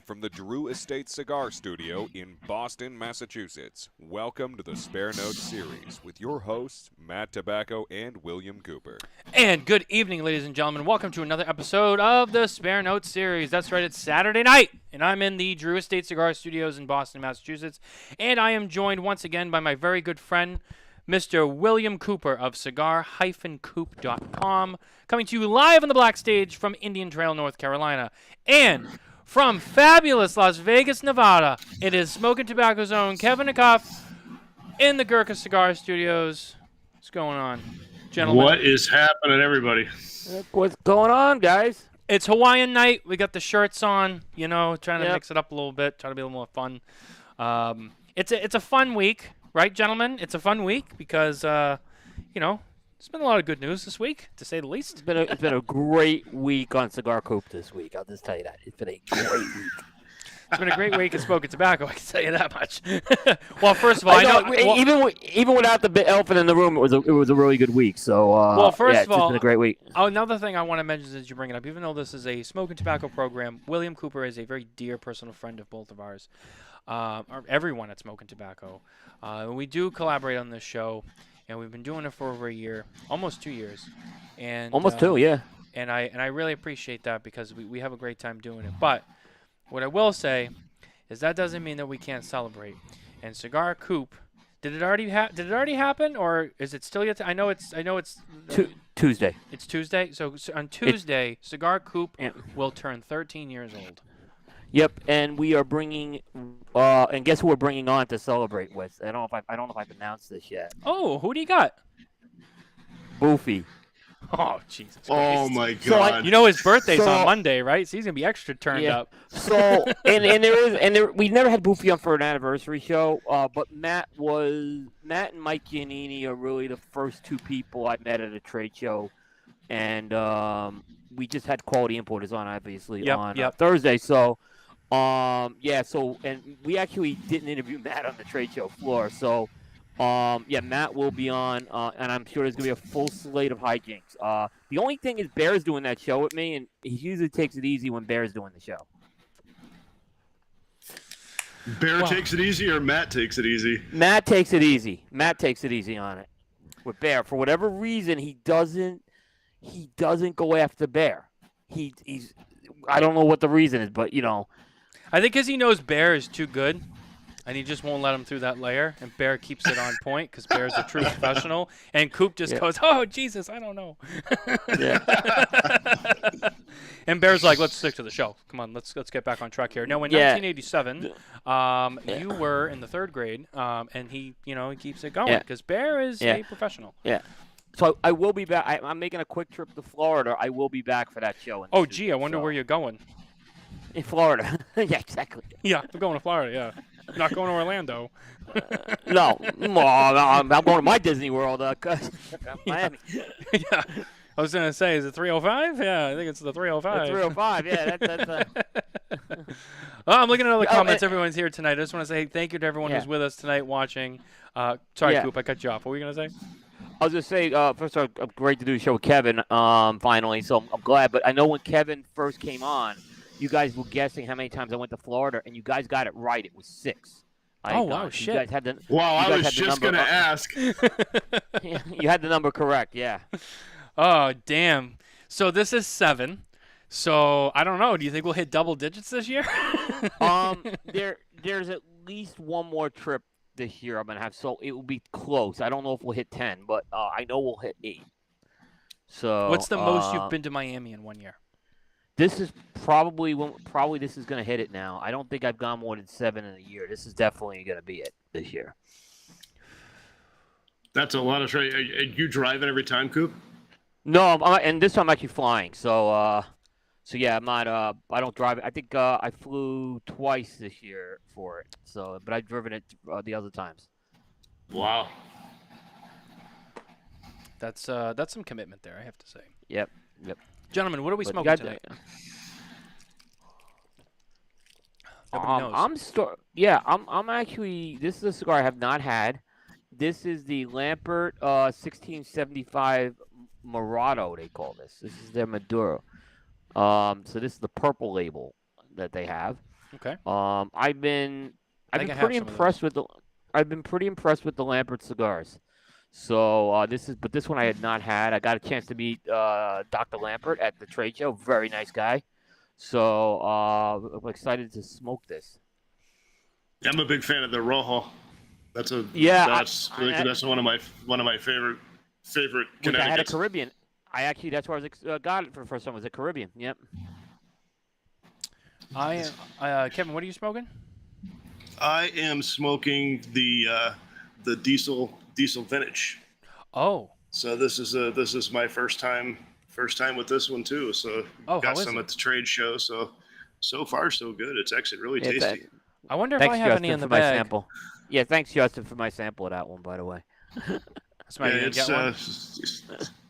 from the Drew Estate Cigar Studio in Boston, Massachusetts. Welcome to the Spare Notes series with your hosts, Matt Tabacco and William Cooper. And good evening, ladies and gentlemen. Welcome to another episode of the Spare Notes series. That's right, it's Saturday night, and I'm in the Drew Estate Cigar Studios in Boston, Massachusetts. And I am joined once again by my very good friend, Mr. William Cooper of cigar-coop.com, coming to you live on the Black Stage from Indian Trail, North Carolina. And from fabulous Las Vegas, Nevada, it is Smoking Tobacco's own Kevin in the Gurkha Cigar Studios. What's going on, gentlemen? What is happening, everybody? What's going on, guys? It's Hawaiian night. We got the shirts on, trying to mix it up a little bit, trying to be a little more fun. It's a fun week. Right, gentlemen? It's a fun week because, there's been a lot of good news this week, to say the least. It's been a great week on Cigar Coop this week. I'll just tell you that. It's been a great week. It's been a great week of Smoking Tobacco, I can tell you that much. Well, first of all, I know even without the elephant in the room, it was a really good week. So, first of all, it's been a great week. Another thing I want to mention as you bring it up, even though this is a Smoking Tobacco program, William Cooper is a very dear personal friend of both of ours. Or everyone at Smoking Tobacco. We do collaborate on this show, and we've been doing it for over a year, almost 2 years. And almost two, yeah. And I really appreciate that because we have a great time doing it. But what I will say is that doesn't mean that we can't celebrate. And Cigar Coop, did it already happen, or is it still yet? I know it's Tuesday. It's Tuesday. So on Tuesday, Cigar Coop will turn 13 years old. Yep, and we are bringing, and guess who we're bringing on to celebrate with? I don't know if I've announced this yet. Oh, who do you got? Boofy. Oh, Jesus Christ. Oh my God! His birthday's on Monday, right? So he's gonna be extra turned up. So we've never had Boofy on for an anniversary show, but Matt and Mike Giannini are really the first two people I met at a trade show, and we just had Quality Importers on, obviously, on Thursday. So. And we actually didn't interview Matt on the trade show floor. So, Matt will be on, and I'm sure there's going to be a full slate of hijinks. The only thing is Bear's doing that show with me, and he usually takes it easy when Bear's doing the show. Bear takes it easy or Matt takes it easy? Matt takes it easy. Matt takes it easy on it. With Bear, for whatever reason, he doesn't go after Bear. He's I don't know what the reason is, but I think because he knows Bear is too good, and he just won't let him through that layer, and Bear keeps it on point because Bear's a true professional, and Coop just goes, "Oh Jesus, I don't know." And Bear's like, "Let's stick to the show. Come on, let's get back on track here." No, in 1987, you were in the third grade, and he keeps it going because Bear is a professional. Yeah. So I will be back. I'm making a quick trip to Florida. I will be back for that show. Oh, gee, I wonder where you're going. In Florida. Yeah, exactly. Yeah, I'm going to Florida, yeah. Not going to Orlando. No, I'm going to my Disney World, Miami. Yeah. I was going to say, is it 305? Yeah, I think it's the 305. The 305, yeah. That's Well, I'm looking at all the comments. Everyone's here tonight. I just want to say thank you to everyone who's with us tonight watching. Sorry, Coop, I cut you off. What were you going to say? I was going to say, first of all, great to do the show with Kevin finally, so I'm glad. But I know when Kevin first came on, you guys were guessing how many times I went to Florida, and you guys got it right. It was 6. Wow, shit. You guys had the, I was just going to ask. You had the number correct, yeah. Oh, damn. So this is 7. So, I don't know. Do you think we'll hit double digits this year? There's at least one more trip this year I'm going to have, so it will be close. I don't know if we'll hit 10, but I know we'll hit 8. So what's the most you've been to Miami in 1 year? This is probably this is going to hit it now. I don't think I've gone more than 7 in a year. This is definitely going to be it this year. That's a lot of trade. Are you driving every time, Coop? No, and this time I'm actually flying. So yeah, I'm not. I don't drive. I think I flew twice this year for it. So, but I've driven it the other times. Wow. That's some commitment there, I have to say. Yep. Gentlemen, what are we smoking tonight? I'm actually. This is a cigar I have not had. This is the Lampert 1675 Morado. They call this. This is their Maduro. So this is the purple label that they have. Okay. I've been I think I have pretty some of impressed with the Lambert cigars. So this one I had not had. I got a chance to meet Dr. Lambert at the trade show. Very nice guy. So I'm excited to smoke this. I'm a big fan of the Rojo. That's that's one of my favorite Which I had a Connecticut's. Caribbean. That's where I got it for the first time. Was a Caribbean. Yep. Kevin, what are you smoking? I am smoking the diesel vintage. Oh. So this is my first time with this one too. So got some at the trade show. So far so good. It's actually really tasty. I wonder if Thanks, I have Justin, any in the for my bag. sample. Yeah, thanks Justin for my sample of that one, by the way.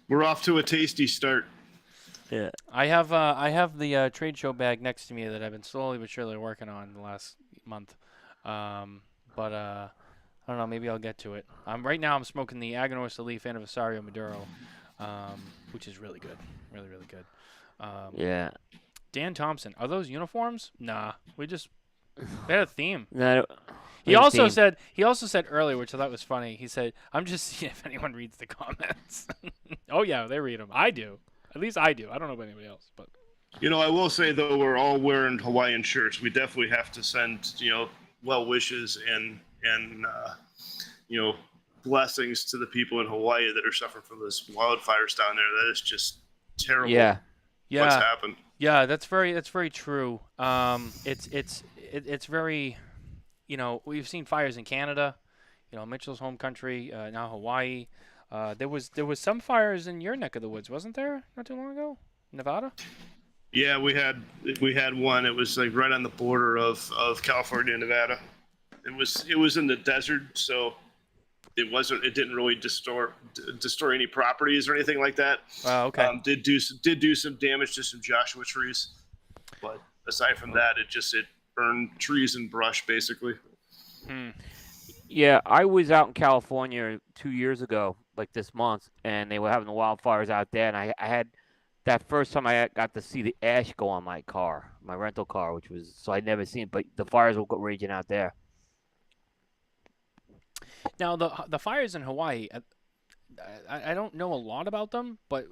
We're off to a tasty start. Yeah. I have the trade show bag next to me that I've been slowly but surely working on the last month. But I don't know. Maybe I'll get to it. Right now I'm smoking the Aganorsa Leaf Anniversario Maduro, which is really good. Really, really good. Yeah. Dan Thompson. Are those uniforms? Nah. We had a theme. No, He also said earlier, which I thought was funny. He said, "I'm just seeing if anyone reads the comments." Oh yeah, they read them. I do. At least I do. I don't know about anybody else, but I will say though, we're all wearing Hawaiian shirts. We definitely have to send well wishes and blessings to the people in Hawaii that are suffering from those wildfires down there. That is just terrible. Yeah. What's happened? Yeah, that's very true. It's very, we've seen fires in Canada, Mitchell's home country, now Hawaii. There was some fires in your neck of the woods, wasn't there? Not too long ago, Nevada. Yeah, we had one. It was like right on the border of California and Nevada. It was in the desert, so it didn't really destroy any properties or anything like that. Oh, okay. Did do some damage to some Joshua trees, but aside from that, it burned trees and brush basically. Yeah, I was out in California 2 years ago, like this month, and they were having the wildfires out there, and I had that first time I got to see the ash go on my car, my rental car, so I'd never seen it, but the fires were raging out there. Now the fires in Hawaii, I don't know a lot about them, but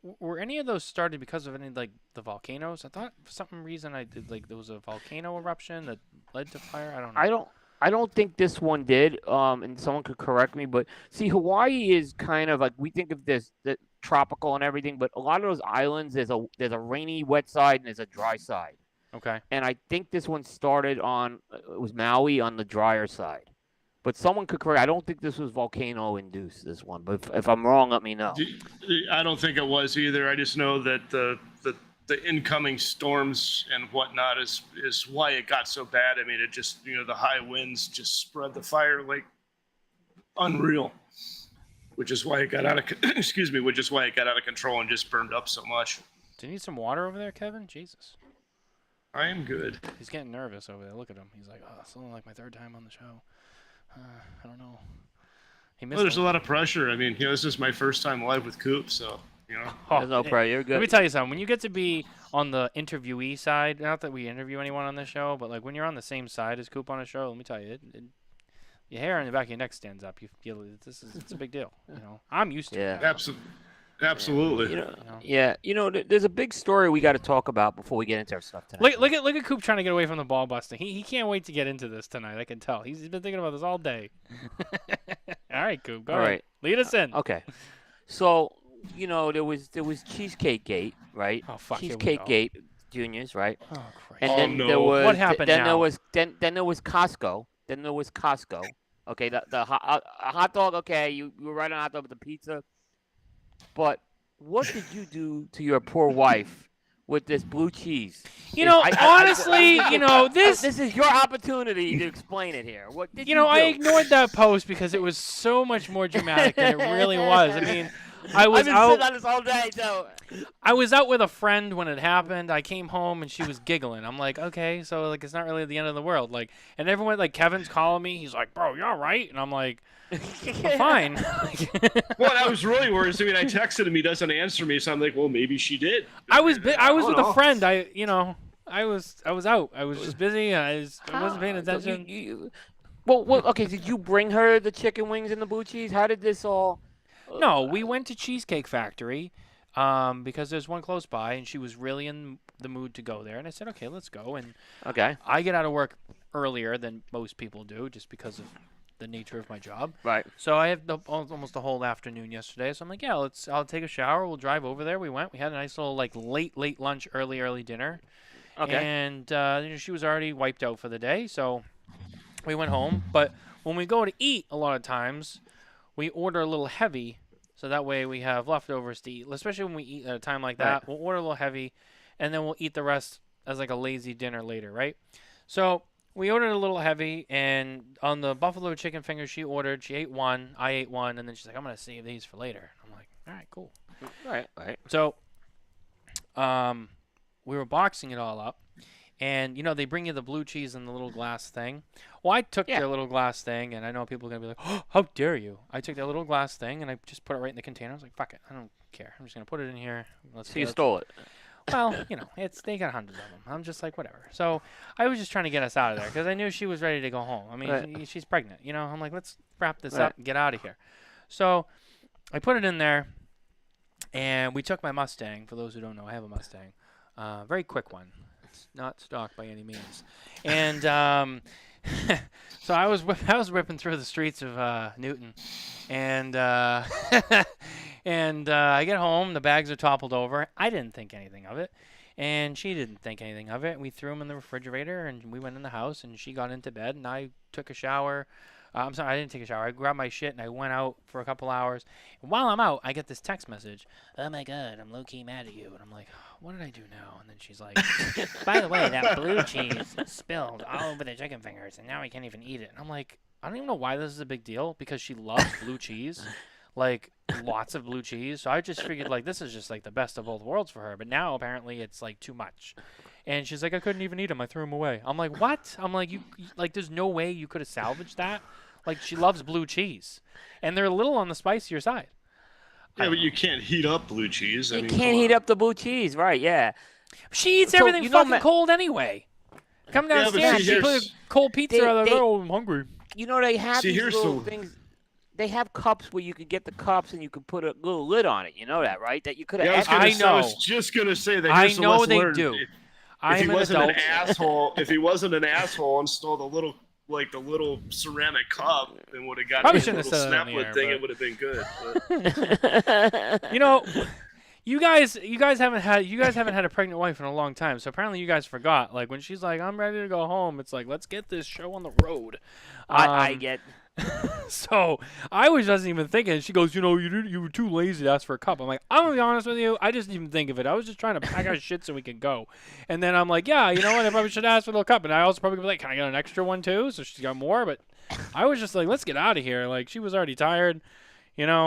were any of those started because of any like the volcanoes? I thought for some reason there was a volcano eruption that led to fire. I don't know. I don't think this one did. And someone could correct me, but see, Hawaii is kind of like, we think of this the tropical and everything, but a lot of those islands there's a rainy, wet side and there's a dry side. Okay. And I think this one started on it was Maui on the drier side. But someone could correct. I don't think this was volcano induced. This one, but if I'm wrong, let me know. I don't think it was either. I just know that the incoming storms and whatnot is why it got so bad. I mean, it just the high winds just spread the fire like unreal, which is why it got out of control and just burned up so much. Do you need some water over there, Kevin? Jesus. I am good. He's getting nervous over there. Look at him. He's like, oh, it's only like my third time on the show. I don't know. There's a lot of pressure. I mean, this is my first time live with Coop, so There's no pressure. You're good. Let me tell you something. When you get to be on the interviewee side, not that we interview anyone on this show, but like when you're on the same side as Coop on a show, let me tell you, your hair on the back of your neck stands up. It's a big deal. I'm used to it. Absolutely. There's a big story we got to talk about before we get into our stuff tonight. Look at Coop trying to get away from the ball busting. He can't wait to get into this tonight. I can tell. He's been thinking about this all day. All right, Coop. Go ahead. Lead us in. Okay. So, there was Cheesecake Gate, right? Oh fuck. Cheesecake Gate Juniors, right? Oh Christ. And then no. there was What happened then now? there was Costco. Then there was Costco. Okay, the hot dog. Okay, you were right on hot dog with the pizza. But what did you do to your poor wife with this blue cheese? Honestly, this is your opportunity to explain it here. What did you do? I ignored that post because it was so much more dramatic than it really was. I mean, I've been sitting on this all day, so I was out with a friend when it happened. I came home and she was giggling. I'm like, okay, so like it's not really the end of the world. Like, and everyone like Kevin's calling me. He's like, bro, you all right? And I'm like, I'm fine. Well, I was really worried. I mean, I texted him. He doesn't answer me, so I'm like, well, maybe she did. I was with a friend. I I was out. I was just busy. I wasn't paying So attention. Well, okay. Did you bring her the chicken wings and the blue cheese? How did this all? No, we went to Cheesecake Factory because there's one close by, and she was really in the mood to go there. And I said, okay, let's go. And Okay. I get out of work earlier than most people do just because of the nature of my job. Right. So I have almost the whole afternoon yesterday. So I'm like, yeah, I'll take a shower. We'll drive over there. We went. We had a nice little like late lunch, early dinner. Okay. And she was already wiped out for the day. So we went home. But when we go to eat, a lot of times we order a little heavy. So that way we have leftovers to eat, especially when we eat at a time like that. Right. We'll order a little heavy, and then we'll eat the rest as like a lazy dinner later, right? So we ordered a little heavy, and on the buffalo chicken fingers she ate one, I ate one, and then she's like, I'm going to save these for later. I'm like, all right, cool. Right. So we were boxing it all up, and, they bring you the blue cheese in the little glass thing. Well, I took their little glass thing, and I know people are going to be like, oh, how dare you? I took their little glass thing, and I just put it right in the container. I was like, fuck it. I don't care. I'm just going to put it in here. So you stole it. Well, they got hundreds of them. I'm just like, whatever. So I was just trying to get us out of there because I knew she was ready to go home. I mean, she's pregnant. I'm like, let's wrap this up and get out of here. So I put it in there, and we took my Mustang. For those who don't know, I have a Mustang. Very quick one. It's not stock by any means. And so I was whipping through the streets of Newton, and and I get home. The bags are toppled over. I didn't think anything of it, and she didn't think anything of it. We threw them in the refrigerator, and we went in the house, and she got into bed, and I took a shower. I'm sorry, I didn't take a shower. I grabbed my shit, and I went out for a couple hours. And while I'm out, I get this text message. Oh, my God, I'm low-key mad at you. And I'm like, what did I do now? And then she's like, by the way, that blue cheese spilled all over the chicken fingers, and now I can't even eat it. And I'm like, I don't even know why this is a big deal, because she loves blue cheese, like lots of blue cheese. So I just figured, like, this is just, like, the best of both worlds for her. But now, apparently, it's, like, too much. And she's like, I couldn't even eat them. I threw them away. I'm like, what? I'm like, there's no way you could have salvaged that. Like, she loves blue cheese. And they're a little on the spicier side. Yeah, but you can't heat up blue cheese. You can't heat up the blue cheese, right? Yeah. She eats everything fucking cold anyway. Come downstairs, she put a cold pizza out there. Oh, I'm hungry. They have these little things. They have cups where you could get the cups and you could put a little lid on it. You know that, right? That you could have. I know. I was just gonna say that. I know they do. If he wasn't an asshole, and stole the little ceramic cup and would have got a little snapwood thing, it would have been good. But. You guys haven't had a pregnant wife in a long time, so apparently you guys forgot. Like when she's like, "I'm ready to go home," it's like, "Let's get this show on the road." I get. So I wasn't even thinking. She goes, you were too lazy to ask for a cup. I'm like, I'm gonna be honest with you. I didn't even think of it. I was just trying to pack our shit so we could go. And then I'm like, yeah, you know what? I probably should ask for a little cup. And I also probably be like, can I get an extra one too? So she's got more. But I was just like, let's get out of here. Like she was already tired, Did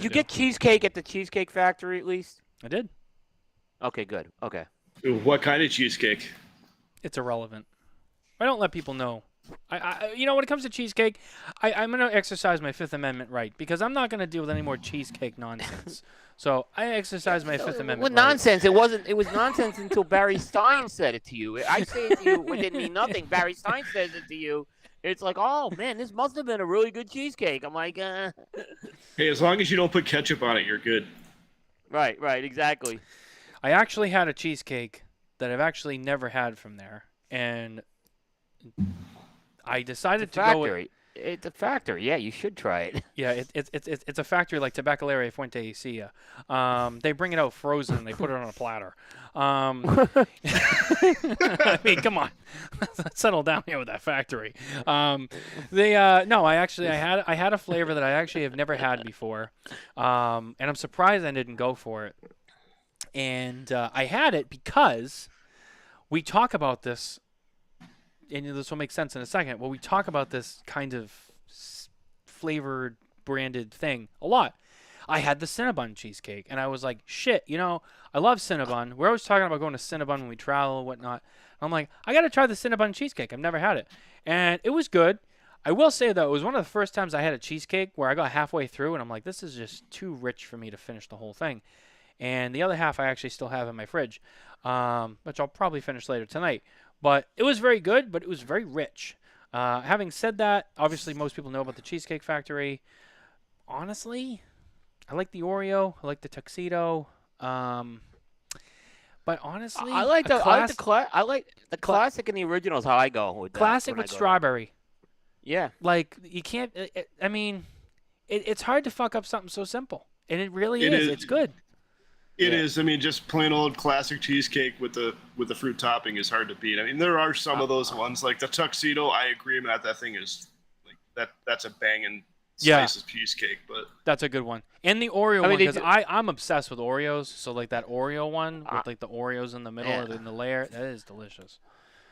you get cheesecake at the Cheesecake Factory at least? I did. Okay, good. Okay. What kind of cheesecake? It's irrelevant. I don't let people know. When it comes to cheesecake, I'm going to exercise my Fifth Amendment right because I'm not going to deal with any more cheesecake nonsense. So I exercise my Fifth Amendment right. Nonsense. It was nonsense until Barry Stein said it to you. I say it to you, it didn't mean nothing. Barry Stein says it to you. It's like, oh, man, this must have been a really good cheesecake. I'm like, Hey, as long as you don't put ketchup on it, you're good. Right, exactly. I actually had a cheesecake that I've actually never had from there. And I decided to go with... It's a factory. Yeah, you should try it. Yeah, it's a factory like Tabacco Fuente Ecija. They bring it out frozen and they put it on a platter. I mean, come on, let's settle down here with that factory. I had a flavor that I actually have never had before, and I'm surprised I didn't go for it. And I had it because we talk about this. And this will make sense in a second. Well, we talk about this kind of flavored, branded thing a lot. I had the Cinnabon cheesecake, and I was like, shit, I love Cinnabon. We're always talking about going to Cinnabon when we travel and whatnot. I'm like, I got to try the Cinnabon cheesecake. I've never had it. And it was good. I will say, though, it was one of the first times I had a cheesecake where I got halfway through, and I'm like, this is just too rich for me to finish the whole thing. and the other half I actually still have in my fridge, which I'll probably finish later tonight. But it was very good, but it was very rich. Having said that, obviously most people know about the Cheesecake Factory. Honestly, I like the Oreo. I like the Tuxedo. But honestly, I like the classic and the original is how I go with that. Classic with strawberry. Yeah. Like, you can't, I mean, it's hard to fuck up something so simple. And it really is. It's good. It is. I mean, just plain old classic cheesecake with the fruit topping is hard to beat. I mean, there are some of those ones like the Tuxedo. I agree, Matt. That thing is like that. That's a banging slice of cheesecake. But that's a good one. And the Oreo one, because I'm obsessed with Oreos. So like that Oreo one with like the Oreos in the middle or in the layer, that is delicious.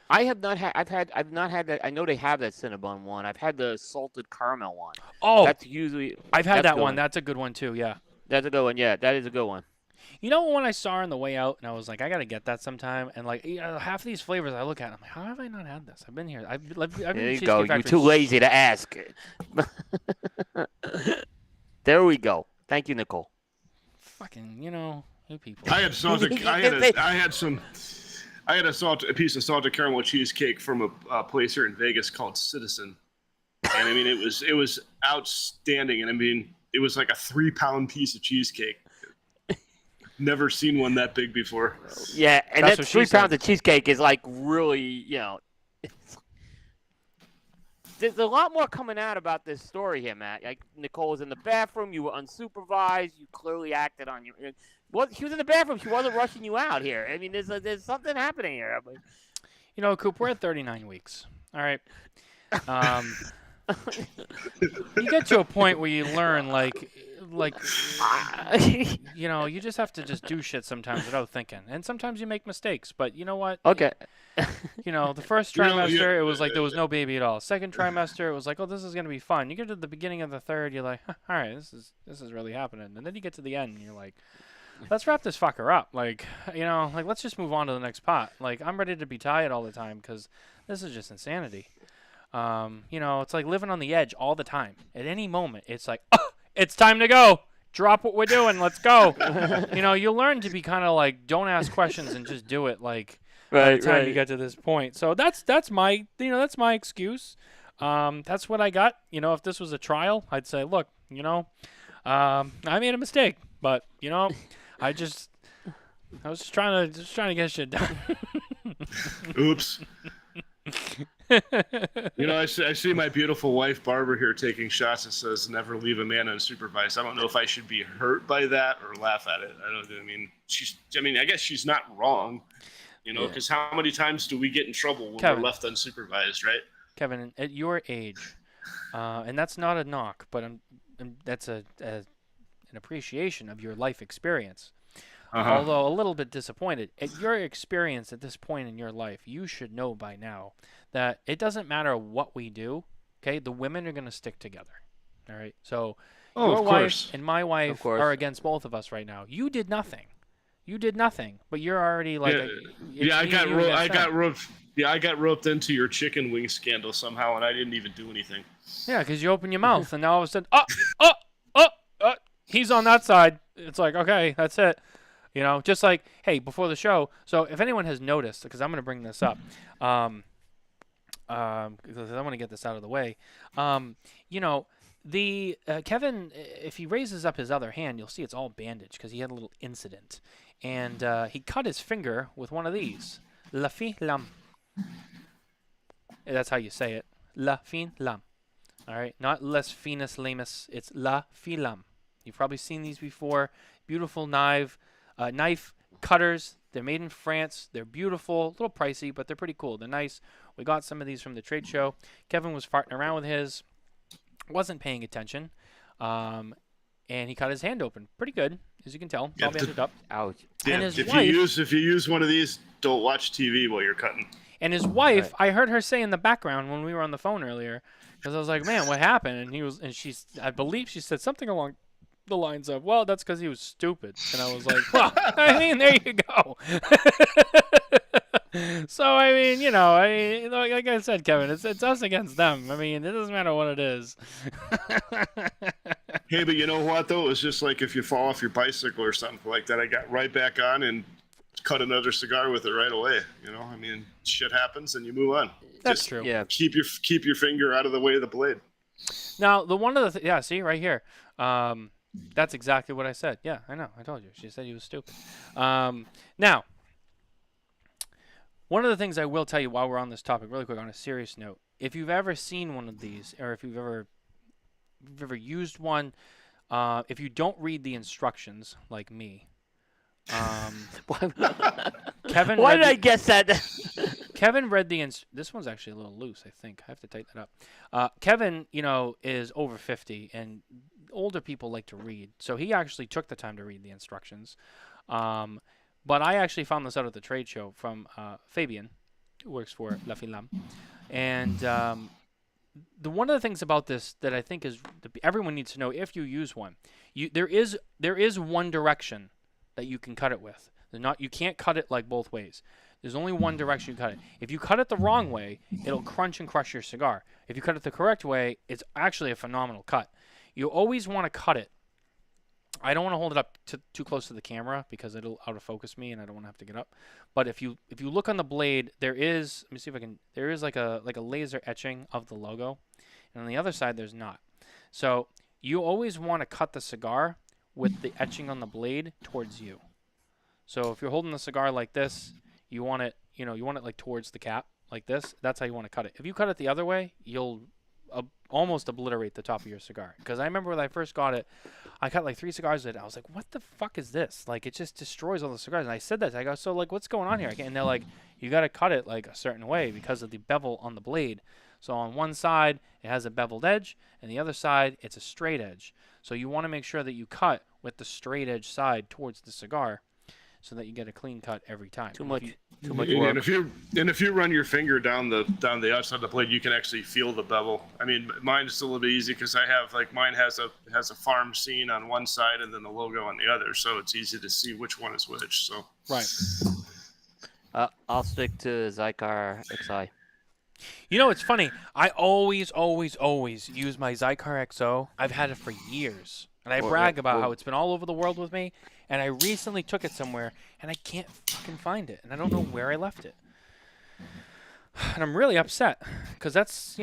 I have not had. I've not had that. I know they have that Cinnabon one. I've had the salted caramel one. Oh, that's usually. I've had that one. That's a good one too. Yeah. That's a good one. Yeah, that is a good one. You know, when I saw her on the way out, and I was like, I gotta get that sometime. And like, half of these flavors I look at, I'm like, how have I not had this? I've been here. I've been there you Cheesecake go. Factory. You're too lazy to ask. There we go. Thank you, Nicole. Fucking, you people. I had salted. I had a piece of salted caramel cheesecake from a place here in Vegas called Citizen, and I mean it was outstanding. And I mean it was like a 3-pound piece of cheesecake. Never seen one that big before. Yeah, and that 3 pounds of cheesecake is like really, there's a lot more coming out about this story here, Matt. Like Nicole was in the bathroom, you were unsupervised, you clearly acted on your. Well, she was in the bathroom. She wasn't rushing you out here. I mean, there's something happening here. Coop, we're at 39 weeks. All right. You get to a point where you learn, you just have to just do shit sometimes without thinking. And sometimes you make mistakes. But you know what? Okay. The first trimester, it was like there was no baby at all. Second trimester, it was like, oh, this is going to be fun. You get to the beginning of the third, you're like, all right, this is really happening. And then you get to the end, and you're like, let's wrap this fucker up. Let's just move on to the next pot. Like, I'm ready to be tired all the time because this is just insanity. It's like living on the edge all the time. At any moment, it's like, oh, it's time to go. Drop what we're doing. Let's go. You learn to be kind of like, don't ask questions and just do it. Like, by the time you get to this point. So that's my excuse. That's what I got. If this was a trial, I'd say, look, I made a mistake, but I was just trying to get shit done. Oops. I see my beautiful wife Barbara here taking shots and says never leave a man unsupervised. I don't know if I should be hurt by that or laugh at it. I guess she's not wrong, because how many times do we get in trouble when we're left unsupervised, right? Kevin, at your age, and that's not a knock, but that's an appreciation of your life experience. Although a little bit disappointed. At your experience at this point in your life, you should know by now that it doesn't matter what we do, okay? The women are going to stick together, all right? So your wife and my wife are against both of us right now. You did nothing. But you're already like... I got roped into your chicken wing scandal somehow, and I didn't even do anything. Yeah, because you open your mouth, and now all of a sudden, he's on that side. It's like, okay, that's it. Just like, hey, before the show. So if anyone has noticed, because I'm going to bring this up, because I want to get this out of the way. The Kevin, if he raises up his other hand, you'll see it's all bandaged because he had a little incident, and he cut his finger with one of these. La fin lam. That's how you say it. La fin lam. All right, not les finis lamus. It's la fin lam. You've probably seen these before. Beautiful knife cutters. They're made in France. They're beautiful. A little pricey, but they're pretty cool. They're nice. We got some of these from the trade show. Kevin was farting around with his. Wasn't paying attention. And he cut his hand open. Pretty good, as you can tell. It's all bandaged up. Ouch. Yeah, if you use one of these, don't watch TV while you're cutting. And his wife, I heard her say in the background when we were on the phone earlier, because I was like, man, what happened? And I believe she said something along the lines of, well, that's because he was stupid. And I was like, well, there you go. So I mean, like I said, Kevin, it's us against them. I mean, it doesn't matter what it is. Hey, but you know what though? It was just like if you fall off your bicycle or something like that. I got right back on and cut another cigar with it right away. I mean, shit happens and you move on. That's Just true. Yeah. keep your finger out of the way of the blade. Now, see right here. That's exactly what I said. Yeah, I know. I told you. She said he was stupid. Now, one of the things I will tell you while we're on this topic, really quick, on a serious note, if you've ever seen one of these, or if you've ever used one, if you don't read the instructions, like me, Kevin. Why did I guess that? Kevin read this one's actually a little loose, I think. I have to tighten that up. Kevin, is over 50, and older people like to read. So he actually took the time to read the instructions. But I actually found this out at the trade show from Fabian, who works for La Filam. And one of the things about this that I think is everyone needs to know, if you use one, there is one direction that you can cut it with. You can't cut it like both ways. There's only one direction you cut it. If you cut it the wrong way, it'll crunch and crush your cigar. If you cut it the correct way, it's actually a phenomenal cut. You always want to cut it. I don't want to hold it up too close to the camera because it'll out of focus me, and I don't want to have to get up. But if you look on the blade, there is like a laser etching of the logo, and on the other side there's not. So you always want to cut the cigar with the etching on the blade towards you. So if you're holding the cigar like this, you want it like towards the cap like this. That's how you want to cut it. If you cut it the other way, you'll almost obliterate the top of your cigar. Because I remember when I first got it, I cut like 3 cigars with it. I was like, what the fuck is this? Like, it just destroys all the cigars. And I said that. I go, so like, what's going on here? And they're like, you got to cut it like a certain way because of the bevel on the blade. So on one side, it has a beveled edge, and the other side, it's a straight edge. So you want to make sure that you cut with the straight edge side towards the cigar, so that you get a clean cut every time. Too much work. And if you run your finger down the outside of the blade, you can actually feel the bevel. I mean, mine is a little bit easy because I have mine has a farm scene on one side and then the logo on the other, so it's easy to see which one is which. So right. I'll stick to Cigar XI. It's funny. I always use my Cigar XO. I've had it for years. And I brag about how it's been all over the world with me. And I recently took it somewhere, and I can't fucking find it. And I don't know where I left it. And I'm really upset. Because that's,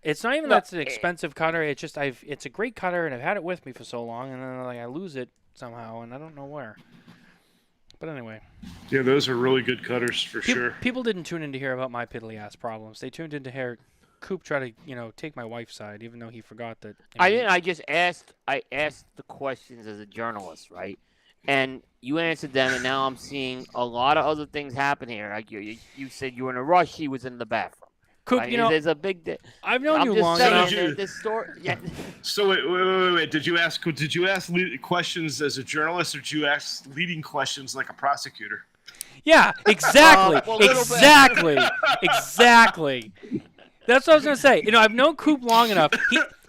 it's not even that it's an expensive cutter. It's just, it's a great cutter, and I've had it with me for so long. And then I lose it somehow, and I don't know where. But anyway. Yeah, those are really good cutters for sure. People didn't tune in to hear about my piddly-ass problems. They tuned in to hear Coop try to, take my wife's side, even though he forgot that. I didn't. I asked the questions as a journalist, right? And you answered them, and now I'm seeing a lot of other things happen here. Like you said you were in a rush. He was in the bathroom. Coop, right? There's a big. I've known you just long saying, enough. This story. Yeah. So wait. Did you ask questions as a journalist, or did you ask leading questions like a prosecutor? Yeah, exactly. Exactly. That's what I was gonna say. I've known Coop long enough.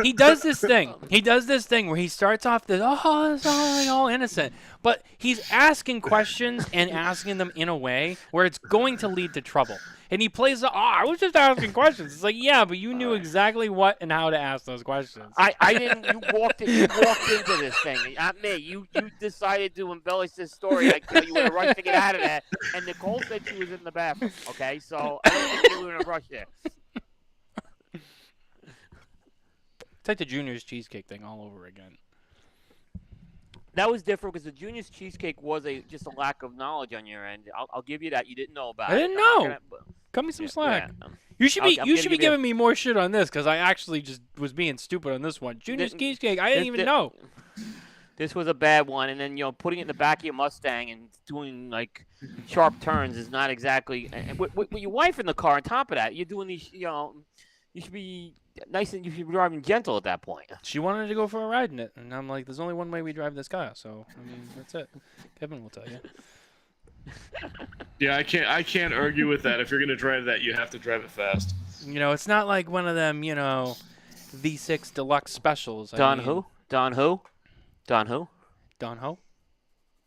He does this thing. He does this thing where he starts off this, it's all innocent, but he's asking questions and asking them in a way where it's going to lead to trouble. And he plays I was just asking questions. It's like, yeah, but you knew exactly what and how to ask those questions. I didn't. You walked into this thing. Not me. You decided to embellish this story. You were in a rush to get out of that. And Nicole said she was in the bathroom. Okay, so I don't think you were in a rush there. It's like the Junior's cheesecake thing all over again. That was different because the Junior's cheesecake was just a lack of knowledge on your end. I'll give you that. You didn't know about it. I didn't know. Cut me some slack. Yeah. You should be giving me more shit on this because I actually just was being stupid on this one. Junior's cheesecake, I didn't even know. This was a bad one, and then putting it in the back of your Mustang and doing sharp turns is not exactly. And with your wife in the car, on top of that, you're doing these. You should be nice and you should be driving gentle at that point. She wanted to go for a ride in it, and I'm like, there's only one way we drive this car, so I mean that's it. Kevin will tell you. Yeah, I can't argue with that. If you're gonna drive that, you have to drive it fast. It's not like one of them, V6 deluxe specials. Don who? Don Ho? Don Ho?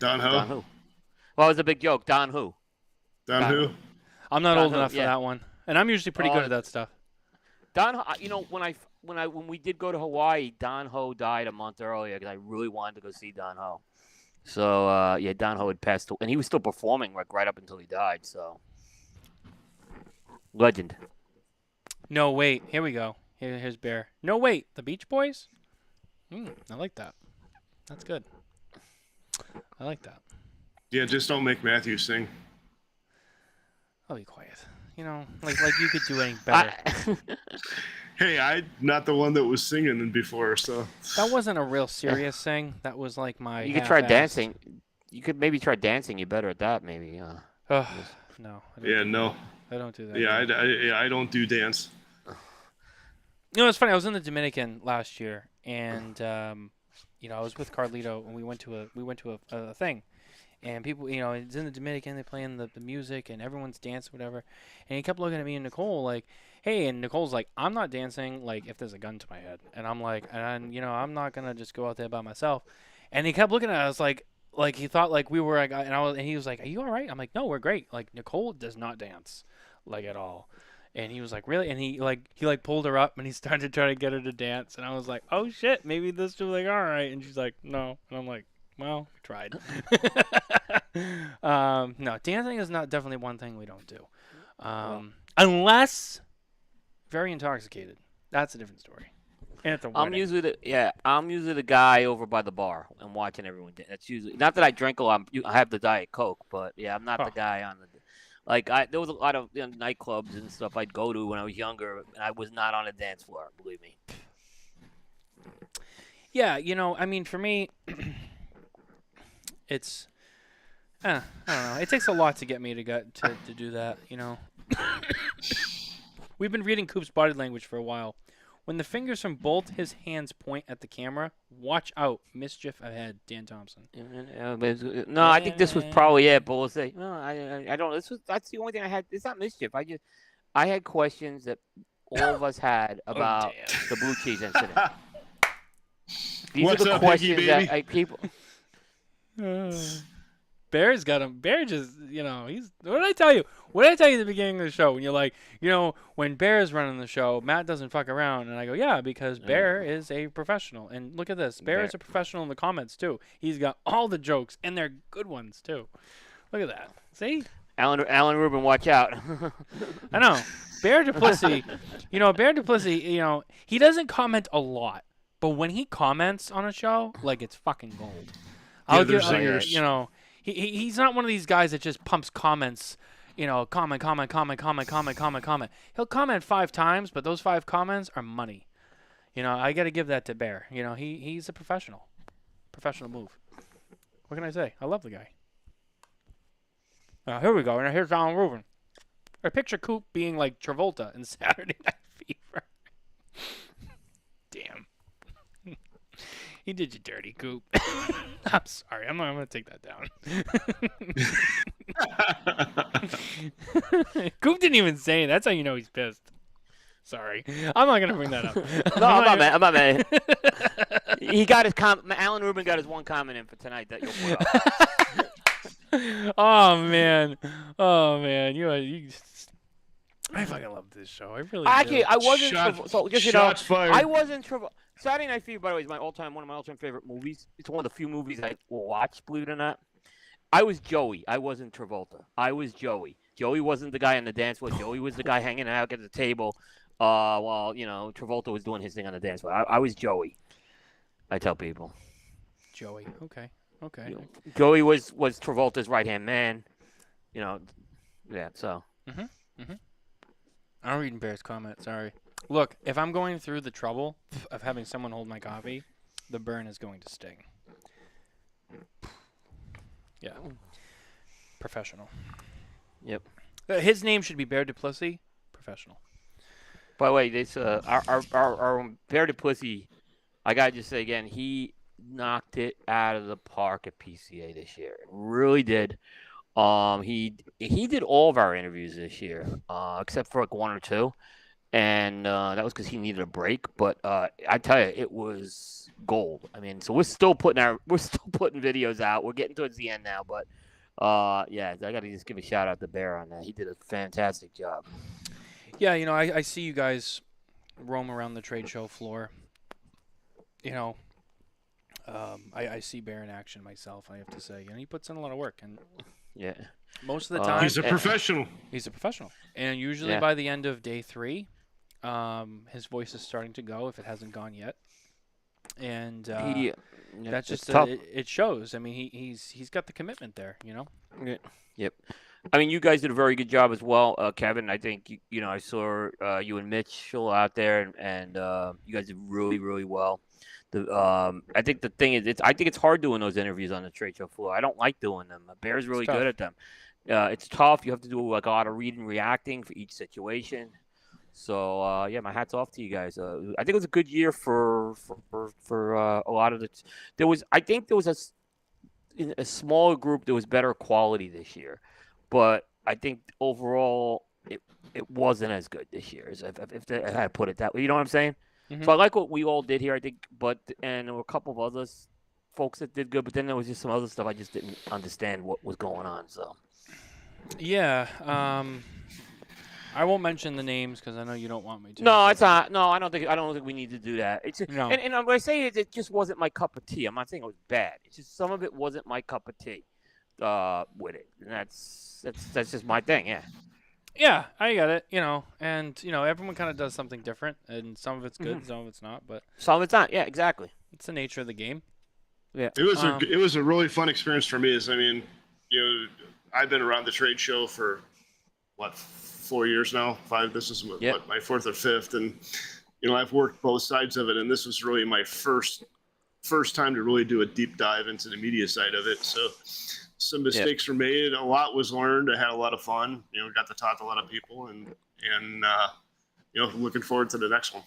Well, it was a big joke. Don who? Don who? I'm not Don old Ho, enough for yeah. that one, and I'm usually pretty good at that stuff. Don, when we did go to Hawaii, Don Ho died a month earlier because I really wanted to go see Don Ho. So yeah, Don Ho had passed away, and he was still performing like right up until he died. So legend. No, wait. Here we go. Here's Bear. No, wait. The Beach Boys? I like that. That's good. I like that. Yeah, just don't make Matthew sing. I'll be quiet. Like you could do any better. Hey, I'm not the one that was singing before, so. That wasn't a real serious thing. That was like my. You could try half-assed- dancing. You could maybe try dancing. You're better at that, maybe. Ugh, no. I don't do that. Yeah, I don't do dance. It's funny. I was in the Dominican last year, and I was with Carlito, and we went to a thing, and people, it's in the Dominican. They playing the music, and everyone's dancing, whatever. And he kept looking at me and Nicole like, "Hey," and Nicole's like, "I'm not dancing like if there's a gun to my head," and I'm like, "And I'm not gonna just go out there by myself." And he kept looking at us like he thought like we were, and he was like, "Are you all right?" I'm like, "No, we're great." Like Nicole does not dance, like at all. And he was like, "Really?" And he pulled her up and he started to try to get her to dance. And I was like, "Oh shit, maybe this was like all right." And she's like, "No." And I'm like, "Well, we tried." No, dancing is not definitely one thing we don't do, unless very intoxicated. That's a different story. And it's a wedding. I'm usually the guy over by the bar and watching everyone dance. That's usually not that I drink a lot. I have the Diet Coke, but yeah, I'm not the guy on the. Like there was a lot of nightclubs and stuff I'd go to when I was younger, and I was not on a dance floor. Believe me. Yeah, I mean, for me, it's I don't know. It takes a lot to get me to do that. We've been reading Coop's body language for a while. When the fingers from both his hands point at the camera, watch out, mischief ahead. Dan Thompson. No, I think this was probably it, but we'll say no. I don't. That's the only thing I had. It's not mischief. I had questions that all of us had about the blue cheese incident. These What's are the up, questions Higgy, that people. Bear's got him. Bear just, he's. What did I tell you? What did I tell you at the beginning of the show? When you're like, when Bear's running the show, Matt doesn't fuck around. And I go, yeah, because Bear is a professional. And look at this. Bear is a professional in the comments, too. He's got all the jokes, and they're good ones, too. Look at that. See? Alan Rubin, watch out. I know. Bear Duplessis, he doesn't comment a lot. But when he comments on a show, like, it's fucking gold. He's not one of these guys that just pumps comments, comment. He'll comment 5 times, but those 5 comments are money. I got to give that to Bear. He's a professional. Professional move. What can I say? I love the guy. Here we go. And here's Alan Rubin. I picture Coop being like Travolta in Saturday Night Fever. Damn. He did you dirty, Coop. I'm sorry. I'm going to take that down. Coop didn't even say it. That's how you know he's pissed. Sorry. I'm not going to bring that up. No, I'm not mad. He got his Alan Rubin got his one comment in for tonight that you'll put up. Oh, man. You I fucking love this show. I really Actually, do. I wasn't. So just Shots fired. I wasn't. Saturday Night Fever, by the way, is one of my all-time favorite movies. It's one of the few movies I will watch, believe it or not. I was Joey. I wasn't Travolta. I was Joey. Joey wasn't the guy on the dance floor. Joey was the guy hanging out at the table while Travolta was doing his thing on the dance floor. I was Joey. I tell people. Joey. Okay. Joey was Travolta's right-hand man. Yeah, so. I'm reading Bear's comment. Sorry. Look, if I'm going through the trouble of having someone hold my coffee, the burn is going to sting. Yeah. Professional. Yep. His name should be Bear Duplessis. Professional. By the way, this our Bear Duplessis, I gotta just say again, he knocked it out of the park at PCA this year. Really did. He did all of our interviews this year, except for like 1 or 2. And that was because he needed a break. But I tell you, it was gold. I mean, so we're still putting videos out. We're getting towards the end now, but Yeah, I got to just give a shout out to Bear on that. He did a fantastic job. Yeah, I see you guys roam around the trade show floor. I see Bear in action myself, I have to say. And he puts in a lot of work. And Yeah. most of the time, He's a professional. he's a professional. And usually Yeah. by the end of day 3, his voice is starting to go if it hasn't gone yet. And Yeah, that's it's just tough. it shows. I mean, he's got the commitment there. Yeah. Yep. I mean, you guys did a very good job as well, Kevin. I think I saw you and Mitchell out there, and you guys did really, really well. I think the thing is, I think it's hard doing those interviews on the trade show floor. I don't like doing them. Bear's really tough. good at them. It's tough. You have to do like a lot of reading, reacting for each situation. So yeah, my hat's off to you guys. I think it was a good year for a lot of the. I think there was in a smaller group there was better quality this year, but I think overall it wasn't as good this year as if I had to put it that way. You know what I'm saying? Mhm. So I like what we all did here. I think, and there were a couple of other folks that did good, but then there was just some other stuff I just didn't understand what was going on. So Yeah. I won't mention the names because I know you don't want me to. no, it's not. No, I don't think we need to do that. It's No. and what I say is it just wasn't my cup of tea. I'm not saying it was bad. It's just some of it wasn't my cup of tea. With it, and that's just my thing. Yeah. Yeah, I get it. And everyone kind of does something different, and some of it's good, some of it's not. But Some of it's not. Yeah, exactly. it's the nature of the game. Yeah. It was a really fun experience for me. I've been around the trade show for 4 years now, 5. This is my 4th or 5th, and I've worked both sides of it, and this was really my first time to really do a deep dive into the media side of it. So some mistakes were made, a lot was learned. I had a lot of fun. Got to talk to a lot of people, and looking forward to the next one.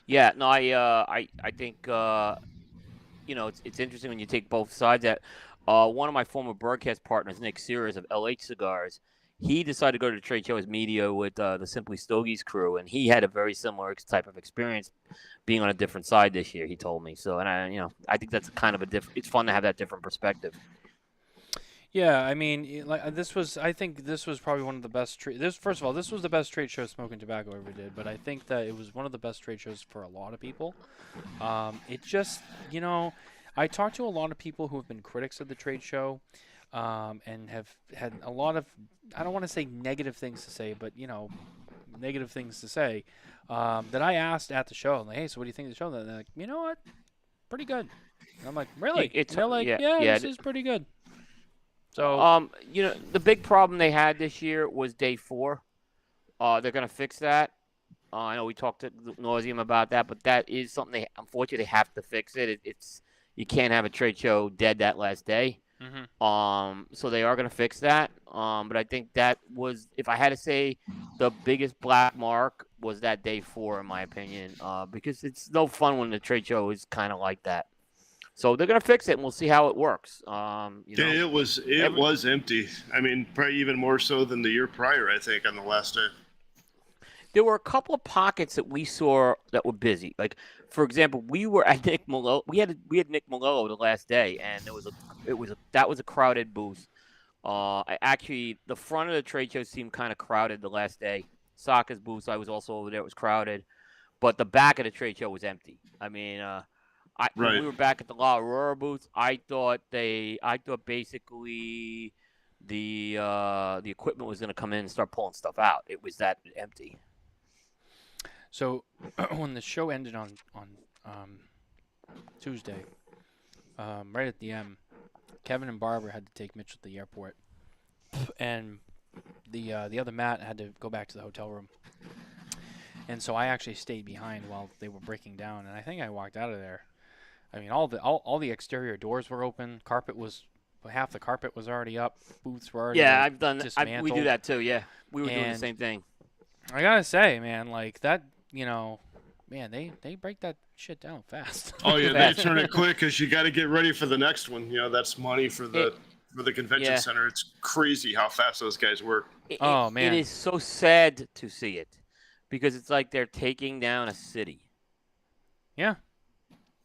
Yeah. No, I think it's interesting when you take both sides. That one of my former broadcast partners, Nick Sears of LH Cigars, he decided to go to the trade show as media with the Simply Stogies crew, and he had a very similar type of experience being on a different side this year. He told me so, and I think that's kind of a different. It's fun to have that different perspective. Yeah, I mean, I think this was probably one of the best. First of all, this was the best trade show Smoking Tobacco ever did. But I think that it was one of the best trade shows for a lot of people. It just, I talked to a lot of people who have been critics of the trade show, and have had a lot of, I don't want to say negative things to say, but negative things to say. That I asked at the show, I'm like, hey, so what do you think of the show? And they're like, you know what, pretty good. And I'm like, really? It's and they're like, this is pretty good. So, the big problem they had this year was day 4. They're going to fix that. I know we talked to nauseum about that, but that is something unfortunately, they have to fix it. You can't have a trade show dead that last day. mm-hmm. So they are going to fix that. But I think that was, if I had to say, the biggest black mark was that day 4, in my opinion, because it's no fun when the trade show is kind of like that. So they're going to fix it, and we'll see how it works. It was empty. I mean, probably even more so than the year prior, I think, on the last day. There were a couple of pockets that we saw that were busy. Like, for example, we were at Nick Malolo. We had Nick Malolo the last day, and that was a crowded booth. Actually, the front of the trade show seemed kind of crowded the last day. Saka's booth, I was also over there. It was crowded, but the back of the trade show was empty. I mean, when we were back at the La Aurora booth, I thought basically the equipment was going to come in and start pulling stuff out. It was that empty. So when the show ended on Tuesday, right at the end, Kevin and Barbara had to take Mitchell to the airport, and the other Matt had to go back to the hotel room. And so I actually stayed behind while they were breaking down, and I think I walked out of there. I mean, all the exterior doors were open. Half the carpet was already up. Booths were already I've done. dismantled. We do that too. Yeah, we were doing the same thing. I gotta say, man, like that, man, they break that shit down fast. Oh yeah, they turn it quick because you got to get ready for the next one. That's money for the convention center. It's crazy how fast those guys work. Man, it is so sad to see it because it's like they're taking down a city. Yeah.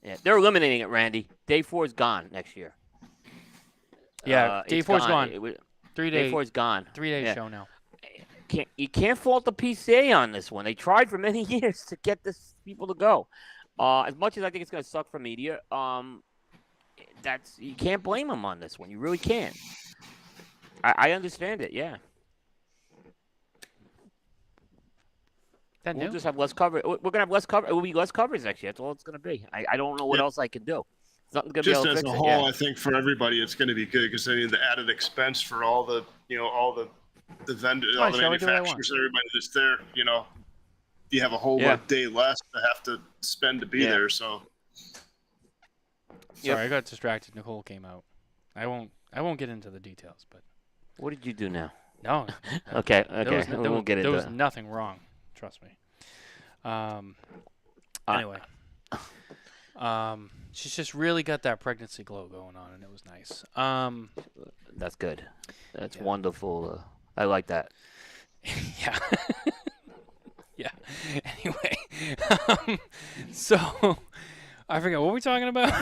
Yeah, they're eliminating it, Randy. Day 4 is gone next year. Yeah, day it's 4's gone. gone. 3 Day day 4's gone. 3 day Yeah. show now. You can't fault the PCA on this one. They tried for many years to get this people to go. As much as I think it's going to suck for media, you can't blame them on this one. You really can't. I understand it. Yeah. That We'll new? just have less coverage. We're gonna have less coverage. It will be less coverage next year. That's all it's gonna be. I don't know what else I can do. Nothing's gonna be Just able to as fix a it. whole, Yeah. I think for everybody it's going to be good because I mean the added expense for all the vendors, all the Shall we do what I want? manufacturers, everybody that's there. You have a whole day less to have to spend to be there. So Sorry, I got distracted. Nicole came out. I won't get into the details, but What did you do now? no. Okay. There We'll get into was it. nothing wrong. Trust me. Anyway. She's just really got that pregnancy glow going on, and it was nice. That's good. That's wonderful. I like that. Yeah. Yeah. Anyway, so I forget what we're talking about.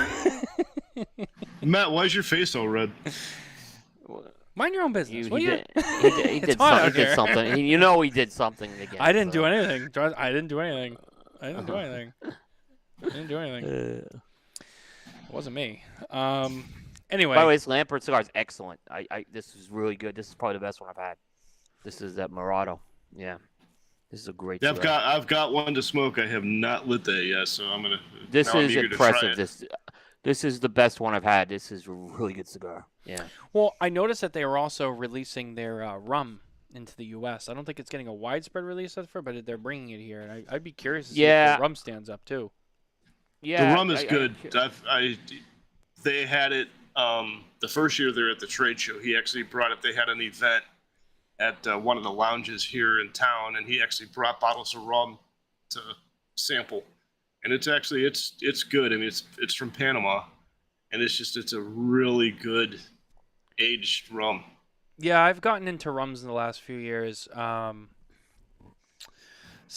Matt, why is your face all red? Mind your own business. He did It's hot out here. something. You know he did something again. I didn't do anything. I didn't do anything. It wasn't me. Anyway. By the way, this Lampert cigar is excellent. This is really good. This is probably the best one I've had. This is that Murado. Yeah. This is a great cigar. I've got one to smoke. I have not lit that yet, so I'm gonna. This is eager to try impressive. it. This is the best one I've had. This is a really good cigar. Yeah. Well, I noticed that they were also releasing their rum into the U.S. I don't think it's getting a widespread release but they're bringing it here, and I'd be curious to see if the rum stands up too. Yeah. The rum is good. They had it the first year they were at the trade show. He actually brought it. They had an event at one of the lounges here in town, and he actually brought bottles of rum to sample. And it's good. I mean, it's from Panama, and it's a really good aged rum. Yeah, I've gotten into rums in the last few years. Some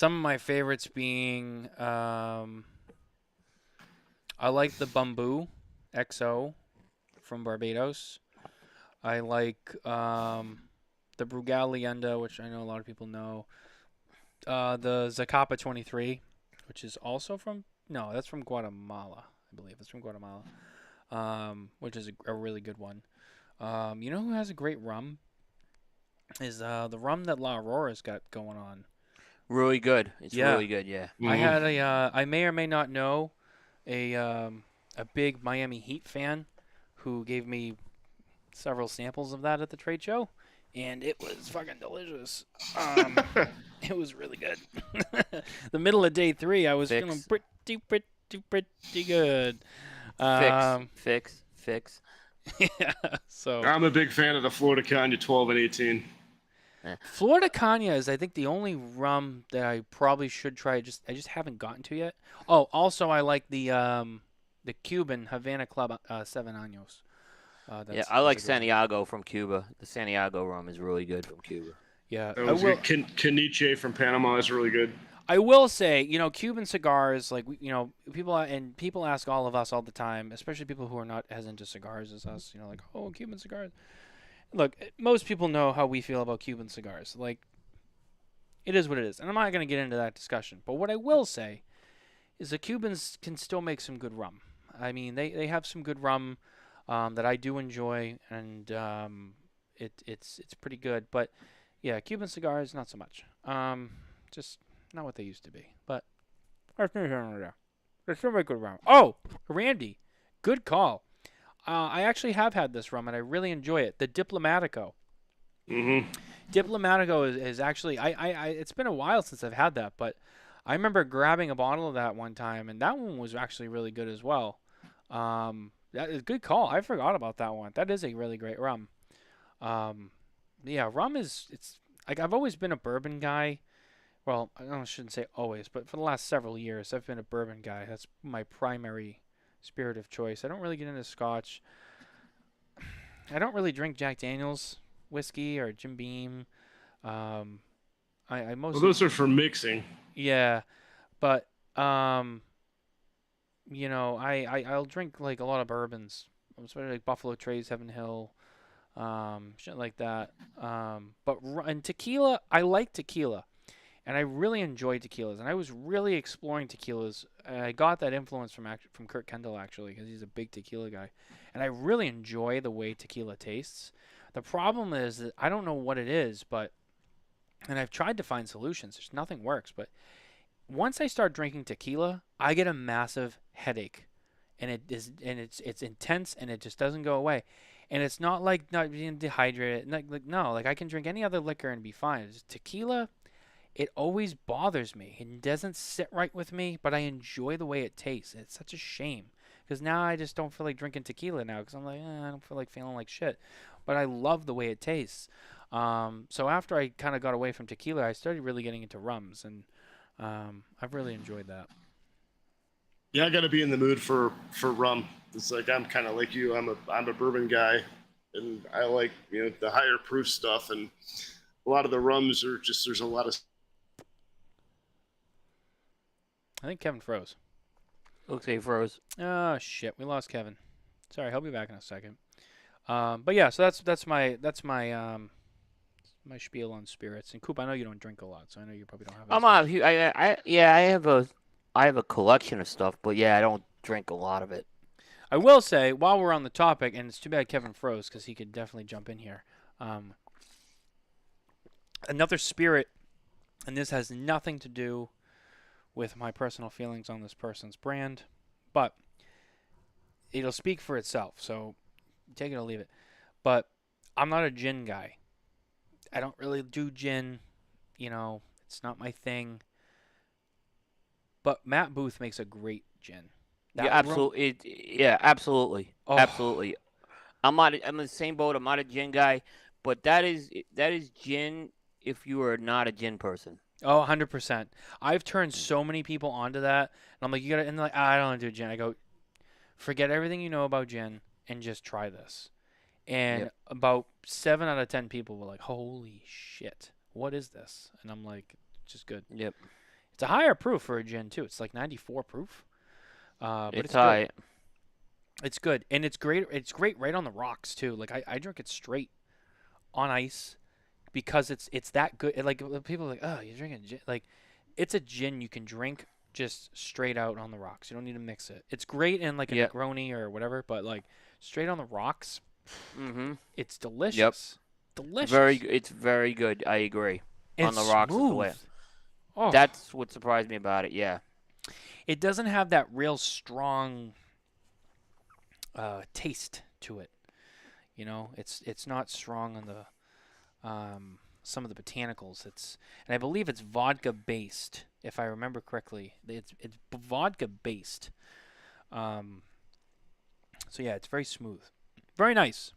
of my favorites being I like the Bamboo XO from Barbados. I like the Brugal Leyenda, which I know a lot of people know. The Zacapa 23, which is also that's from Guatemala, I believe. It's from Guatemala, which is a really good one. You know who has a great rum? Is the rum that La Aurora's got going on. Really good. It's really good, yeah. Mm-hmm. I had I may or may not know a big Miami Heat fan who gave me several samples of that at the trade show, and it was fucking delicious. It was really good. The middle of day 3, I was feeling pretty good. Fix. Yeah. So I'm a big fan of the Florida Canya 12 and 18. Florida Canya is, I think, the only rum that I probably should try. I just haven't gotten to yet. Oh, also I like the Cuban Havana Club 7 Años. I like Santiago from Cuba. The Santiago rum is really good from Cuba. Yeah, Caniche from Panama is really good. I will say, Cuban cigars, like, people ask all of us all the time, especially people who are not as into cigars as us, like, oh, Cuban cigars. Look, most people know how we feel about Cuban cigars. Like, it is what it is. And I'm not going to get into that discussion. But what I will say is the Cubans can still make some good rum. I mean, they have some good rum that I do enjoy, and it's pretty good. But, yeah, Cuban cigars, not so much. Just not what they used to be. But they still make good rum. Oh, Randy, good call. I actually have had this rum, and I really enjoy it. The Diplomatico. Mm-hmm. Diplomatico is actually, it's been a while since I've had that, but I remember grabbing a bottle of that one time, and that one was actually really good as well. That is a good call. I forgot about that one. That is a really great rum. Yeah, rum it's like, I've always been a bourbon guy. Well, I shouldn't say always, but for the last several years, I've been a bourbon guy. That's my primary spirit of choice. I don't really get into Scotch. I don't really drink Jack Daniel's whiskey or Jim Beam. I mostly. Well, those are for mixing. Yeah, but I'll drink like a lot of bourbons, especially like Buffalo Trace, Heaven Hill, shit like that. And tequila, I like tequila, and I really enjoy tequilas, and I was really exploring tequilas. I got that influence from Kurt Kendall actually, because he's a big tequila guy, and I really enjoy the way tequila tastes. The problem is that I don't know what it is, and I've tried to find solutions. There's nothing works, but once I start drinking tequila, I get a massive headache, and it's intense, and it just doesn't go away. And it's not like not being dehydrated. Like I can drink any other liquor and be fine. It's just tequila, it always bothers me. It doesn't sit right with me, but I enjoy the way it tastes. It's such a shame because now I just don't feel like drinking tequila now because I'm like, I don't feel like feeling like shit. But I love the way it tastes. So after I kind of got away from tequila, I started really getting into rums, and I've really enjoyed that. Yeah, I got to be in the mood for rum. It's like I'm kind of like you. I'm a bourbon guy, and I like the higher proof stuff. And a lot of the rums are just there's a lot of. I think Kevin froze. Looks like he froze. Oh shit, we lost Kevin. Sorry, he'll be back in a second. But yeah, so that's my my spiel on spirits. And Coop, I know you don't drink a lot, so I know you probably don't have. I have a collection of stuff, but yeah, I don't drink a lot of it. I will say, while we're on the topic, and it's too bad Kevin froze because he could definitely jump in here. Another spirit, and this has nothing to do with my personal feelings on this person's brand, but it'll speak for itself. So take it or leave it. But I'm not a gin guy. I don't really do gin. It's not my thing. But Matt Booth makes a great gin. Yeah, absolutely. Absolutely. Oh. Absolutely. I'm in the same boat. I'm not a gin guy, but that is gin if you are not a gin person. Oh, 100%. I've turned so many people onto that, and I'm like, you gotta, and they're like, I don't want to do gin. I go, forget everything you know about gin and just try this. And about 7 out of 10 people were like, holy shit, what is this? And I'm like, just good. Yep. It's a higher proof for a gin too. It's like 94 proof. But it's high. Good. It's good, and it's great. It's great right on the rocks too. Like I drink it straight on ice because it's that good. Like people are like, oh, you're drinking gin. Like it's a gin you can drink just straight out on the rocks. You don't need to mix it. It's great in like a Negroni or whatever, but like straight on the rocks, it's delicious. Yep. Delicious. It's very good. I agree. It's on the rocks smooth. is the way. Oh. That's what surprised me about it. Yeah. It doesn't have that real strong taste to it. It's not strong on the some of the botanicals. And I believe it's vodka based, if I remember correctly. It's vodka based. So yeah, it's very smooth, very nice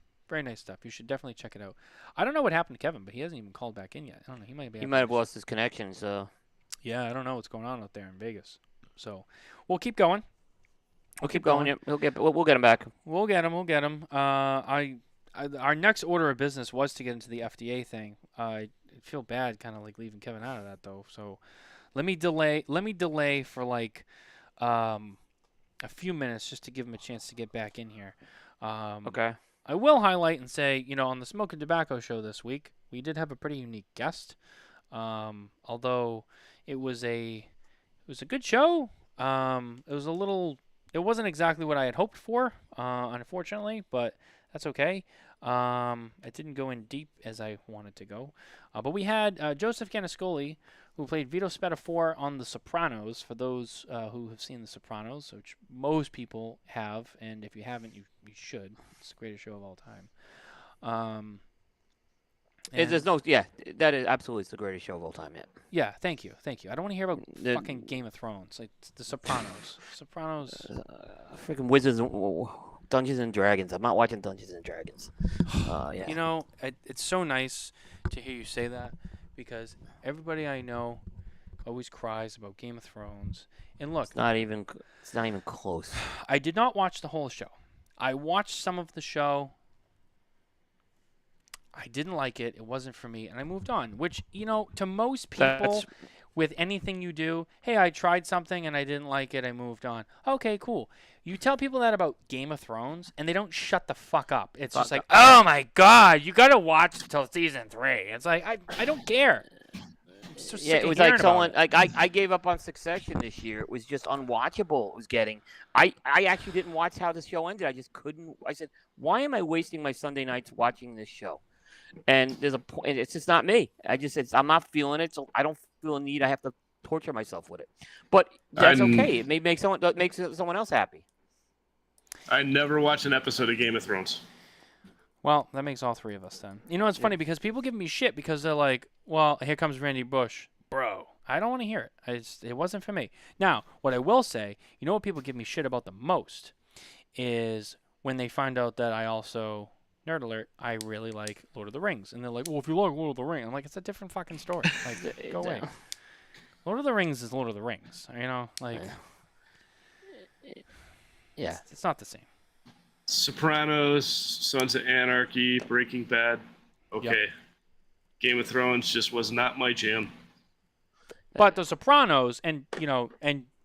stuff. You should definitely check it out. I don't know what happened to Kevin, but he hasn't even called back in yet. I don't know. He might have lost his connection. So yeah, I don't know what's going on out there in Vegas. So we'll keep going. We'll keep going. Yep. We'll get him back. We'll get him. Our next order of business was to get into the FDA thing. I feel bad kind of like leaving Kevin out of that though. So let me delay for like a few minutes just to give him a chance to get back in here. Okay. I will highlight and say, on the Smoke and Tobacco show this week, we did have a pretty unique guest. Although it was a good show. It wasn't exactly what I had hoped for, unfortunately, but that's okay. It didn't go in deep as I wanted to go. But we had Joseph Caniscoli, who played Vito Spatafore on The Sopranos, for those who have seen The Sopranos, which most people have, and if you haven't, you should. It's the greatest show of all time. That is absolutely the greatest show of all time. Yeah, thank you. I don't want to hear about fucking Game of Thrones, like The Sopranos. Freaking Wizards, Dungeons and Dragons. I'm not watching Dungeons and Dragons. Yeah. It's so nice to hear you say that because everybody I know always cries about Game of Thrones. And look, it's not even close. I did not watch the whole show. I watched some of the show. I didn't like it. It wasn't for me, and I moved on. Which, to most people, with anything you do. Hey, I tried something and I didn't like it. I moved on. Okay, cool. You tell people that about Game of Thrones, and they don't shut the fuck up. It's just like, oh my god, you gotta watch until season 3. It's like I don't care. So Yeah, it was like someone like I gave up on Succession this year. It was just unwatchable. It was getting. I actually didn't watch how the show ended. I just couldn't. I said, why am I wasting my Sunday nights watching this show? And there's a point. It's just not me. I'm not feeling it. So I don't feel a need. I have to torture myself with it. But that's okay. It may make someone else happy. I never watched an episode of Game of Thrones. Well, that makes all 3 of us then. You know, it's funny because people give me shit because they're like, well, here comes Randy Bush. Bro, I don't want to hear it. It wasn't for me. Now, what I will say, you know what people give me shit about the most is when they find out that I also, nerd alert, I really like Lord of the Rings. And they're like, well, if you like Lord of the Rings, I'm like, it's a different fucking story. Like, go away. Lord of the Rings is Lord of the Rings. You know, like, yeah, it's not the same. Sopranos, Sons of Anarchy, Breaking Bad. Okay. Yep. Game of Thrones just was not my jam. But The Sopranos, and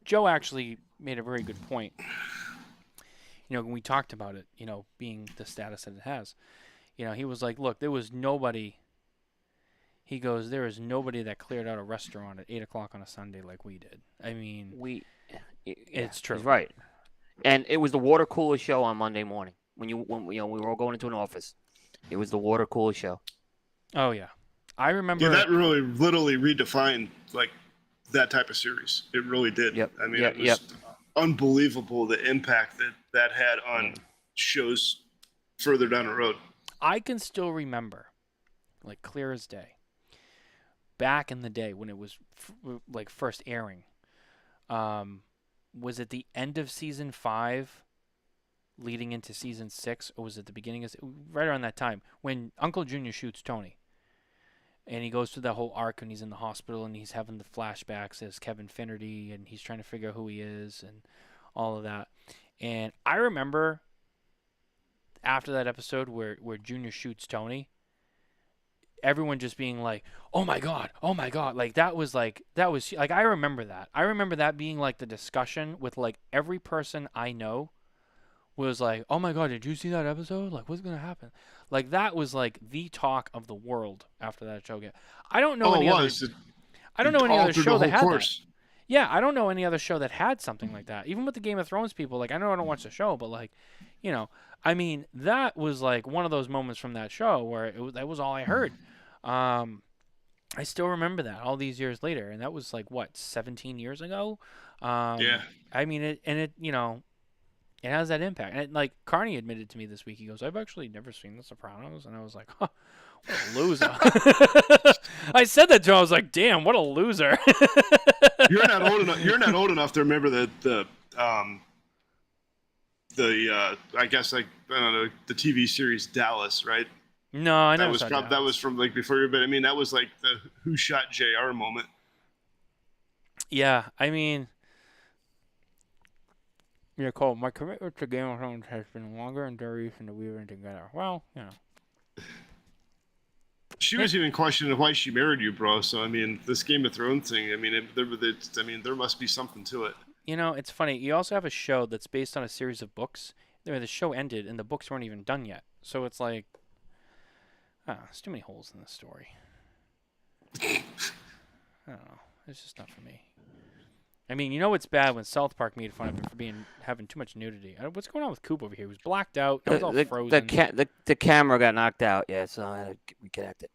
Joe actually made a very good point. You know, when we talked about it, being the status that it has, he was like, look, there was nobody. He goes, there is nobody that cleared out a restaurant at 8:00 on a Sunday like we did. I mean, it's true. He's right. And it was the water cooler show on Monday morning when we were all going into an office. It was the water cooler show. Oh yeah, I remember. Yeah, that really literally redefined like that type of series. It really did. Yep. I mean, it was unbelievable the impact that had on shows further down the road. I can still remember, like clear as day, back in the day when it was like first airing. Was it the end of season 5 leading into season 6, or was it the beginning of right around that time when Uncle Junior shoots Tony and he goes through that whole arc and he's in the hospital and he's having the flashbacks as Kevin Finnerty and he's trying to figure out who he is and all of that. And I remember after that episode where Junior shoots Tony, everyone just being like, oh my god, like that was like I remember that being like the discussion with like every person I know was like, oh my god, did you see that episode? Like, what's gonna happen? Like that was like the talk of the world after that show. I don't know any other show that had that. Yeah, I don't know any other show that had something like that. Even with the Game of Thrones people, like I know I don't watch the show, but like, I mean, that was like one of those moments from that show where that was all I heard. I still remember that all these years later, and that was like what 17 years ago. Yeah. I mean, it has that impact. And like Carney admitted to me this week, he goes, "I've actually never seen The Sopranos," and I was like, huh, "What a loser!" I said that to him. I was like, "Damn, what a loser!" You're not old enough. You're not old enough to remember the I guess like I don't know the TV series Dallas, right? No, I know that was from like before you, but I mean that was like the Who Shot JR moment. Yeah, I mean, Cole, my commitment to Game of Thrones has been longer and dirtier than we've been together. Well, She was even questioning why she married you, bro. So I mean, this Game of Thrones thing. I mean, there must be something to it. It's funny. You also have a show that's based on a series of books. The show ended and the books weren't even done yet. So it's like, there's too many holes in this story. I don't know. It's just not for me. I mean, it's bad when South Park made fun of him for having too much nudity. What's going on with Coop over here? He was blacked out. He was all frozen. The camera got knocked out. Yeah, so I had to reconnect it.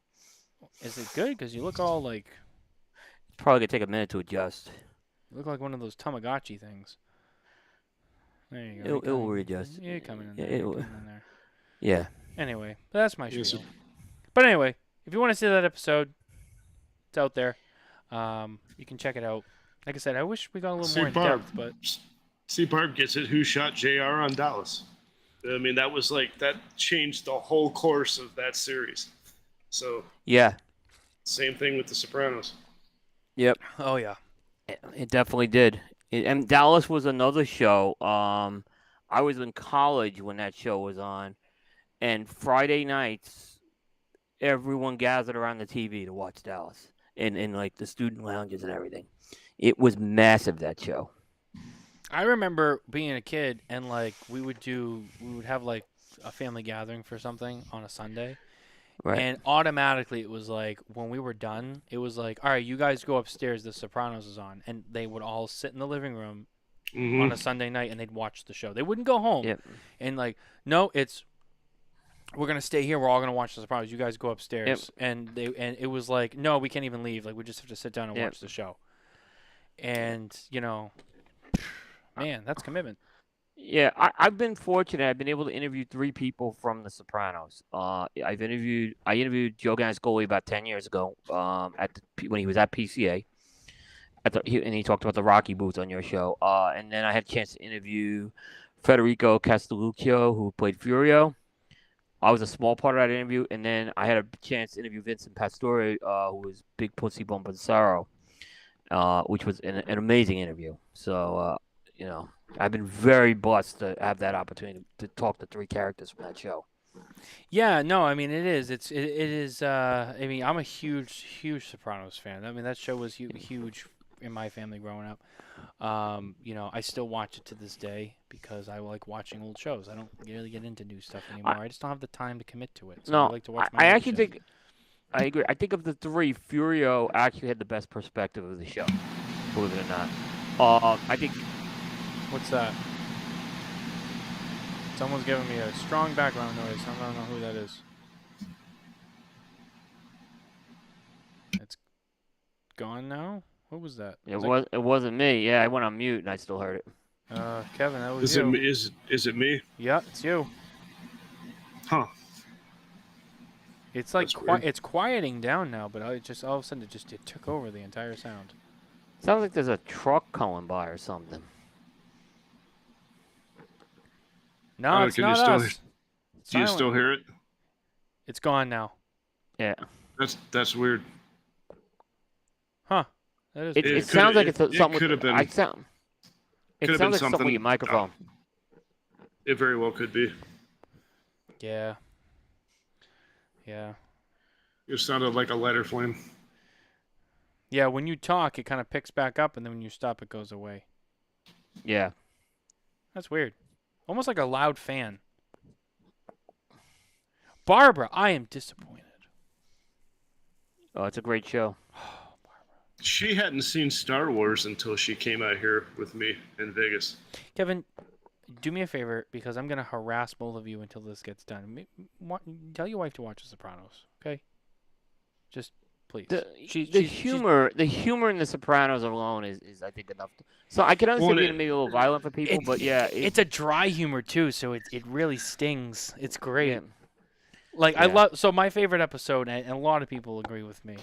Is it good? Because you look all like. Probably gonna take a minute to adjust. You look like one of those Tamagotchi things. There you go. It will readjust. You're coming in there. Yeah. Anyway, that's my spiel. But anyway, if you want to see that episode, it's out there. You can check it out. Like I said, I wish we got a little more in depth, but see, Barb gets it. Who shot JR on Dallas? I mean, that changed the whole course of that series. So yeah, same thing with The Sopranos. Yep. Oh yeah, it definitely did. And Dallas was another show. I was in college when that show was on, and Friday nights, everyone gathered around the TV to watch Dallas. in like the student lounges and everything. It was massive, that show. I remember being a kid and like we would have like a family gathering for something on a Sunday. Right. And automatically it was like when we were done, it was like, all right, you guys go upstairs, The Sopranos is on, and they would all sit in the living room on a Sunday night and they'd watch the show. They wouldn't go home. Yep. And like, no, we're gonna stay here. We're all gonna watch The Sopranos. You guys go upstairs. Yep. And it was like, no, we can't even leave. Like we just have to sit down and Yep. watch the show. And man, that's commitment. Yeah, I've been fortunate. I've been able to interview 3 people from The Sopranos. I interviewed Joe Ganscoli about 10 years ago. When he was at PCA, and he talked about the Rocky booth on your show. And then I had a chance to interview Federico Castelluccio, who played Furio. I was a small part of that interview, and then I had a chance to interview Vincent Pastore, who was Big Pussy Bombassaro, which was an amazing interview. So, I've been very blessed to have that opportunity to talk to 3 characters from that show. Yeah, no, I mean it is. It is. I mean, I'm a huge Sopranos fan. I mean, that show was huge in my family growing up. I still watch it to this day because I like watching old shows. I don't really get into new stuff anymore. I just don't have the time to commit to it. So No, I like to watch. I actually think. I agree. I think of the 3, Furio actually had the best perspective of the show. Believe it or not. I think. What's that? Someone's giving me a strong background noise. I don't know who that is. It's gone now? What was that? It wasn't me. Yeah, I went on mute and I still heard it. Kevin, that was you. Is it me? Yeah, it's you. Huh. It's like weird. it's quieting down now, but it just all of a sudden it took over the entire sound. Sounds like there's a truck going by or something. No, it's not us. Do you still hear it? It's gone now. Yeah. That's weird. Huh. That is. It sounds like it's something. It could have been. It sounds like something with your microphone. It very well could be. Yeah. Yeah. It sounded like a lighter flame. Yeah, when you talk, it kind of picks back up, and then when you stop, it goes away. Yeah. That's weird. Almost like a loud fan. Barbara, I am disappointed. Oh, it's a great show. She hadn't seen Star Wars until she came out here with me in Vegas. Kevin, do me a favor because I'm going to harass both of you until this gets done. Tell your wife to watch The Sopranos, okay? Just please. The humor in The Sopranos alone is I think enough. So I can understand being maybe a little violent for people, but yeah, it's a dry humor too, so it really stings. It's great. Yeah. Like I love. So my favorite episode, and a lot of people agree with me,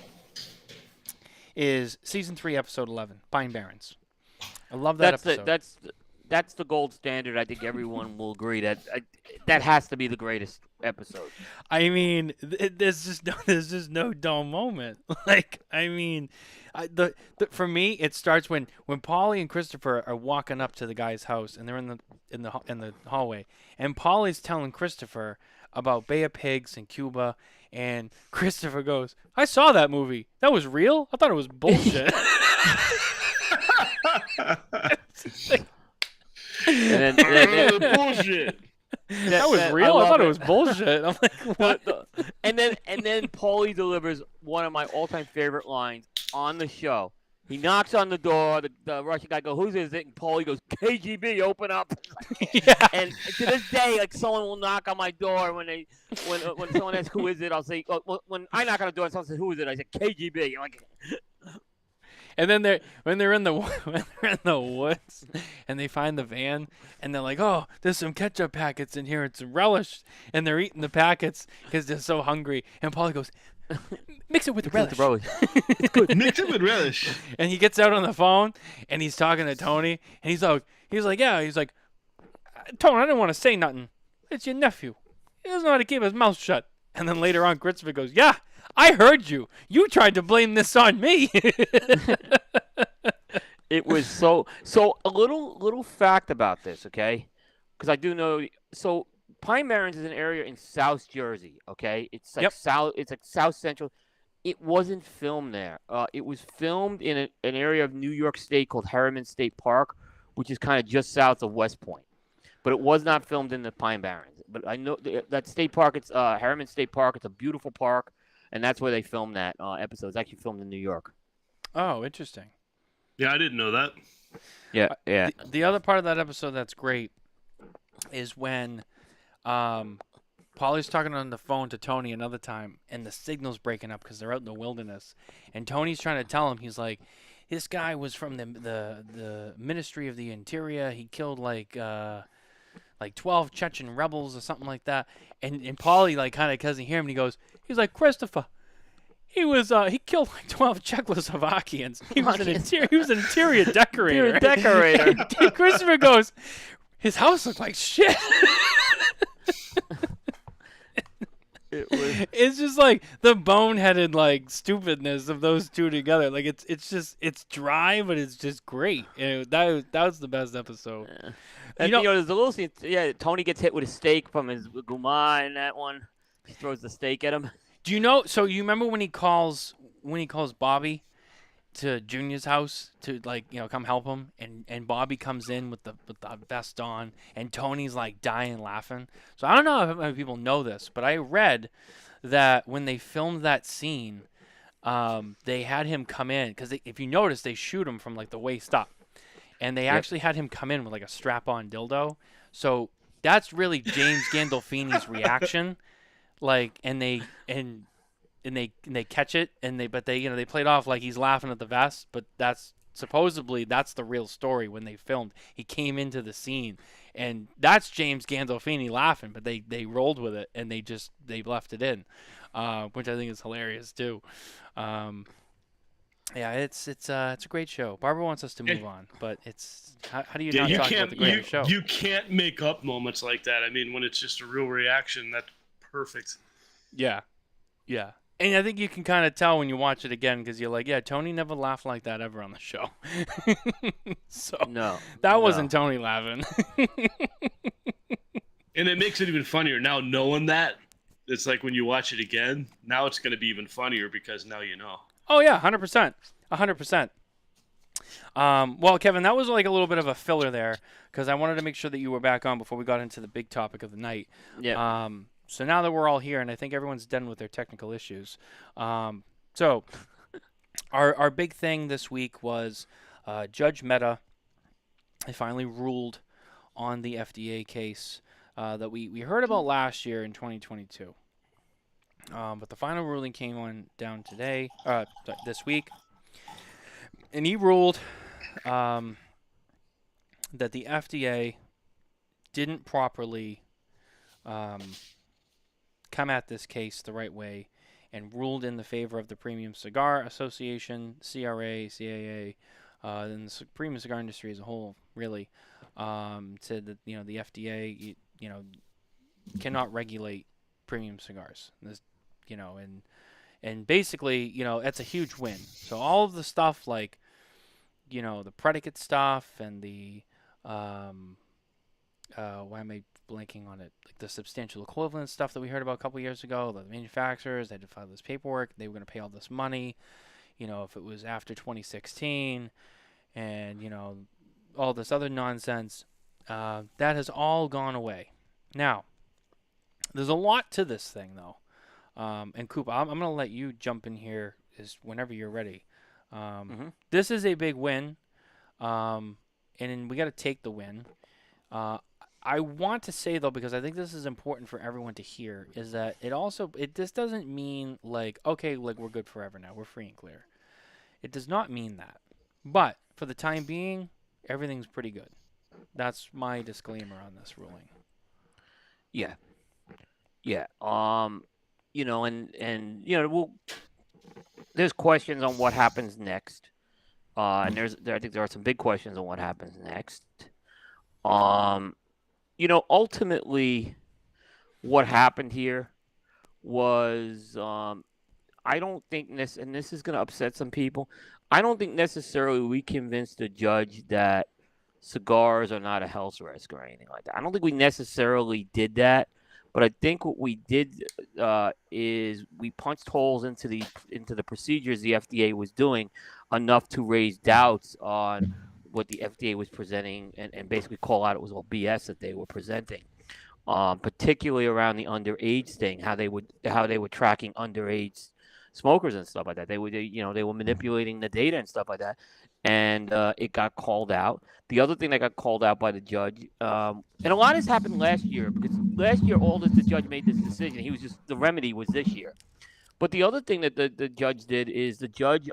is season 3, episode 11, Pine Barrens. I love that episode. That's the gold standard. I think everyone will agree that has to be the greatest episode. I mean, there's just no dull moment. Like, I mean, for me, it starts when Paulie and Christopher are walking up to the guy's house, and they're in the hallway, and Paulie's telling Christopher about Bay of Pigs and Cuba, and Christopher goes, "I saw that movie. That was real? I thought it was bullshit." And then Bullshit. That was real. I thought it was bullshit. I'm like, what? And then Paulie delivers one of my all-time favorite lines on the show. He knocks on the door. The Russian guy goes, "Who's is it?" And Paulie goes, "KGB, open up." Yeah. And to this day, like someone will knock on my door when someone asks who is it, I'll say, when I knock on the door and someone says who is it, I say KGB. I'm like. And then when they're in the woods and they find the van and they're like, "Oh, there's some ketchup packets in here. It's a relish," and they're eating the packets because they're so hungry. And Paulie goes, "Mix it with the relish." It's good. Mix it with relish. And he gets out on the phone and he's talking to Tony and he's like, "Tony, I didn't want to say nothing. It's your nephew. He doesn't know how to keep his mouth shut." And then later on, Christopher goes, "Yeah, I heard you. You tried to blame this on me." It was so a little fact about this, okay? Because I do know. So Pine Barrens is an area in South Jersey, okay? It's like Yep. South. It's like South Central. It wasn't filmed there. It was filmed in an area of New York State called Harriman State Park, which is kind of just south of West Point. But it was not filmed in the Pine Barrens. But I know that state park. It's Harriman State Park. It's a beautiful park, and that's where they filmed that episode. It's actually filmed in New York. Oh, interesting. Yeah, I didn't know that. Yeah, yeah. The other part of that episode that's great is when Polly's talking on the phone to Tony another time, and the signal's breaking up because they're out in the wilderness. And Tony's trying to tell him, he's like, this guy was from the Ministry of the Interior. He killed like 12 Chechen rebels or something like that. And Polly like kind of doesn't hear him, and he's like, Christopher. He killed like 12 Czechoslovakians. He was an interior decorator. And Christopher goes, his house looked like shit. It's just like the boneheaded like stupidness of those two together. Like it's dry, but it's just great. That was the best episode. Yeah. And, there's a little scene. Yeah, Tony gets hit with a steak from his guma in that one. He throws the steak at him. Do you know? So you remember when he calls Bobby to Junior's house to come help him, and Bobby comes in with the vest on, and Tony's like dying laughing. So I don't know if many people know this, but I read that when they filmed that scene, they had him come in because if you notice, they shoot him from like the waist up, and they actually had him come in with like a strap-on dildo. So that's really James Gandolfini's reaction. Like, and they catch it, but they played off like he's laughing at the vest, but that's supposedly the real story when they filmed. He came into the scene, and that's James Gandolfini laughing, but they rolled with it and they left it in, which I think is hilarious too. Yeah, it's a great show. Barbara wants us to move on, but it's how do you not talk about the greatest show? You can't make up moments like that. I mean, when it's just a real reaction, that's perfect. Yeah. And I think you can kind of tell when you watch it again because you're like, yeah, Tony never laughed like that ever on the show. So that wasn't Tony laughing. And it makes it even funnier now knowing that. It's like when you watch it again, now it's going to be even funnier because now you know. Oh, yeah, 100%. 100%. Well, Kevin, that was like a little bit of a filler there because I wanted to make sure that you were back on before we got into the big topic of the night. Yeah. So now that we're all here, and I think everyone's done with their technical issues, so our big thing this week was Judge Mehta. He finally ruled on the FDA case that we heard about last year in 2022. But the final ruling came down this week, and he ruled that the FDA didn't properly come at this case the right way and ruled in the favor of the Premium Cigar Association, CRA, CAA, and the premium cigar industry as a whole, really, said that the FDA cannot regulate premium cigars. This, and basically that's a huge win. So all of the stuff like the predicate stuff and the why am I blanking on it? Like the substantial equivalence stuff that we heard about a couple years ago. The manufacturers, they had to file this paperwork. They were going to pay all this money, if it was after 2016, and all this other nonsense. That has all gone away. Now, there's a lot to this thing, though. And Coop, I'm going to let you jump in here whenever you're ready. This is a big win, and we got to take the win. I want to say, though, because I think this is important for everyone to hear, is that this doesn't mean like, okay, like we're good forever now, we're free and clear. It does not mean that. But for the time being, everything's pretty good. That's my disclaimer on this ruling. Yeah. There's questions on what happens next. And I think there are some big questions on what happens next. Ultimately, what happened here was, I don't think and this is going to upset some people. I don't think necessarily we convinced the judge that cigars are not a health risk or anything like that. I don't think we necessarily did that, But I think what we did is we punched holes into the procedures the FDA was doing enough to raise doubts on what the FDA was presenting and basically call out it was all BS that they were presenting. Particularly around the underage thing, how they were tracking underage smokers and stuff like that. They were manipulating the data and stuff like that, and it got called out. The other thing that got called out by the judge, and a lot of this happened last year because last year the judge made this decision. The remedy was this year. But the other thing that the judge did is the judge,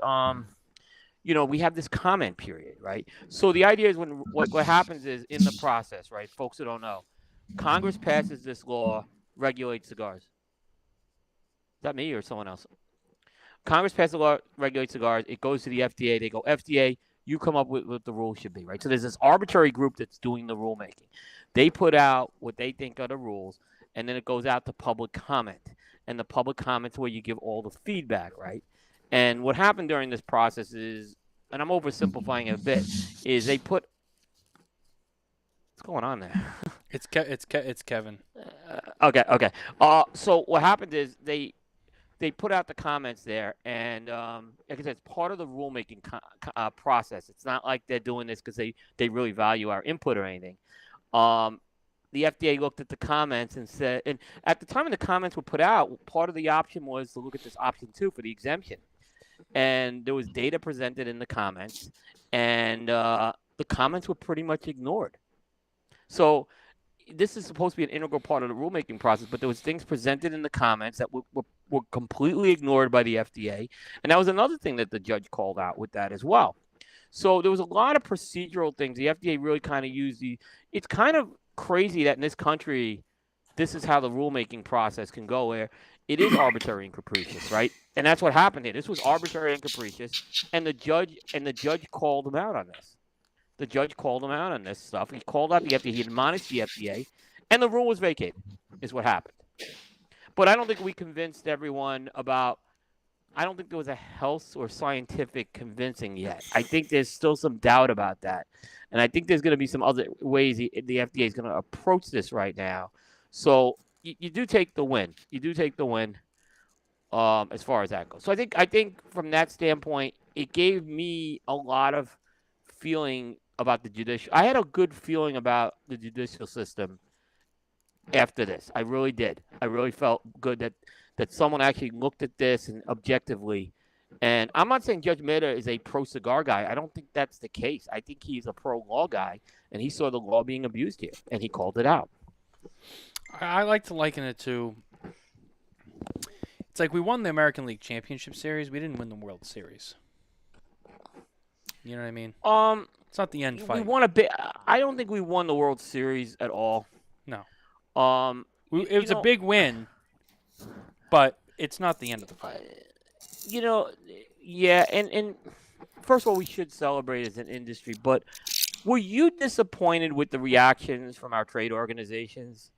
we have this comment period, right? So the idea is what happens is in the process, right? Folks who don't know, Congress passes this law, regulates cigars. Is that me or someone else? Congress passes a law, regulates cigars. It goes to the FDA. They go, FDA, you come up with what the rules should be, right? So there's this arbitrary group that's doing the rulemaking. They put out what they think are the rules, and then it goes out to public comment. And the public comment's where you give all the feedback, right? And what happened during this process is, and I'm oversimplifying it a bit, is they put – what's going on there? It's Kevin. Okay. So what happened is they put out the comments there, and like I said, it's part of the rulemaking process. It's not like they're doing this because they really value our input or anything. The FDA looked at the comments and said, and at the time when the comments were put out, part of the option was to look at this option 2 for the exemption. And there was data presented in the comments, and the comments were pretty much ignored. So this is supposed to be an integral part of the rulemaking process, but there was things presented in the comments that were completely ignored by the FDA. And that was another thing that the judge called out with that as well. So there was a lot of procedural things. The FDA really kind of used it's kind of crazy that in this country, this is how the rulemaking process can go, where it is arbitrary and capricious, right? And that's what happened here. This was arbitrary and capricious, and the judge called them out on this. The judge called him out on this stuff. He called out the FDA. He admonished the FDA, and the rule was vacated, is what happened. But I don't think we convinced everyone about – I don't think there was a health or scientific convincing yet. I think there's still some doubt about that. And I think there's going to be some other ways the FDA is going to approach this right now. So you do take the win. You do take the win as far as that goes. So I think from that standpoint, it gave me a lot of feeling about the judicial. I had a good feeling about the judicial system after this. I really did. I really felt good that someone actually looked at this and objectively. And I'm not saying Judge Mehta is a pro-cigar guy. I don't think that's the case. I think he's a pro-law guy, and he saw the law being abused here, and he called it out. I like to liken it to – it's like we won the American League Championship Series. We didn't win the World Series. You know what I mean? It's not the end fight. We won a bit. I don't think we won the World Series at all. No. It was a big win, but it's not the end of the fight. Yeah, and first of all, we should celebrate as an industry, but were you disappointed with the reactions from our trade organizations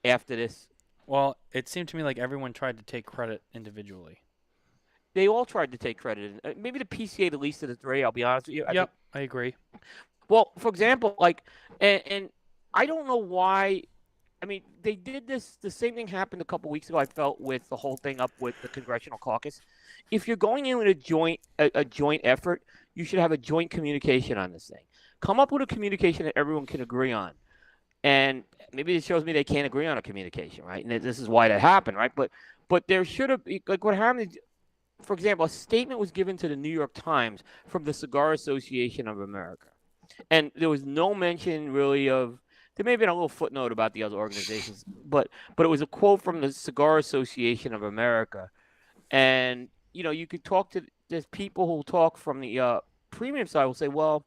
after this? Well, it seemed to me like everyone tried to take credit individually. They all tried to take credit. Maybe the PCA the least of the three, I'll be honest with you. I agree. Well, for example, and I don't know why. I mean, they did this. The same thing happened a couple weeks ago, I felt, with the whole thing up with the Congressional Caucus. If you're going in with a joint effort, you should have a joint communication on this thing. Come up with a communication that everyone can agree on. And maybe it shows me they can't agree on a communication, right? And this is why that happened, right? But there should have – like what happened – for example, a statement was given to the New York Times from the Cigar Association of America. And there was no mention really of – there may have been a little footnote about the other organizations, but it was a quote from the Cigar Association of America. And, you could talk to – there's people who talk from the premium side will say, well,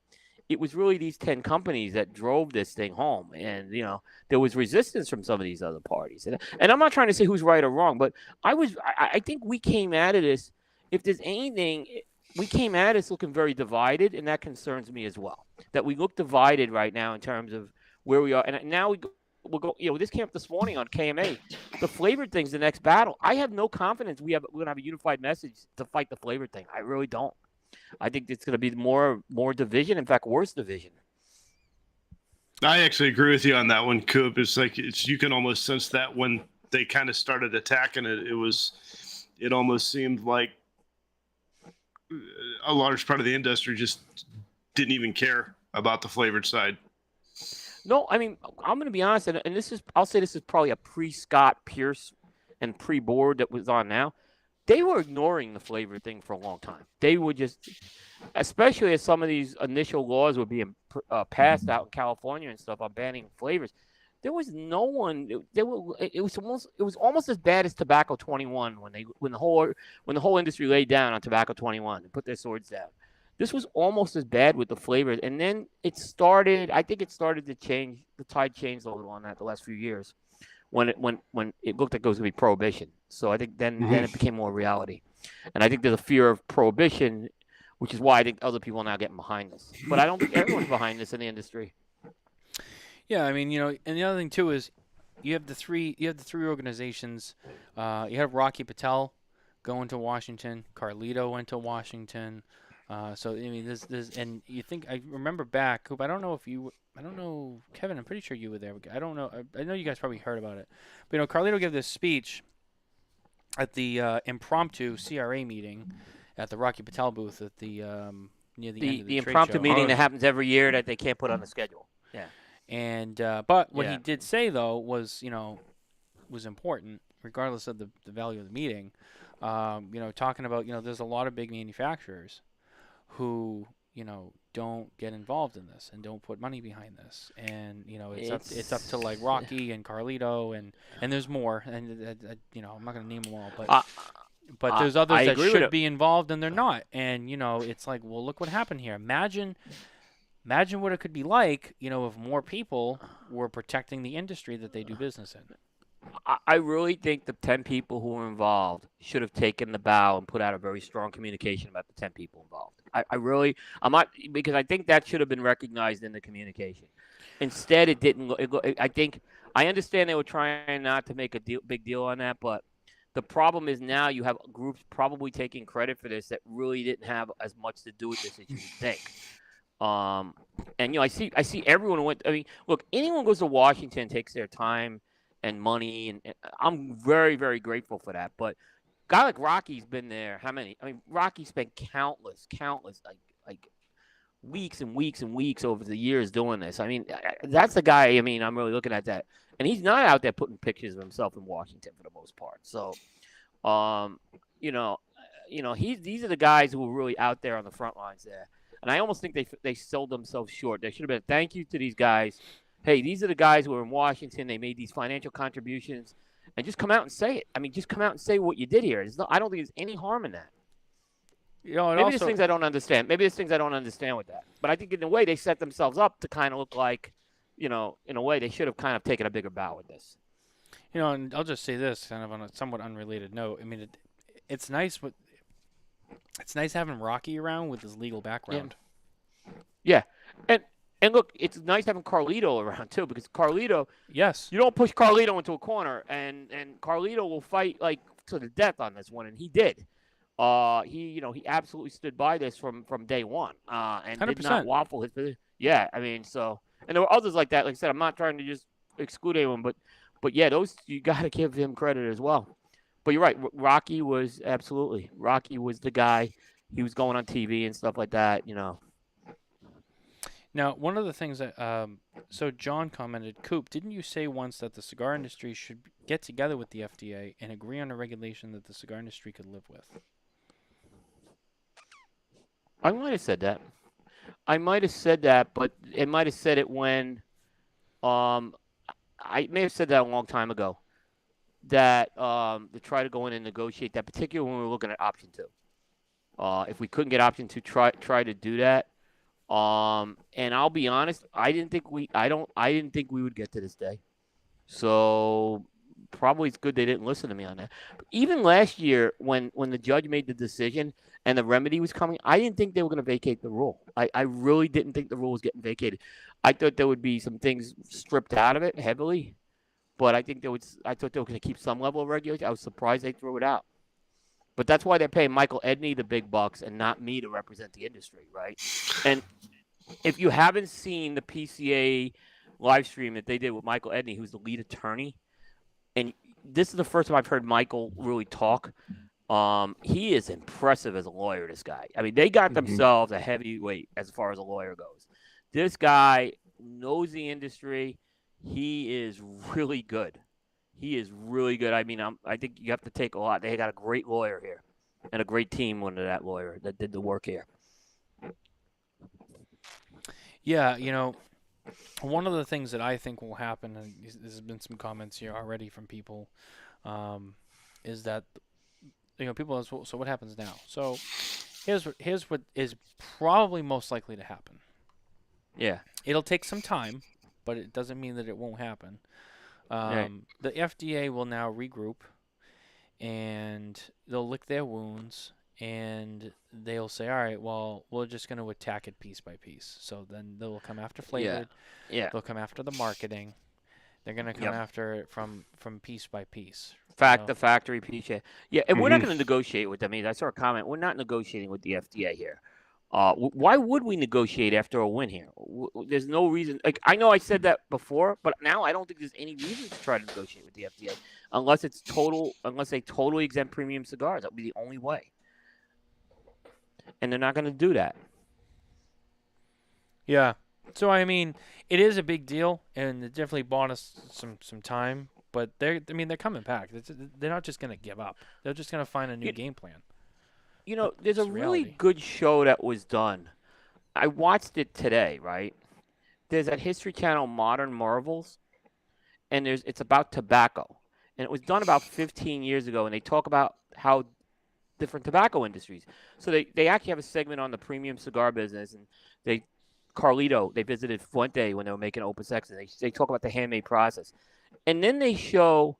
it was really these 10 companies that drove this thing home. And, there was resistance from some of these other parties. And I'm not trying to say who's right or wrong, but I think we came out of this – if there's anything, we came at us looking very divided, and that concerns me as well. That we look divided right now in terms of where we are. And now we'll go. This came up this morning on KMA. The flavored thing's the next battle. I have no confidence we're going to have a unified message to fight the flavored thing. I really don't. I think it's going to be more division. In fact, worse division. I actually agree with you on that one, Coop. It's like you can almost sense that when they kind of started attacking it, it almost seemed like a large part of the industry just didn't even care about the flavored side. No, I mean, I'm going to be honest, and I'll say this is probably a pre-Scott Pierce and pre-board that was on now. They were ignoring the flavor thing for a long time. They would just, especially as some of these initial laws were being passed out in California and stuff on banning flavors. There was no one. It was almost as bad as Tobacco 21 when the whole industry laid down on Tobacco 21 and put their swords down. This was almost as bad with the flavors, and then it started. I think it started to change. The tide changed a little on that the last few years, when it looked like it was going to be prohibition. So I think then it became more reality, and I think there's a fear of prohibition, which is why I think other people are now getting behind this. But I don't think everyone's behind this in the industry. Yeah, I mean, and the other thing too is you have the three organizations. You have Rocky Patel going to Washington. Carlito went to Washington. So I mean, there's and you think I remember back, Coop. I don't know, Kevin. I'm pretty sure you were there. I don't know. I know you guys probably heard about it. But Carlito gave this speech at the impromptu CRA meeting at the Rocky Patel booth at the near the end of the trade impromptu show. meeting that happens every year that they can't put on the schedule. Yeah. And but what he did say though was was important regardless of the value of the meeting. Talking about there's a lot of big manufacturers who don't get involved in this and don't put money behind this, and it's up to like Rocky and Carlito and there's more, and I'm not gonna name them all, but there's others that should be involved and they're not, and it's like, well, look what happened here. Imagine what it could be like, if more people were protecting the industry that they do business in. I really think the 10 people who were involved should have taken the bow and put out a very strong communication about the 10 people involved. I'm not, because I think that should have been recognized in the communication. Instead, it didn't. I understand they were trying not to make a big deal on that, but the problem is now you have groups probably taking credit for this that really didn't have as much to do with this as you would think. And I see everyone went. I mean, look, anyone goes to Washington, takes their time and money, and I'm very, very grateful for that. But a guy like Rocky's been there. How many? I mean, Rocky spent countless, like weeks and weeks and weeks over the years doing this. I mean, that's the guy. I mean, I'm really looking at that, and he's not out there putting pictures of himself in Washington for the most part. So, these are the guys who are really out there on the front lines there. And I almost think they sold themselves short. There should have been a thank you to these guys. Hey, these are the guys who are in Washington. They made these financial contributions, and just come out and say it. I mean, just come out and say what you did here. I don't think there's any harm in that. Maybe there's things I don't understand. Maybe there's things I don't understand with that. But I think in a way they set themselves up to kind of look like, in a way they should have kind of taken a bigger bow with this. And I'll just say this, kind of on a somewhat unrelated note. I mean, it's nice having Rocky around with his legal background. Yeah. And look, it's nice having Carlito around too, because Carlito, yes, you don't push Carlito into a corner, and Carlito will fight like to the death on this one, and he did. He absolutely stood by this from day one, and 100%. Did not waffle his position. Yeah, I mean, so, and there were others like that. Like I said, I'm not trying to just exclude anyone, but yeah, those you got to give him credit as well. But you're right, Rocky was the guy. He was going on TV and stuff like that, Now, one of the things that so John commented, Coop, didn't you say once that the cigar industry should get together with the FDA and agree on a regulation that the cigar industry could live with? I might have said that, but I might have said it when I may have said that a long time ago, that to try to go in and negotiate that, particularly when we were looking at option 2. If we couldn't get option 2, try to do that. And I'll be honest, I didn't think we would get to this day. So probably it's good they didn't listen to me on that. But even last year, when the judge made the decision and the remedy was coming, I didn't think they were going to vacate the rule. I really didn't think the rule was getting vacated. I thought there would be some things stripped out of it heavily, but I thought they were going to keep some level of regulation. I was surprised they threw it out. But that's why they're paying Michael Edney the big bucks and not me to represent the industry, right? And if you haven't seen the PCA live stream that they did with Michael Edney, who's the lead attorney. And this is the first time I've heard Michael really talk. He is impressive as a lawyer, this guy. I mean, they got themselves a heavyweight as far as a lawyer goes. This guy knows the industry. He is really good. He is really good. I mean, I think you have to take a lot. They got a great lawyer here and a great team under that lawyer that did the work here. Yeah, one of the things that I think will happen, and there's been some comments here already from people, is that people ask, so what happens now? So here's what is probably most likely to happen. Yeah, it'll take some time, but it doesn't mean that it won't happen. Right. The FDA will now regroup, and they'll lick their wounds, and they'll say, all right, well, we're just going to attack it piece by piece. So then they'll come after flavored. Yeah. They'll come after the marketing. They're going to come after it from piece by piece. The factory piece. Yeah, and we're not going to negotiate with them either. I saw a comment. We're not negotiating with the FDA here. Why would we negotiate after a win here? There's no reason. Like, I know I said that before, but now I don't think there's any reason to try to negotiate with the FDA unless they totally exempt premium cigars. That would be the only way. And they're not going to do that. Yeah. So I mean, it is a big deal, and it definitely bought us some time. But they're coming back. They're not just going to give up. They're just going to find a new game plan. There's a really good show that was done. I watched it today, right? There's that History Channel Modern Marvels, and it's about tobacco. And it was done about 15 years ago, and they talk about how different tobacco industries. So they actually have a segment on the premium cigar business, and they visited Fuente when they were making Open Sex, and they talk about the handmade process. And then they show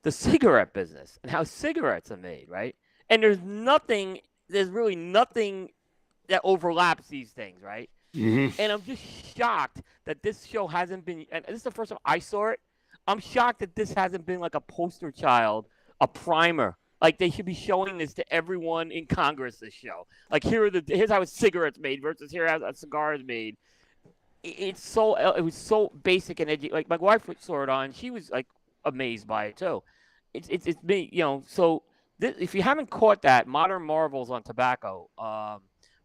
the cigarette business and how cigarettes are made, right? And there's really nothing that overlaps these things, right? Mm-hmm. And I'm just shocked that this show hasn't been, and this is the first time I saw it, I'm shocked that this hasn't been like a poster child, a primer. Like, they should be showing this to everyone in Congress, this show. Like, here's how a cigarette's made versus here's how a cigar is made. It was so basic and edgy. Like, my wife saw it on, she was, like, amazed by it, too. It's me, so... If you haven't caught that, Modern Marvels on Tobacco,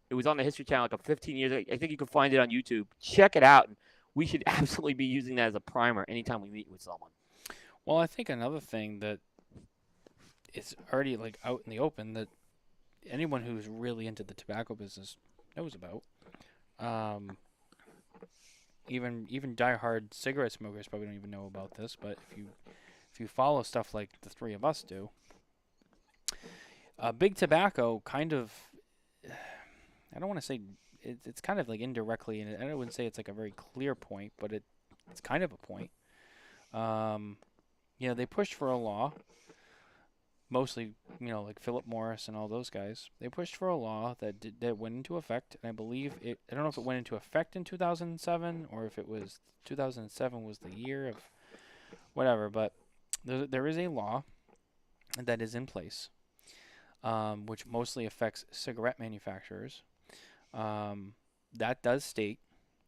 it was on the History Channel like 15 years ago. I think you can find it on YouTube. Check it out. We should absolutely be using that as a primer anytime we meet with someone. Well, I think another thing that is already like out in the open that anyone who's really into the tobacco business knows about, even diehard cigarette smokers probably don't even know about this. But if you follow stuff like the three of us do. Big Tobacco kind of, I don't want to say, it's kind of like indirectly, and I wouldn't say it's like a very clear point, but it's kind of a point. They pushed for a law, mostly, like Philip Morris and all those guys. They pushed for a law that went into effect, and I believe I don't know if it went into effect in 2007 or if it was 2007 was the year of whatever, but there is a law that is in place. Which mostly affects cigarette manufacturers. That does state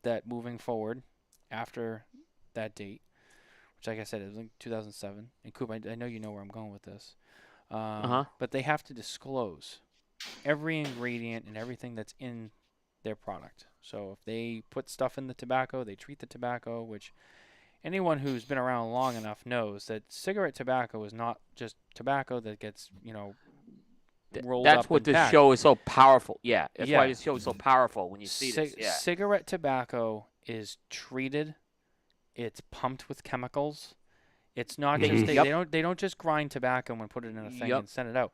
that moving forward after that date, which, like I said, it was like 2007. And Coop, I know you know where I'm going with this. But they have to disclose every ingredient and everything that's in their product. So if they put stuff in the tobacco, they treat the tobacco, which anyone who's been around long enough knows that cigarette tobacco is not just tobacco that gets, rolled That's up what and this packed. show is so powerful. Yeah, that's why this show is so powerful when you see this. Yeah. Cigarette tobacco is treated. It's pumped with chemicals. It's not just they don't just grind tobacco and put it in a thing and send it out.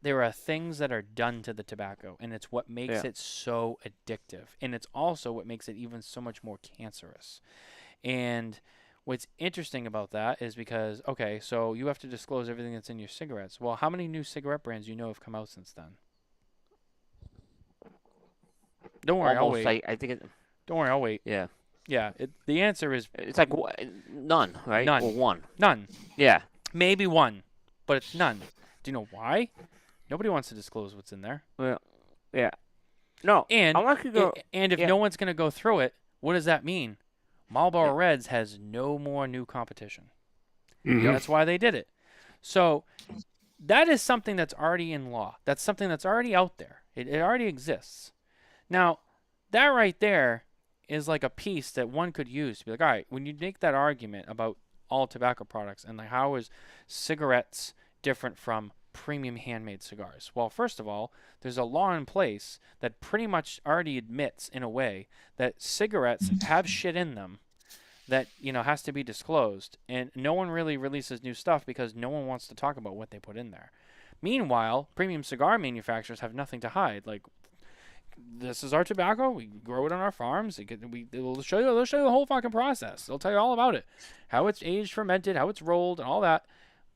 There are things that are done to the tobacco, and it's what makes it so addictive, and it's also what makes it even so much more cancerous. And what's interesting about that is because, okay, so you have to disclose everything that's in your cigarettes. Well, how many new cigarette brands have come out since then? Don't worry, I'll wait. Don't worry, I'll wait. Yeah. Yeah, the answer is... It's like none, right? None. Or one. None. Yeah. Maybe one, but it's none. Do you know why? Nobody wants to disclose what's in there. Well, yeah. No, and I'm not gonna go, and if no one's going to go through it, what does that mean? Marlboro Reds has no more new competition. Mhm. That's why they did it. So that is something that's already in law. That's something that's already out there. It already exists. Now, that right there is like a piece that one could use to be like, all right, when you make that argument about all tobacco products and like how is cigarettes different from premium handmade cigars? Well, first of all, there's a law in place that pretty much already admits in a way that cigarettes have shit in them that, you know, has to be disclosed, and no one really releases new stuff because no one wants to talk about what they put in there. Meanwhile, premium cigar manufacturers have nothing to hide. Like, this is our tobacco. We grow it on our farms. They'll show you the whole fucking process. They'll tell you all about it, how it's aged, fermented, how it's rolled, and all that.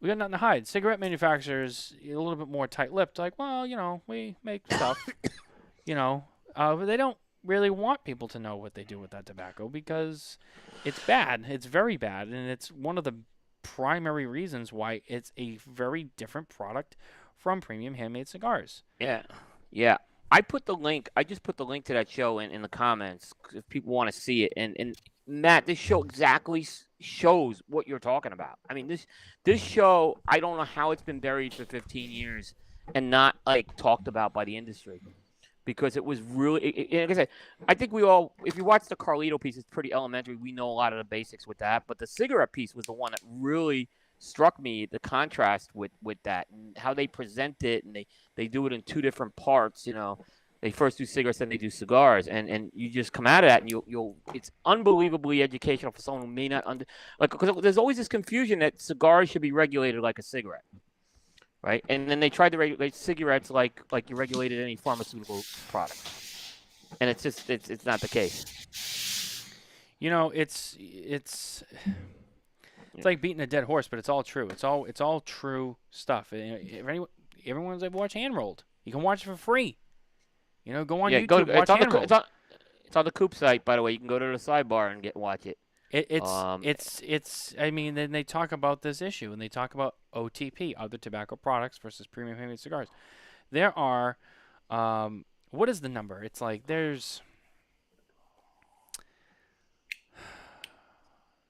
We got nothing to hide. Cigarette manufacturers a little bit more tight-lipped. Like, well, you know, we make stuff, you know, but they don't really want people to know what they do with that tobacco because it's bad. It's very bad, and it's one of the primary reasons why it's a very different product from premium handmade cigars. Yeah. I put the link. I just put the link to that show in the comments if people want to see it. And Matt, this show exactly shows what you're talking about. I mean, this show, I don't know how it's been buried for 15 years and not like talked about by the industry, because it was really. Like I said, I think we all, if you watch the Carlito piece, it's pretty elementary. We know a lot of the basics with that, but the cigarette piece was the one that really struck me, the contrast with that and how they present it, and they do it in two different parts. You know, they first do cigarettes, then they do cigars, and you just come out of that and you'll it's unbelievably educational for someone who may not because there's always this confusion that cigars should be regulated like a cigarette, right? And then they tried to regulate cigarettes like you regulated any pharmaceutical product, and it's just it's not the case. You know, it's like beating a dead horse, but it's all true. It's all true stuff. Everyone's ever watched Hand Rolled. You can watch it for free. You know, go on YouTube. Watch Hand Rolled. It's on the Coop site, by the way. You can go to the sidebar and watch it. It's. I mean, then they talk about this issue, and they talk about OTP, other tobacco products, versus premium handmade cigars. There are, what is the number? It's like there's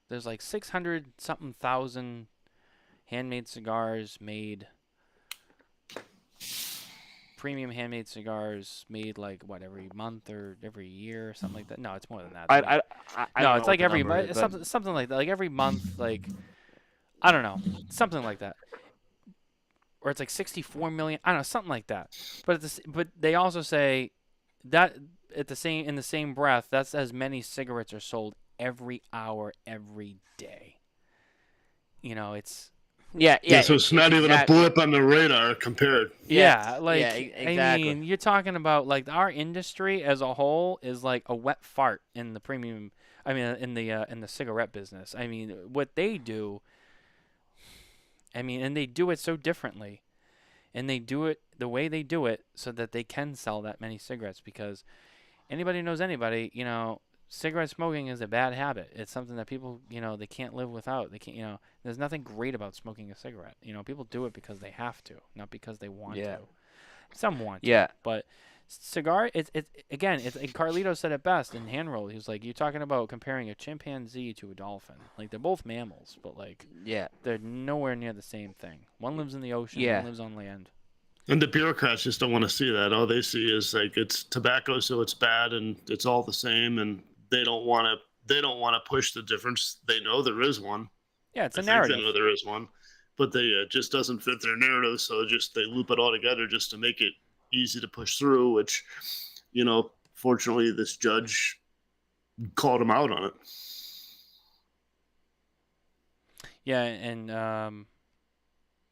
like 600 something thousand handmade cigars made, premium handmade cigars made like what, every month or every year or something like that. No, it's more than that. I no, it's like every something like that. Like every month, like I don't know, something like that. Or it's like 64 million. I don't know, something like that. But but they also say that in the same breath, that's as many cigarettes are sold every hour, every day. You know, it's yeah. So it's not even a blip on the radar compared. Yeah, like exactly. I mean, you're talking about like our industry as a whole is like a wet fart in the premium. I mean, in the cigarette business. I mean, what they do. I mean, and they do it so differently, and they do it the way they do it so that they can sell that many cigarettes, because anybody knows anybody, you know. Cigarette smoking is a bad habit. It's something that people, you know, they can't live without. They can't, you know, there's nothing great about smoking a cigarette. You know, people do it because they have to, not because they want to. Some want to. But cigar, it's again, it's Carlito said it best in Hand Roll. He was like, you're talking about comparing a chimpanzee to a dolphin. Like, they're both mammals, but like, they're nowhere near the same thing. One lives in the ocean, one lives on land. And the bureaucrats just don't want to see that. All they see is like it's tobacco, so it's bad, and it's all the same, and they don't want to push the difference. They know there is one. Yeah, it's a narrative. They know there is one, but they just doesn't fit their narrative. So they loop it all together just to make it easy to push through. Which, you know, fortunately, this judge called him out on it. Yeah, and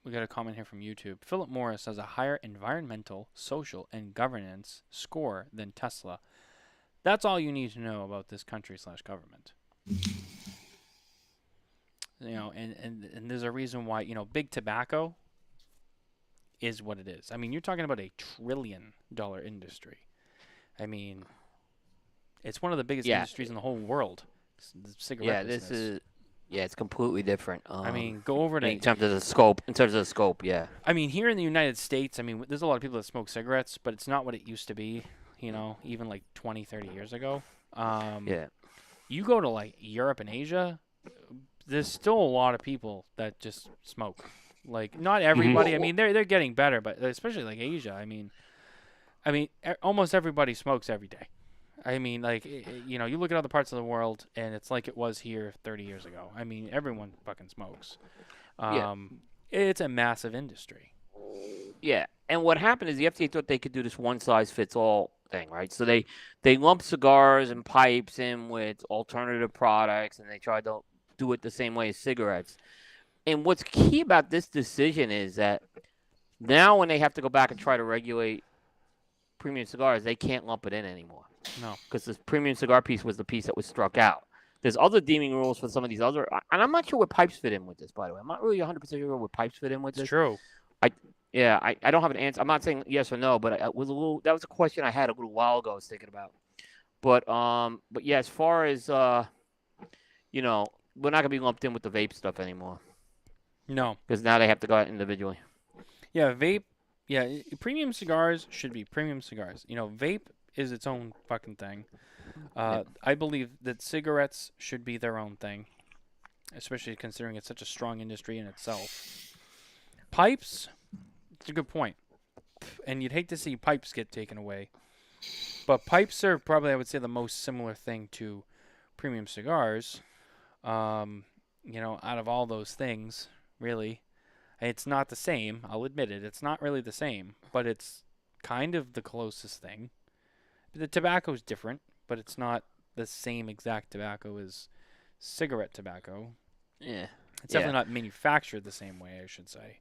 we got a comment here from YouTube. Philip Morris has a higher environmental, social, and governance score than Tesla. That's all you need to know about this country/government. You know, and there's a reason why, you know, big tobacco is what it is. I mean, you're talking about $1 trillion industry. I mean, it's one of the biggest industries in the whole world. The cigarette business. It's completely different. I mean, go over to in terms of the scope. I mean, here in the United States, I mean, there's a lot of people that smoke cigarettes, but it's not what it used to be. You know, even like 20, 30 years ago. You go to like Europe and Asia, there's still a lot of people that just smoke. Like not everybody. I mean, they're getting better, but especially like Asia. Almost everybody smokes every day. I mean, like you know, you look at other parts of the world, and it's like it was here 30 years ago. I mean, everyone fucking smokes. It's a massive industry. Yeah, and what happened is the FDA thought they could do this one-size-fits-all thing, right? So they lumped cigars and pipes in with alternative products, and they tried to do it the same way as cigarettes. And what's key about this decision is that now when they have to go back and try to regulate premium cigars, they can't lump it in anymore. No. Because the premium cigar piece was the piece that was struck out. There's other deeming rules for some of these other, and I'm not sure where pipes fit in with this, by the way. I'm not really 100% sure where pipes fit in with this. It's true. I don't have an answer. I'm not saying yes or no, but that was a question I had a little while ago I was thinking about. But yeah, as far as, you know, we're not going to be lumped in with the vape stuff anymore. No. Because now they have to go out individually. Yeah, vape. Yeah, premium cigars should be premium cigars. You know, vape is its own fucking thing. I believe that cigarettes should be their own thing, especially considering it's such a strong industry in itself. Pipes, it's a good point. And you'd hate to see pipes get taken away. But pipes are probably, I would say, the most similar thing to premium cigars. You know, out of all those things, really. It's not the same. I'll admit it. It's not really the same, but it's kind of the closest thing. The tobacco is different, but it's not the same exact tobacco as cigarette tobacco. Yeah. It's definitely not manufactured the same way, I should say.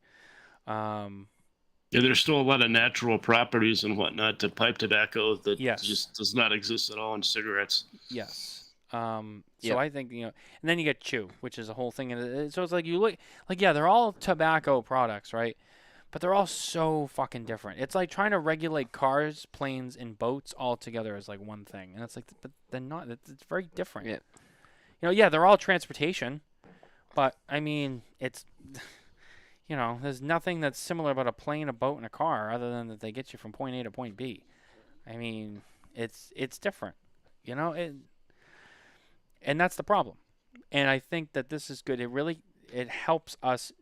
Yeah, there's still a lot of natural properties and whatnot to pipe tobacco that just does not exist at all in cigarettes. Yes. So I think, you know, and then you get chew, which is a whole thing. And so it's like you look, like, yeah, they're all tobacco products, right? But they're all so fucking different. It's like trying to regulate cars, planes, and boats all together as like one thing. And it's like, but they're not. It's very different. Yeah. You know, yeah, they're all transportation, but I mean, it's, you know, there's nothing that's similar about a plane, a boat, and a car other than that they get you from point A to point B. I mean, it's different, you know, and that's the problem. And I think that this is good. It helps us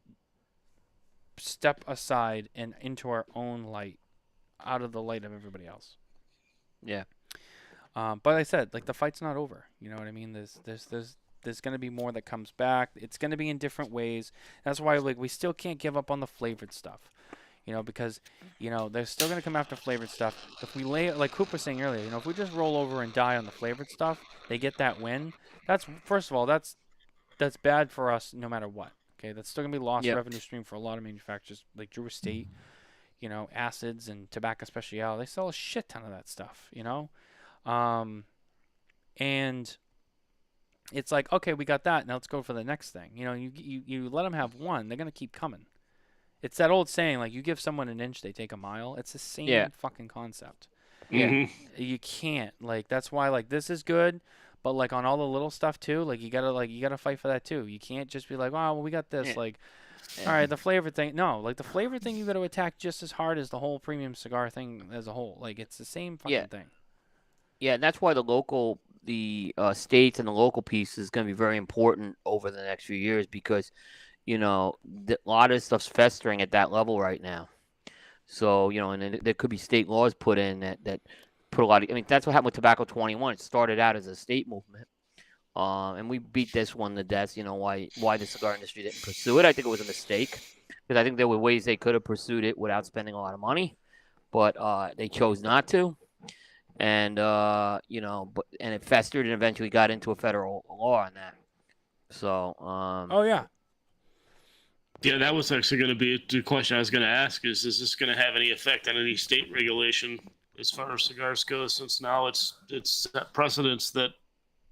step aside and into our own light, out of the light of everybody else. Yeah. But I said, like, the fight's not over. You know what I mean? There's going to be more that comes back. It's going to be in different ways. That's why, like, we still can't give up on the flavored stuff. You know, because, you know, they're still going to come after flavored stuff. If we like Coop was saying earlier, you know, if we just roll over and die on the flavored stuff, they get that win. That's, first of all, that's bad for us no matter what. Okay, that's still going to be lost revenue stream for a lot of manufacturers, like Drew Estate, you know, acids and Tabacco Special. They sell a shit ton of that stuff, you know? And it's like, okay, we got that, now let's go for the next thing. You know, you let them have one, they're going to keep coming. It's that old saying, like, you give someone an inch, they take a mile. It's the same fucking concept. Yeah. You can't. Like, that's why, like, this is good, but, like, on all the little stuff, too, like, you gotta fight for that, too. You can't just be like, oh, well, we got this. Yeah. Like, all right, the flavor thing. No, like, the flavor thing you got to attack just as hard as the whole premium cigar thing as a whole. Like, it's the same fucking thing. Yeah, and that's why the states and the local piece is going to be very important over the next few years because, you know, a lot of stuff's festering at that level right now. So, you know, and there could be state laws put in that put a lot of, I mean, that's what happened with Tobacco 21. It started out as a state movement. And we beat this one to death, you know, why the cigar industry didn't pursue it. I think it was a mistake because I think there were ways they could have pursued it without spending a lot of money, but they chose not to. And, you know, and it festered and eventually got into a federal law on that. So, Oh, yeah. Yeah, that was actually going to be the question I was going to ask is this going to have any effect on any state regulation as far as cigars go, since now it's set precedents that,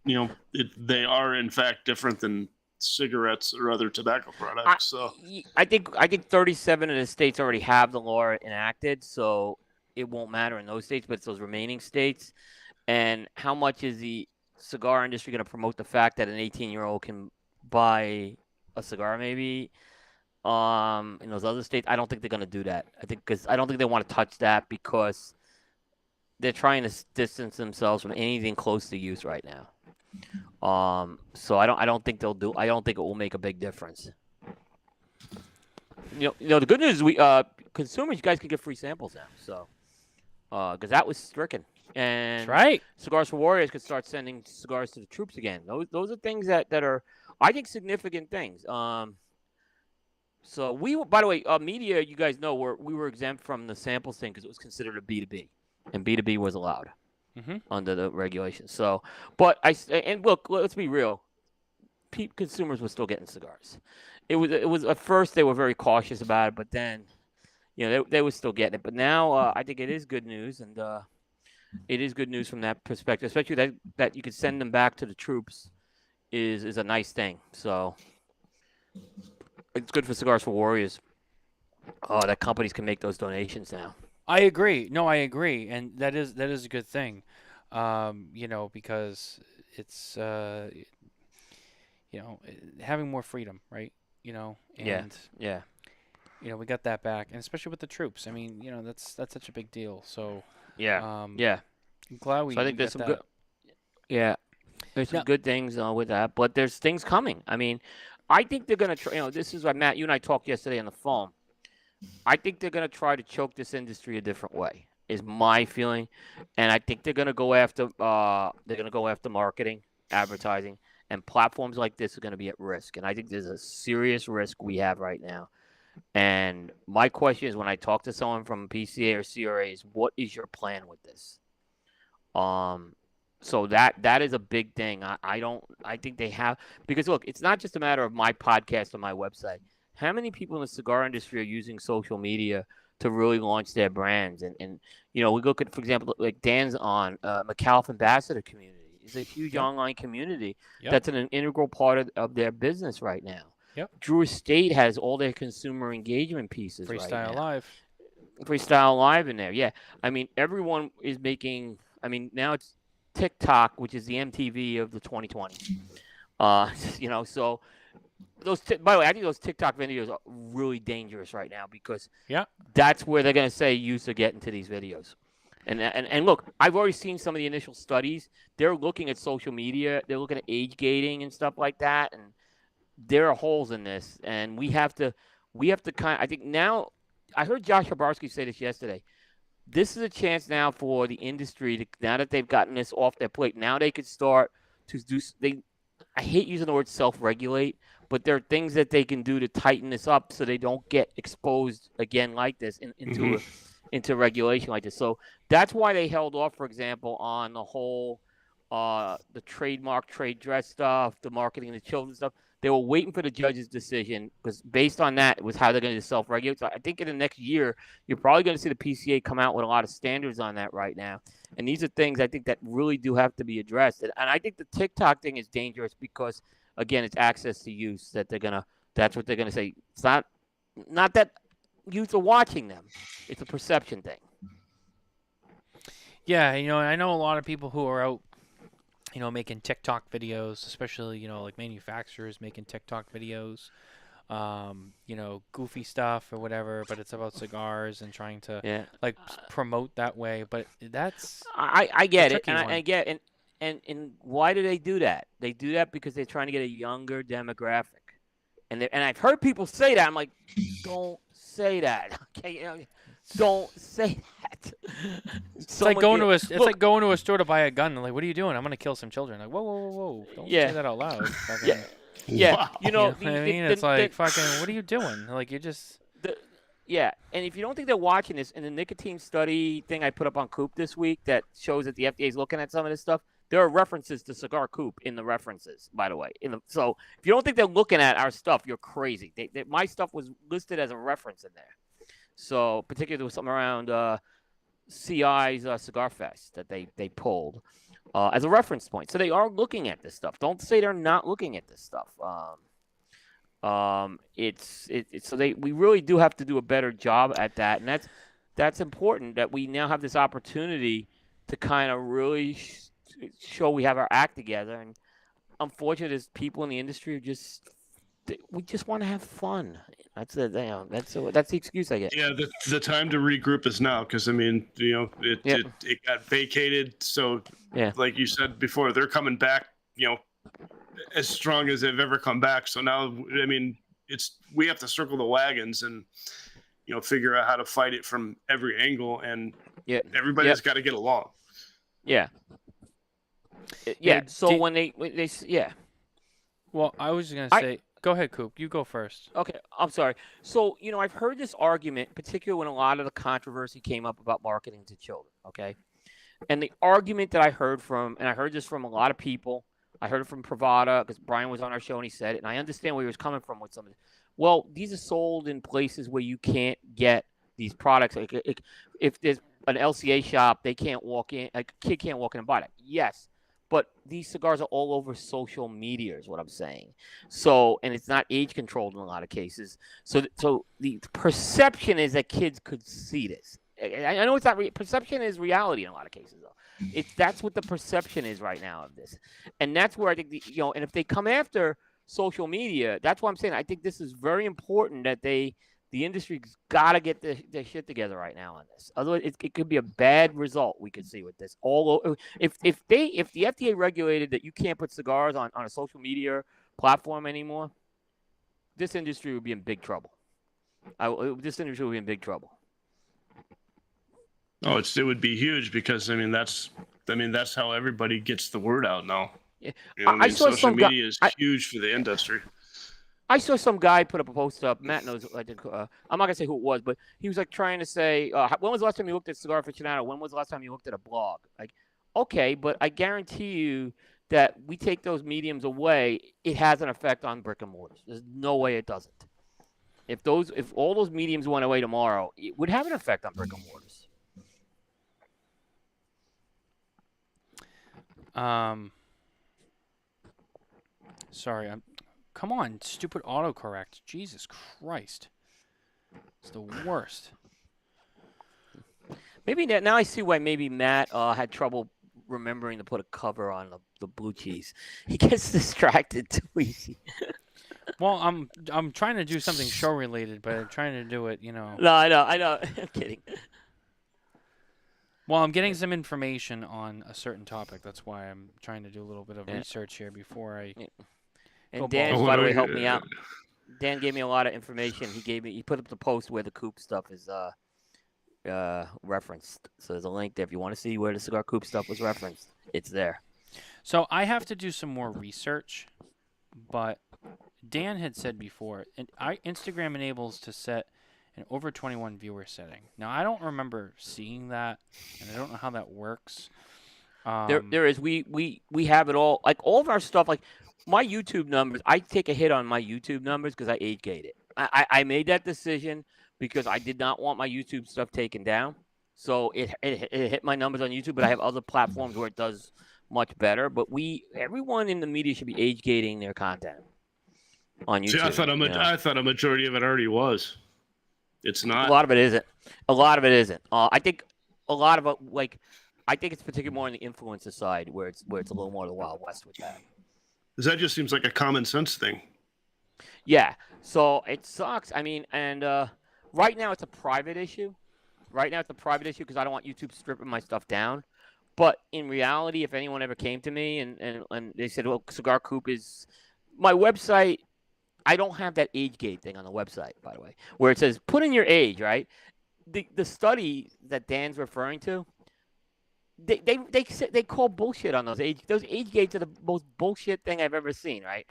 you know, they are in fact different than cigarettes or other tobacco products. So I think 37 of the states already have the law enacted, so it won't matter in those states, but it's those remaining states. And how much is the cigar industry going to promote the fact that an 18-year-old can buy a cigar maybe in those other states? I don't think they're going to do that. I don't think they want to touch that because they're trying to distance themselves from anything close to use right now. So I don't think I don't think it will make a big difference. The good news is consumers, you guys can get free samples now. So, because that was stricken, and That's right. Cigars for Warriors could start sending cigars to the troops again. Those are things that are, I think, significant things. So by the way, media, you guys know, we were exempt from the samples thing because it was considered a B2B, and B2B was allowed under the regulations. So, but and look, let's be real, consumers were still getting cigars. It was at first they were very cautious about it, but then, they were still getting it. But now I think it is good news, and it is good news from that perspective, especially that you could send them back to the troops is a nice thing. So it's good for Cigars for Warriors. That companies can make those donations now. I agree. No, I agree, and that is a good thing. Because it's having more freedom, right? And yeah. We got that back, and especially with the troops. I mean, that's such a big deal. So yeah. I'm glad we. So I think there's some that. good. Yeah, there's some good things with that, but there's things coming. I mean, I think they're gonna try. This is what Matt, you and I talked yesterday on the phone. I think they're gonna try to choke this industry a different way. Is my feeling, and I think they're gonna go after marketing, advertising, and platforms like this are gonna be at risk. And I think there's a serious risk we have right now. And my question is, when I talk to someone from PCA or CRA, is what is your plan with this? So that is a big thing. I think they have, because look, it's not just a matter of my podcast or my website. How many people in the cigar industry are using social media to really launch their brands? And we look at, for example, like Dan's on Micallef Ambassador community. It's a huge online community that's an integral part of their business right now. Yep. Drew Estate has all their consumer engagement pieces Freestyle right now. Live. Freestyle Live in there, yeah. I mean, everyone is making. I mean, now it's TikTok, which is the MTV of the 2020s. So those. By the way, I think those TikTok videos are really dangerous right now because that's where they're going to say youths are getting to these videos. And look, I've already seen some of the initial studies. They're looking at social media. They're looking at age gating and stuff like that. And there are holes in this, and we have to I think now. I heard Josh Habarsky say this yesterday. This is a chance now for the industry to, now that they've gotten this off their plate, now they could start to do. I hate using the word self-regulate, but there are things that they can do to tighten this up so they don't get exposed again like this into regulation like this. So that's why they held off, for example, on the whole the trademark, trade dress stuff, the marketing of the children stuff. They were waiting for the judge's decision because based on that, it was how they're going to self-regulate. So I think in the next year, you're probably going to see the PCA come out with a lot of standards on that right now. And these are things I think that really do have to be addressed. And I think the TikTok thing is dangerous because, again, it's access to use that's what they're going to say. It's not that youth are watching them. It's a perception thing. Yeah, I know a lot of people who are out, making TikTok videos, especially, like manufacturers making TikTok videos, goofy stuff or whatever, but it's about cigars and trying to promote that way. But that's I get it, and I get it. And why do they do that? They do that because they're trying to get a younger demographic, and I've heard people say that. I'm like, don't say that, okay? Don't say that. It's like going to a store to buy a gun. They're like, what are you doing? I'm going to kill some children. Like, whoa. Don't say that out loud. Yeah. Wow. You know what I mean? It's like, fucking, what are you doing? Like, you're just... Yeah, and if you don't think they're watching this, in the nicotine study thing I put up on Coop this week that shows that the FDA is looking at some of this stuff, there are references to Cigar Coop in the references, by the way. So if you don't think they're looking at our stuff, you're crazy. My stuff was listed as a reference in there. So particularly there was something around CI's Cigar Fest that they pulled as a reference point. So they are looking at this stuff. Don't say they're not looking at this stuff. We really do have to do a better job at that, and that's important that we now have this opportunity to kind of really show we have our act together. And unfortunately, there's people in the industry who we just want to have fun. That's the excuse I get. Yeah, the time to regroup is now because I mean, it got vacated. So like you said before, they're coming back. as strong as they've ever come back. So now, I mean, we have to circle the wagons and figure out how to fight it from every angle, and everybody's got to get along. Yeah. So when they Well, I was gonna say, go ahead, Coop. You go first. Okay, I'm sorry. So I've heard this argument, particularly when a lot of the controversy came up about marketing to children. Okay, and the argument that I heard and I heard this from a lot of people. I heard it from Pravada because Brian was on our show and he said it, and I understand where he was coming from with some of it. Well, these are sold in places where you can't get these products. Like if there's an LCA shop, they can't walk in. A kid can't walk in and buy that. Yes, but these cigars are all over social media, is what I'm saying. So, and it's not age controlled in a lot of cases. So the perception is that kids could see this. I know it's not perception is reality in a lot of cases, though. That's what the perception is right now of this, and that's where I think and if they come after social media, that's why I'm saying I think this is very important that the industry's got to get their shit together right now on this. Otherwise, it could be a bad result we could see with this. If the FDA regulated that you can't put cigars on a social media platform anymore, this industry would be in big trouble. This industry would be in big trouble. Oh, it would be huge because that's how everybody gets the word out now. Yeah. Social media is huge for the industry. I saw some guy put up a post up. Matt knows. I'm not gonna say who it was, but he was like trying to say, when was the last time you looked at Cigar Aficionado? When was the last time you looked at a blog? Like, okay, but I guarantee you that we take those mediums away, it has an effect on brick and mortars. There's no way it doesn't. If all those mediums went away tomorrow, it would have an effect on brick and mortars. Sorry, come on, stupid autocorrect. Jesus Christ. It's the worst. Maybe now I see why maybe Matt had trouble remembering to put a cover on the blue cheese. He gets distracted too easy. Well, I'm trying to do something show related, but I'm trying to do it, No, I know. I'm kidding. Well, I'm getting some information on a certain topic. That's why I'm trying to do a little bit of research here before I. And Dan, by the way, helped me out. Dan gave me a lot of information. He put up the post where the Coop stuff is referenced. So there's a link there if you want to see where the Cigar Coop stuff was referenced. It's there. So I have to do some more research, but Dan had said before, Instagram enables to set an over 21 viewer setting. Now I don't remember seeing that, and I don't know how that works. There is. We have it all. Like all of our stuff. Like my YouTube numbers. I take a hit on my YouTube numbers because I age gate it. I made that decision because I did not want my YouTube stuff taken down. So it hit my numbers on YouTube, but I have other platforms where it does much better. But everyone in the media should be age gating their content on YouTube. See, I thought a majority of it already was. It's not. A lot of it isn't. I think a lot of it, I think it's particularly more on the influencer side where it's a little more of the Wild West with that. Because that just seems like a common sense thing. Yeah. So it sucks. I mean, and right now it's a private issue. Because I don't want YouTube stripping my stuff down. But in reality, if anyone ever came to me and they said, well, Cigar Coop is my website. I don't have that age gate thing on the website, by the way, where it says put in your age, right? The study that Dan's referring to, they call bullshit on those age gates are the most bullshit thing I've ever seen, right?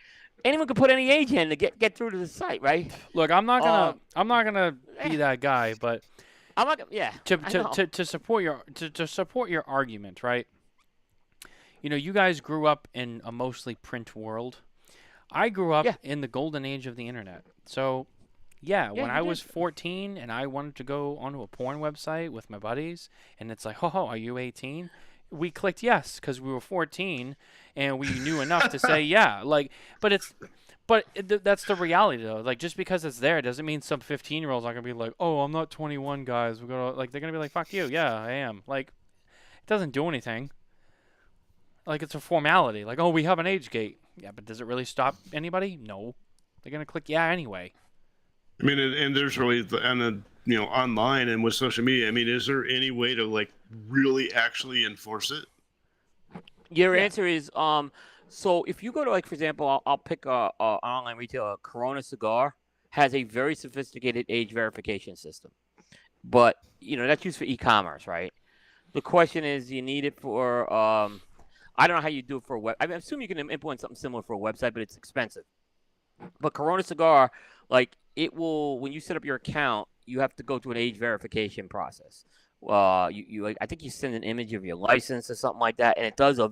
Anyone can put any age in to get through to the site, right? Look, I'm not gonna be that guy, but I'm not. Yeah. To support your argument, right? You guys grew up in a mostly print world. I grew up in the golden age of the internet. So, when I was 14 and I wanted to go onto a porn website with my buddies, and it's like, are you 18? We clicked yes because we were 14 and we knew enough to say yeah. That's the reality though. Like just because it's there doesn't mean some 15-year-olds are gonna be like, oh, I'm not 21, guys. They're gonna be like, fuck you. Yeah, I am. Like, it doesn't do anything. Like it's a formality. Like, oh, we have an age gate. Yeah, but does it really stop anybody? No. They're going to click yeah anyway. I mean, and there's really, online and with social media, I mean, is there any way to, really actually enforce it? Your answer is, So if you go to, like, for example, I'll pick an online retailer. Corona Cigar has a very sophisticated age verification system, but that's used for e-commerce, right? The question is, you need it for I don't know how you do it for a web. I assume you can implement something similar for a website, but it's expensive. But Corona Cigar, like, it will, when you set up your account, you have to go through an age verification process. I think you send an image of your license or something like that, and it does a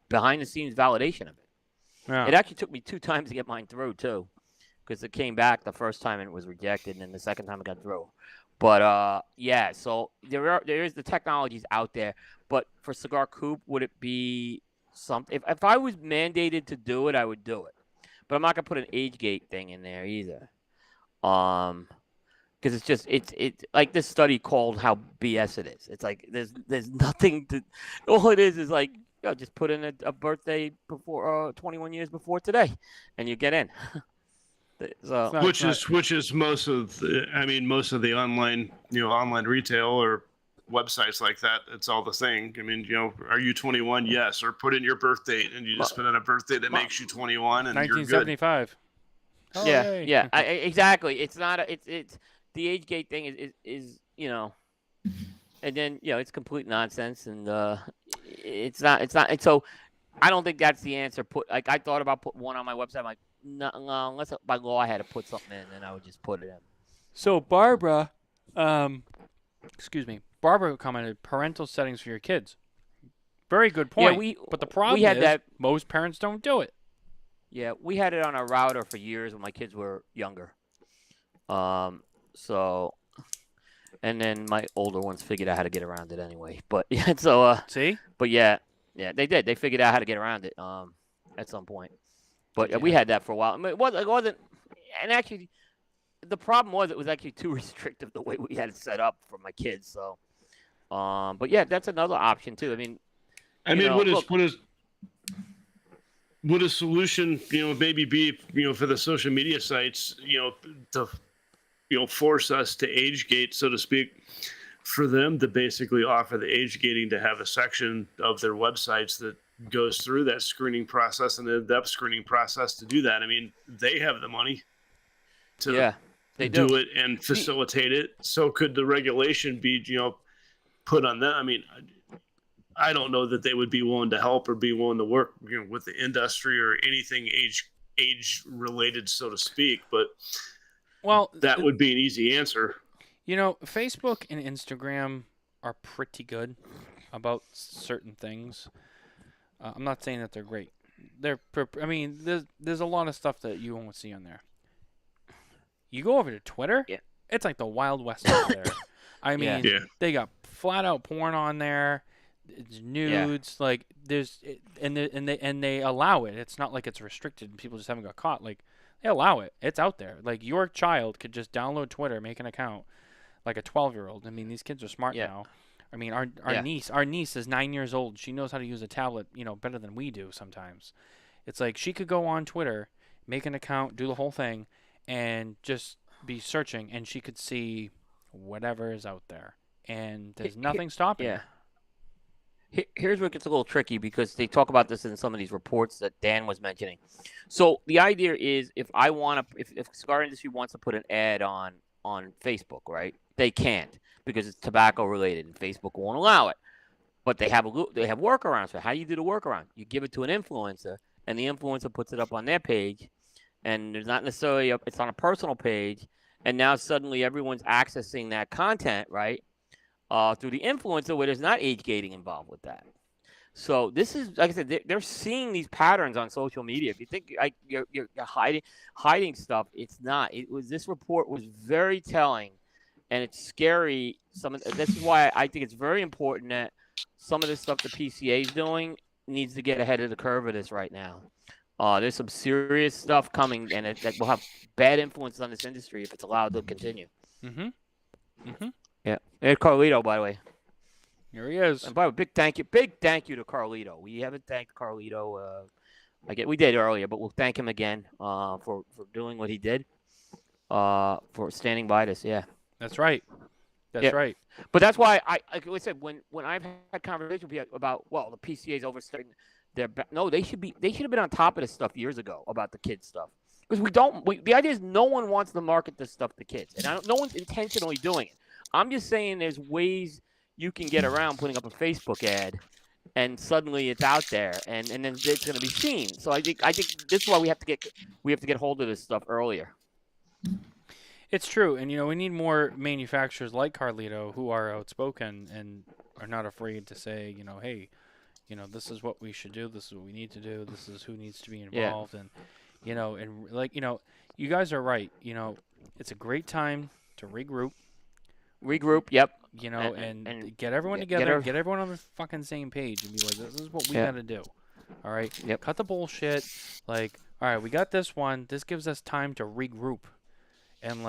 behind the scenes validation of it. Yeah. It actually took me 2 times to get mine through too, because it came back the first time and it was rejected, and then the second time it got through. But yeah, so there is the technologies out there. But for Cigar Coop, would it be something? If I was mandated to do it, I would do it. But I'm not gonna put an age gate thing in there either. Because it's like this study called how BS it is. It's like there's nothing to. All it is like, just put in a birthday before 21 years before today, and you get in. So, which is most of the online retail or websites like that. It's all the thing. I mean, are you 21? Yes, or put in your birth date, and you just put in a birthday that makes you 21, and you're good. 1975. Oh, yeah, exactly. It's not. It's the age gate thing is and then it's complete nonsense, and it's not. And so I don't think that's the answer. I thought about putting one on my website. I'm like, no, unless by law I had to put something in, then I would just put it in. So Barbara, Barbara commented parental settings for your kids. Very good point. Yeah, but the problem is most parents don't do it. Yeah, we had it on our router for years when my kids were younger. So, and then my older ones figured out how to get around it anyway. But yeah, so see. But yeah, they did. They figured out how to get around it at some point. But we had that for a while. I mean, it wasn't. And actually, the problem was it was actually too restrictive the way we had it set up for my kids. So, but yeah, that's another option too. Would a solution, maybe be, for the social media sites, to, force us to age gate, so to speak, for them to basically offer the age gating, to have a section of their websites that goes through that screening process and the in-depth screening process to do that. I mean, they have the money to do it and facilitate it. So could the regulation be, put on them? I mean, I don't know that they would be willing to help or be willing to work with the industry or anything age related, so to speak. But that would be an easy answer. Facebook and Instagram are pretty good about certain things. I'm not saying that they're great. There's a lot of stuff that you won't see on there. You go over to Twitter, it's like the Wild West over there. I mean, they got flat out porn on there. It's nudes, like and they allow it. It's not like it's restricted and people just haven't got caught. Like, they allow it. It's out there. Like, your child could just download Twitter, make an account, like a 12-year-old. I mean, these kids are smart now. I mean, our niece is 9 years old. She knows how to use a tablet, better than we do sometimes. It's like she could go on Twitter, make an account, do the whole thing, and just be searching, and she could see whatever is out there, and there's nothing stopping her. Here's where it gets a little tricky, because they talk about this in some of these reports that Dan was mentioning. So the idea is, if cigar industry wants to put an ad on Facebook, right? They can't, because it's tobacco related and Facebook won't allow it. But they have workarounds. So how do you do the workaround? You give it to an influencer, and the influencer puts it up on their page, and there's not necessarily it's on a personal page, and now suddenly everyone's accessing that content, right? Through the influencer, where there's not age gating involved with that. So this is, like I said, they're seeing these patterns on social media. If you think you're hiding stuff, it's not. This report was very telling, and it's scary. This is why I think it's very important that some of this stuff the PCA is doing needs to get ahead of the curve of this right now. There's some serious stuff coming, and that will have bad influence on this industry if it's allowed to continue. Mm-hmm. Mm-hmm. Yeah, there's Carlito, by the way. Here he is. And by the way, big thank you to Carlito. We haven't thanked Carlito. We did earlier, but we'll thank him again for doing what he did, for standing by this. Yeah, that's right. That's right. But that's why like I said, when I've had conversations with people about, the PCA is overstepping No, they should have been on top of this stuff years ago about the kids stuff. Because the idea is no one wants to market this stuff to kids, and no one's intentionally doing it. I'm just saying there's ways you can get around putting up a Facebook ad, and suddenly it's out there, and then it's going to be seen. So I think this is why we have to get hold of this stuff earlier. It's true, and we need more manufacturers like Carlito who are outspoken and are not afraid to say, hey, this is what we should do, this is what we need to do, this is who needs to be involved, and you guys are right. It's a great time to regroup. Yep. And get everyone together, get everyone on the fucking same page, and be like, this is what we got to do. All right. Yep. Cut the bullshit. Like, all right, we got this one. This gives us time to regroup. And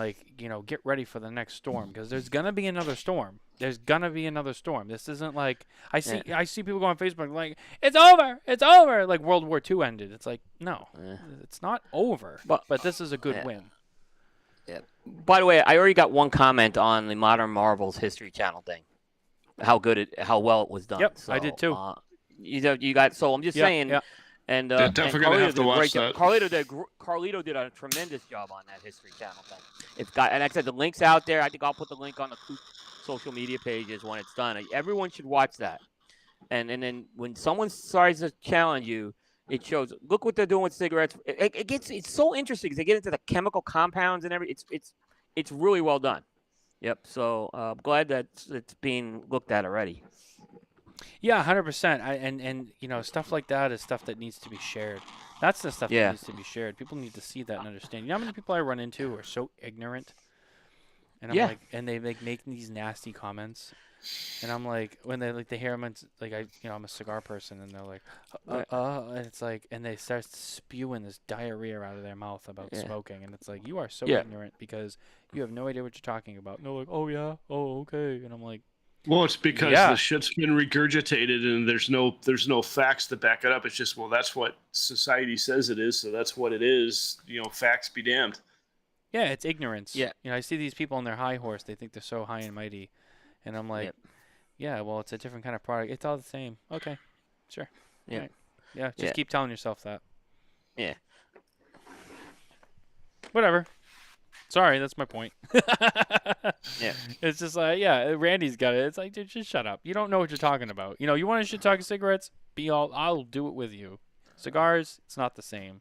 get ready for the next storm, because there's gonna be another storm. This isn't like I see people go on Facebook like it's over, like World War II ended. It's like no, it's not over. But this is a good win. Yeah. By the way, I already got one comment on the Modern Marvels History Channel thing. How well it was done. Yep, so, I did too. You got. So I'm just saying. Yep. And definitely gonna have to watch that. Carlito did a tremendous job on that History Channel thing. And like I said, the link's out there. I think I'll put the link on the Coop social media pages when it's done. Everyone should watch that. And then when someone tries to challenge you, it shows. Look what they're doing with cigarettes. It's so interesting because they get into the chemical compounds and everything. It's really well done. Yep. So I'm glad that it's being looked at already. Yeah, 100%. And stuff like that is stuff that needs to be shared. That's the stuff that needs to be shared. People need to see that and understand. You know how many people I run into who are so ignorant? And I'm like, and they make these nasty comments. And I'm like, when they hear them, I'm a cigar person, and they're like, and it's like, and they start spewing this diarrhea out of their mouth about smoking, and it's like, you are so ignorant because you have no idea what you're talking about. And they're like, oh yeah, oh okay, and I'm like. Well, it's because the shit's been regurgitated and there's no facts to back it up. It's just, well, that's what society says it is, so that's what it is. Facts be damned. Yeah, it's ignorance. Yeah. I see these people on their high horse. They think they're so high and mighty. And I'm like, yeah, well, it's a different kind of product. It's all the same. Okay, sure. Yeah. Right. Yeah, just keep telling yourself that. Yeah. Whatever. Sorry, that's my point. Yeah. It's just like, Randy's got it. It's like, dude, just shut up. You don't know what you're talking about. You want to shit talk cigarettes? I'll do it with you. Cigars, it's not the same.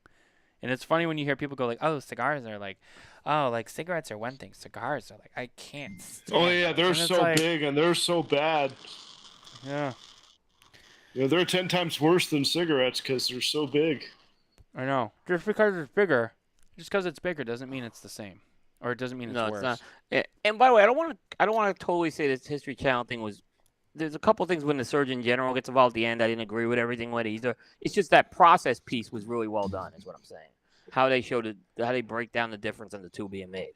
And it's funny when you hear people go like, oh, cigars are like, oh, like cigarettes are one thing. Cigars are like, I can't stand Oh, yeah, they're so big and they're so bad. Yeah. They're 10 times worse than cigarettes because they're so big. I know. Just because it's bigger doesn't mean it's the same. Or it doesn't mean it's worse. It's not. And by the way, I don't want to totally say this History Channel thing was. There's a couple things when the Surgeon General gets involved at the end. I didn't agree with everything with it either. It's just that process piece was really well done, is what I'm saying. How they showed how they break down the difference in the two being made.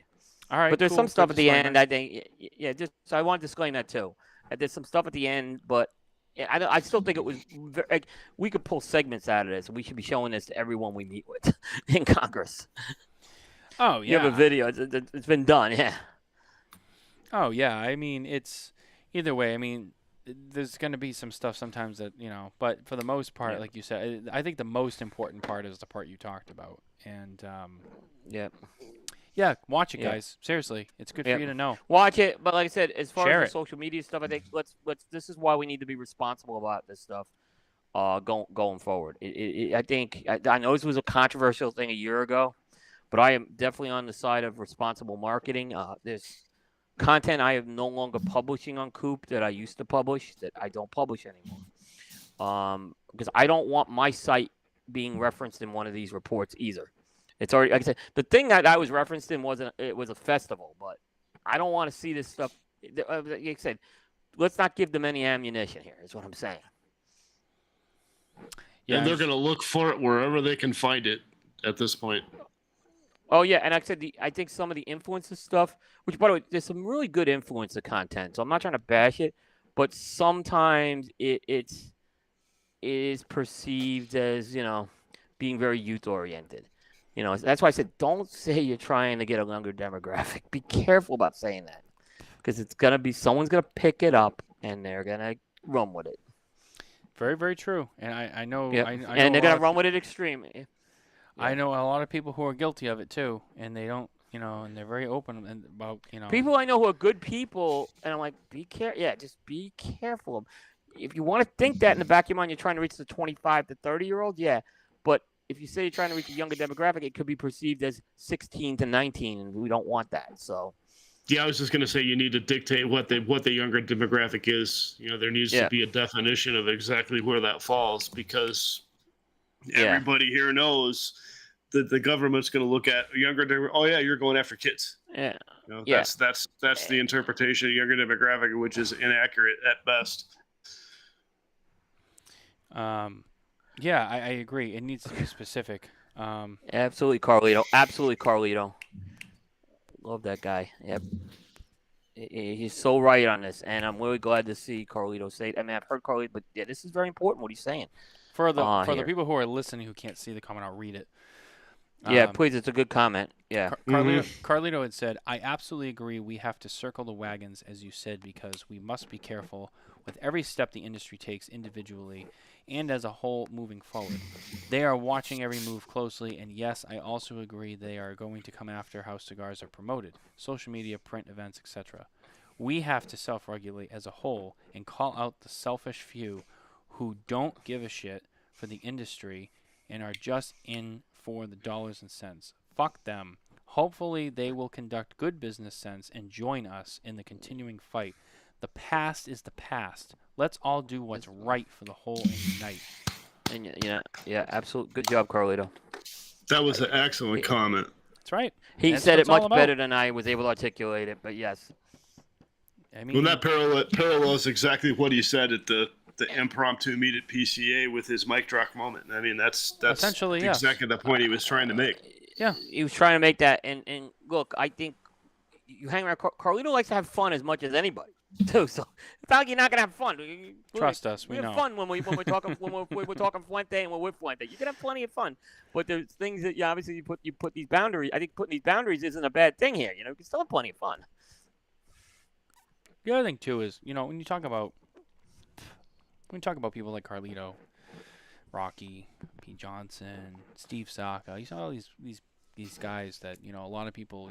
All right. But there's cool. some stuff at the end. I think. Just so I wanted to explain that too. There's some stuff at the end, but I still think it was. We could pull segments out of this. We should be showing this to everyone we meet with in Congress. Oh, yeah. You have a video. It's been done, yeah. Oh, yeah. I mean, it's either way. I mean, there's going to be some stuff sometimes that, but for the most part, like you said, I think the most important part is the part you talked about. And, yeah, watch it, guys. Seriously. It's good for you to know. Watch it. But like I said, as far Share as the social media stuff, I think this is why we need to be responsible about this stuff going forward. I know this was a controversial thing a year ago. But I am definitely on the side of responsible marketing. There's content I am no longer publishing on Coop that I used to publish that I don't publish anymore. Because I don't want my site being referenced in one of these reports either. It's already, like I said, the thing that I was referenced in was a festival, but I don't want to see this stuff. Like I said, let's not give them any ammunition here, is what I'm saying. Yeah, and they're going to look for it wherever they can find it at this point. Oh, yeah, and like I said, I think some of the influencer stuff, which, by the way, there's some really good influencer content, so I'm not trying to bash it, but sometimes it is perceived as, being very youth-oriented. That's why I said don't say you're trying to get a younger demographic. Be careful about saying that because it's going to be someone's going to pick it up, and they're going to run with it. Very, very true. And I know. Yeah, I know and they're a lot gonna of run with it extreme. I know a lot of people who are guilty of it too, and they don't, and they're very open about, People I know who are good people, and I'm like, be careful. Yeah, just be careful. If you want to think that in the back of your mind, you're trying to reach the 25 to 30-year-old, yeah. But if you say you're trying to reach a younger demographic, it could be perceived as 16 to 19, and we don't want that. So. Yeah, I was just going to say you need to dictate what the younger demographic is. There needs to be a definition of exactly where that falls, because everybody here knows that the government's going to look at younger. Oh yeah, you're going after kids. Yeah, that's the interpretation of younger demographic, which is inaccurate at best. Yeah, I agree. It needs to be specific. Absolutely, Carlito. Absolutely, Carlito. Love that guy. Yep. He's so right on this, and I'm really glad to see Carlito say it. I mean, I've heard Carlito, but yeah, this is very important what he's saying. For the people who are listening who can't see the comment, I'll read it. Yeah, please. It's a good comment. Yeah. Carlito had said, I absolutely agree. We have to circle the wagons, as you said, because we must be careful with every step the industry takes individually and as a whole moving forward. They are watching every move closely, and yes, I also agree they are going to come after how cigars are promoted, social media, print events, etc. We have to self-regulate as a whole and call out the selfish few who don't give a shit for the industry and are just in for the dollars and cents. Fuck them. Hopefully they will conduct good business sense and join us in the continuing fight. The past is the past. Let's all do what's right for the whole and unite. And yeah, absolutely. Good job, Carlito. That was an excellent comment. That's right. He said it much better than I was able to articulate it, but yes. I mean, that parallels exactly what he said at the impromptu meet at PCA with his mic drop moment. I mean, that's essentially exactly the point he was trying to make. Yeah, he was trying to make that. And look, I think you hang around. Carlito likes to have fun as much as anybody, too. So it's not like you're not gonna have fun. Trust us, we know. We have fun when we're talking we're talking Fuente and we're with Fuente. You can have plenty of fun, but there's things that obviously you put these boundaries. I think putting these boundaries isn't a bad thing here. You can still have plenty of fun. The other thing too is when you talk about people like Carlito, Rocky, Pete Johnson, Steve Saka, you saw all these guys that a lot of people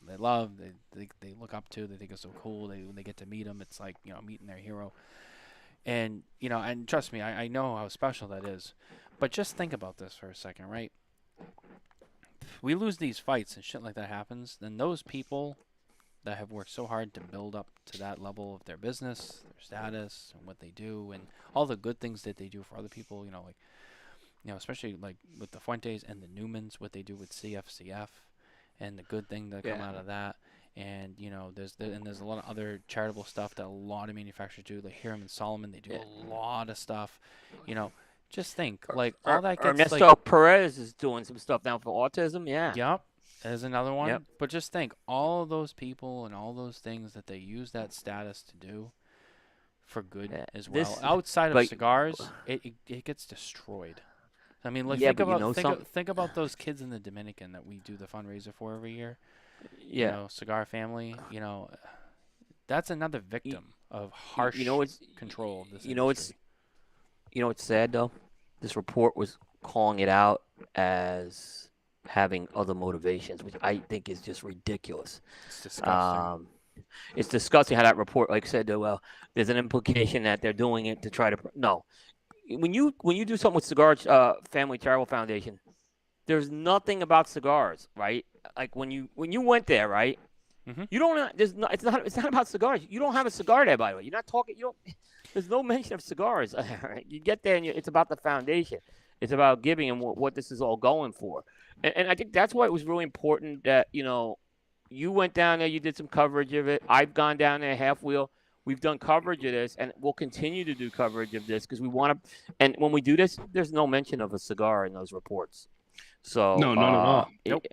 they love, they look up to, they think are so cool. When they get to meet them, it's like meeting their hero. And and trust me, I know how special that is. But just think about this for a second, right? We lose these fights and shit like that happens, then those people that have worked so hard to build up to that level of their business, their status, and what they do, and all the good things that they do for other people, especially like with the Fuentes and the Newmans, what they do with CFCF, and the good thing that come out of that, and there's a lot of other charitable stuff that a lot of manufacturers do. Like Hiram and Solomon, they do a lot of stuff. Just think like all that gets Ernesto Perez is doing some stuff now for autism. Yeah. Yep. There's another one. Yep. But just think, all of those people and all those things that they use that status to do for good as well. Outside of cigars, it gets destroyed. I mean, like think about those kids in the Dominican that we do the fundraiser for every year. Yeah. Cigar family. That's another victim of harsh control of this industry. It's sad though. This report was calling it out as having other motivations, which I think is just ridiculous. It's disgusting. It's disgusting how that report, like said, there's an implication that they're doing it to try to. No, when you do something with Cigar Family Charitable Foundation, there's nothing about cigars, right? Like when you went there, right? Mm-hmm. You don't. It's not about cigars. You don't have a cigar there, by the way. You're not talking. There's no mention of cigars. You get there and it's about the foundation. It's about giving and what this is all going for. And I think that's why it was really important that, you went down there, you did some coverage of it. I've gone down there half wheel. We've done coverage of this, and we'll continue to do coverage of this because we want to. And when we do this, there's no mention of a cigar in those reports. So no, none at all. Nope.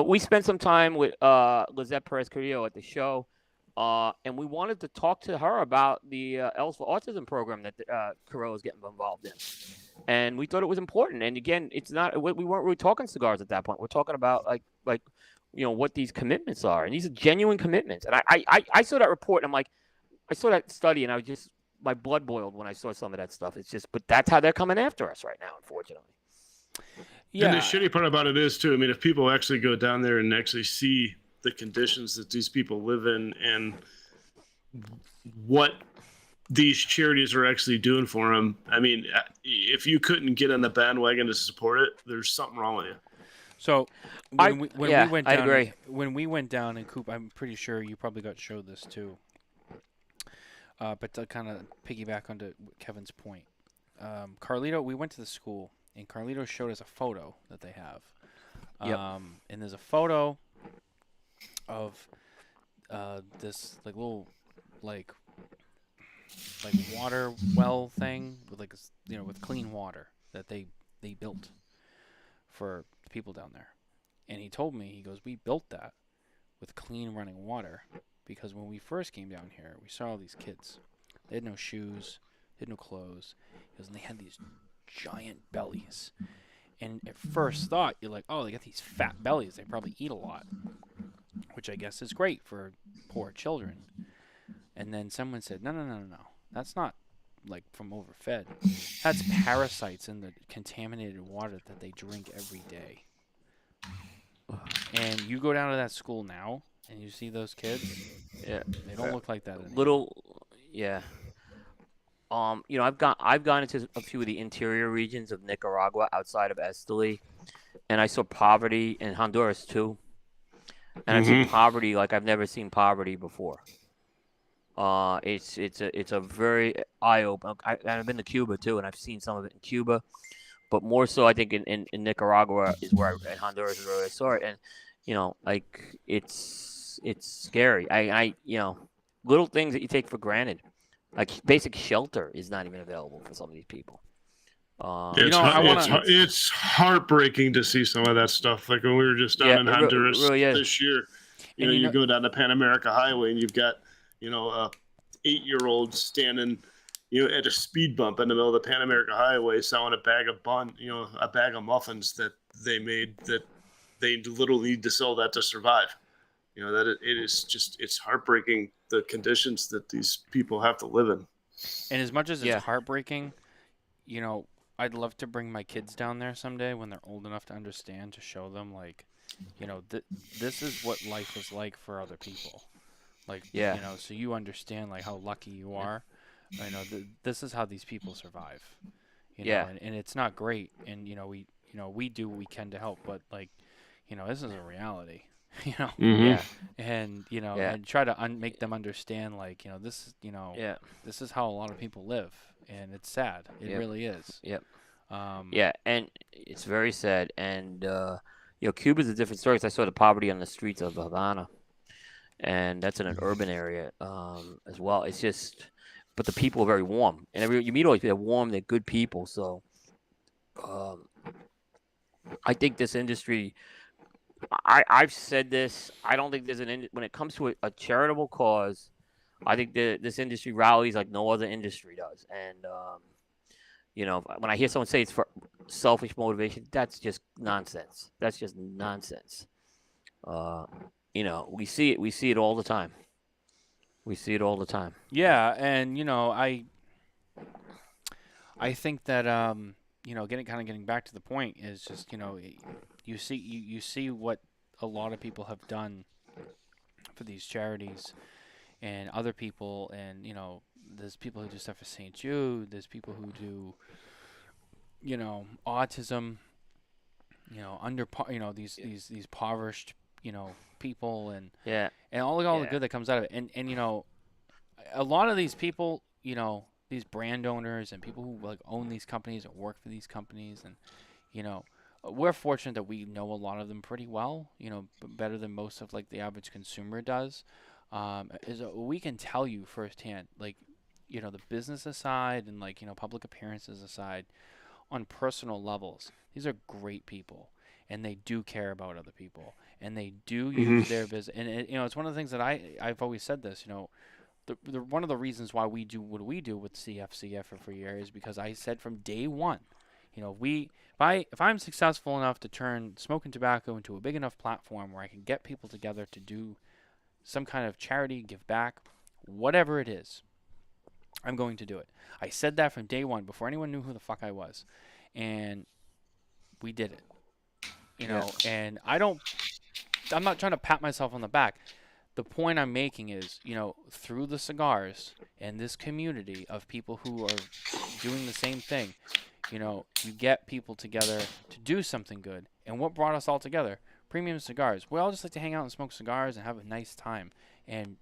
We spent some time with Lizette Perez-Carrillo at the show, and we wanted to talk to her about the L's for Autism program that Carrillo is getting involved in. And we thought it was important. And again, it's not. We weren't really talking cigars at that point. We're talking about like what these commitments are, and these are genuine commitments. And I saw that report, and I'm like, I saw that study, and I was just my blood boiled when I saw some of that stuff. It's just, but that's how they're coming after us right now, unfortunately. Yeah. And the shitty part about it is too. I mean, if people actually go down there and actually see the conditions that these people live in and what these charities are actually doing for them, I mean, if you couldn't get on the bandwagon to support it, there's something wrong with you. So when we went I down, agree. when we went down in Coop, I'm pretty sure you probably got showed this too. But to kind of piggyback onto Kevin's point, Carlito, we went to the school, and Carlito showed us a photo that they have. Yep. And there's a photo of this like little like water well thing with like with clean water that they built for the people down there. And he told me, he goes, we built that with clean running water because when we first came down here, we saw all these kids. They had no shoes, they had no clothes, and they had these giant bellies. And at first thought, you're like, oh, they got these fat bellies. They probably eat a lot, which I guess is great for poor children. And then someone said, no. That's not like from overfed. That's parasites in the contaminated water that they drink every day. And you go down to that school now, and you see those kids. Yeah, they don't look like that anymore. Yeah. I've gone into a few of the interior regions of Nicaragua outside of Esteli, and I saw poverty in Honduras too. And I've seen poverty like I've never seen poverty before. It's a very eye-opening. I've been to Cuba too, and I've seen some of it in Cuba, but more so I think in Nicaragua is where and Honduras is where I saw it, and like it's scary. I little things that you take for granted, like basic shelter is not even available for some of these people. It's heartbreaking to see some of that stuff. Like when we were just down in Honduras this year, you go down the Pan America Highway and you've got, a 8-year-old standing, at a speed bump in the middle of the Pan America Highway selling a bag of muffins that they made that they literally need to sell that to survive. That it is just, it's heartbreaking the conditions that these people have to live in. And as much as it's heartbreaking, I'd love to bring my kids down there someday when they're old enough to understand, to show them like, this is what life is like for other people. Like, so you understand like how lucky you are. This is how these people survive. And it's not great. And we do what we can to help, but like, this is a reality. And and try to make them understand like this is how a lot of people live, and it's sad. It really is. And it's very sad. And Cuba's a different story. 'Cause I saw the poverty on the streets of Havana, and that's in an urban area as well. It's just, but the people are very warm, and you meet all these people. They're warm. They're good people. So I think this industry. I've said this. I don't think there's when it comes to a charitable cause, I think this industry rallies like no other industry does. And when I hear someone say it's for selfish motivation, that's just nonsense. That's just nonsense. We see it. We see it all the time. Yeah, and I think that getting back to the point is just you see what a lot of people have done for these charities and other people, and there's people who do stuff for St. Jude, there's people who do autism, these impoverished people, and all the good that comes out of it, and a lot of these people, these brand owners and people who like own these companies or work for these companies, and we're fortunate that we know a lot of them pretty well, better than most of like the average consumer does. We can tell you firsthand, like, the business aside and like, public appearances aside, on personal levels, these are great people, and they do care about other people, and they do use their business. And it's one of the things that I've always said this, one of the reasons why we do what we do with CFCF for years is because I said from day one, if I'm successful enough to turn smoking tobacco into a big enough platform where I can get people together to do some kind of charity, give back, whatever it is, I'm going to do it. I said that from day one before anyone knew who the fuck I was, and we did it. You know, and I'm not trying to pat myself on the back. The point I'm making is, you know, through the cigars and this community of people who are doing the same thing, you know, you get people together to do something good. And what brought us all together? Premium cigars. We all just like to hang out and smoke cigars and have a nice time. And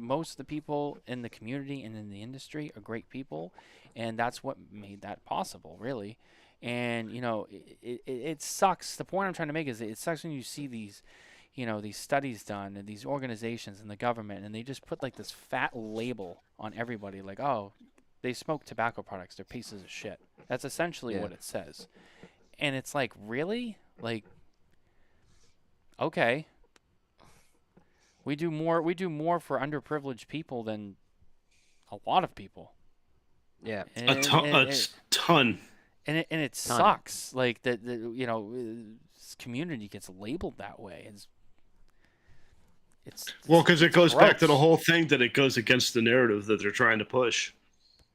most of the people in the community and in the industry are great people, and that's what made that possible, really. And you know, it sucks. The point I'm trying to make is it sucks when you see these, you know, these studies done and these organizations and the government, and they just put like this fat label on everybody, like, oh, they smoke tobacco products, they're pieces of shit. That's essentially what it says. And it's like, really? Like, okay. We do more for underprivileged people than a lot of people. Yeah. A ton. And it sucks. Like that, you know, this community gets labeled that way. It's well, because it goes gross. back to the whole thing that it goes against the narrative that they're trying to push.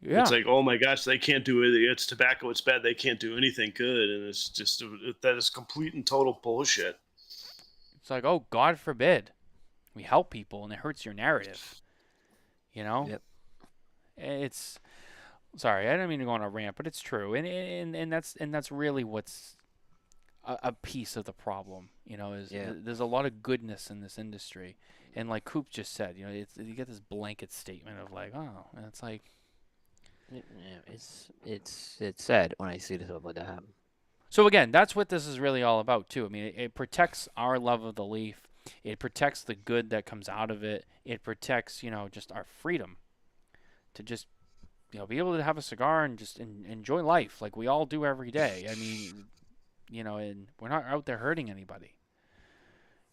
Yeah. It's like, oh my gosh, they can't do it. It's tobacco. It's bad. They can't do anything good. And it's just, that is complete and total bullshit. It's like, oh, God forbid we help people and it hurts your narrative. You know? Yep. It's, sorry, I didn't mean to go on a rant, but it's true. And that's really what's a piece of the problem, you know, is there's a lot of goodness in this industry. And like Coop just said, you know, you get this blanket statement of like, oh, and it's like, it's sad when I see stuff like that happen. So again, that's what this is really all about too. I mean, it protects our love of the leaf. It protects the good that comes out of it. It protects, you know, just our freedom to just, you know, be able to have a cigar and just enjoy life like we all do every day. I mean, you know, and we're not out there hurting anybody.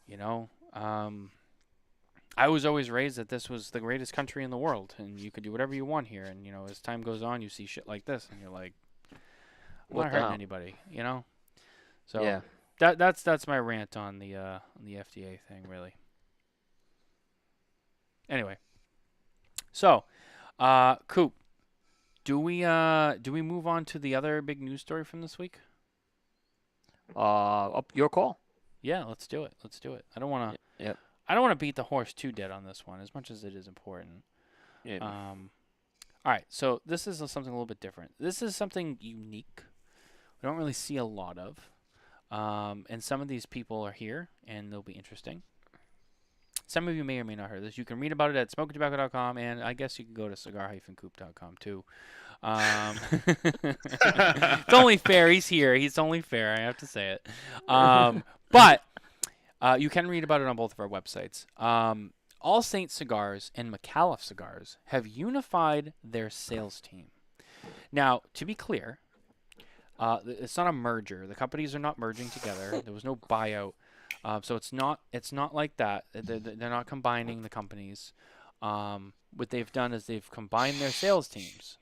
You know, I was always raised that this was the greatest country in the world, and you could do whatever you want here. And you know, as time goes on, you see shit like this, and you're like, I'm not hurting anybody, you know. So that's my rant on the FDA thing, really. Anyway, so Coop, do we move on to the other big news story from this week? Up your call. Yeah, let's do it. I don't want to. Yep. I don't want to beat the horse too dead on this one, as much as it is important. Yeah. All right, so this is something a little bit different. This is something unique. We don't really see a lot of. And some of these people are here, and they'll be interesting. Some of you may or may not heard this. You can read about it at smokingtobacco.com, and I guess you can go to cigar-coop.com too. It's only fair. He's here. He's only fair. I have to say it. But you can read about it on both of our websites. All Saints Cigars and Micallef Cigars have unified their sales team. Now, to be clear, it's not a merger. The companies are not merging together. There was no buyout. So it's not like that. They're not combining the companies. What they've done is they've combined their sales teams.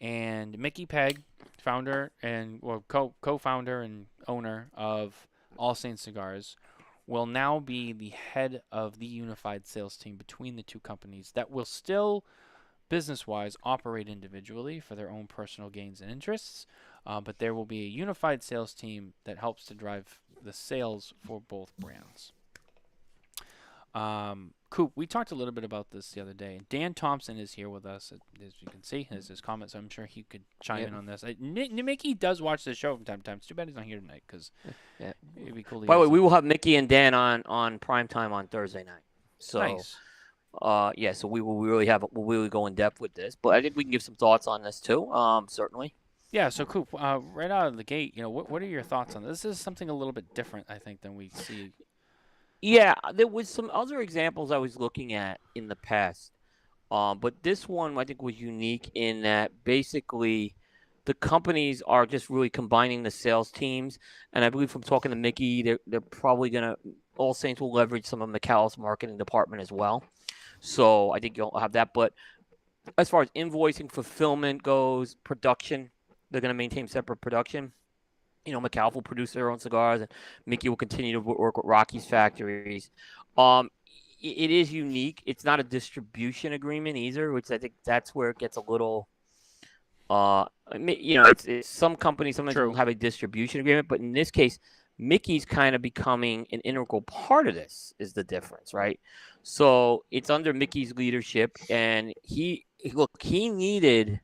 And Mickey Pegg, founder and co-founder and owner of All Saints Cigars, will now be the head of the unified sales team between the two companies that will still, business-wise, operate individually for their own personal gains and interests. But there will be a unified sales team that helps to drive the sales for both brands. Coop, we talked a little bit about this the other day. Dan Thompson is here with us, as you can see. Has his comments. I'm sure he could chime in on this. Mickey does watch the show from time to time. It's too bad he's not here tonight, because it'd be cool to By the way, we will have Mickey and Dan on prime time on Thursday night. So, nice. So we'll really go in depth with this. But I think we can give some thoughts on this too. Certainly. Yeah, so Coop, right out of the gate, you know, what are your thoughts on this? This is something a little bit different, I think, than we see. Yeah, there was some other examples I was looking at in the past, but this one I think was unique in that basically the companies are just really combining the sales teams, and I believe from talking to Mickey, they're probably gonna All Saints will leverage some of Micallef's marketing department as well, so I think you'll have that. But as far as invoicing, fulfillment goes, production, they're gonna maintain separate production. You know, Micallef will produce their own cigars, and Mickey will continue to work with Rocky's factories. it is unique. It's not a distribution agreement either, which I think that's where it gets a little. It's some companies sometimes True. will have a distribution agreement, but in this case, Mickey's kind of becoming an integral part of this. Is the difference, right? So it's under Mickey's leadership, and he needed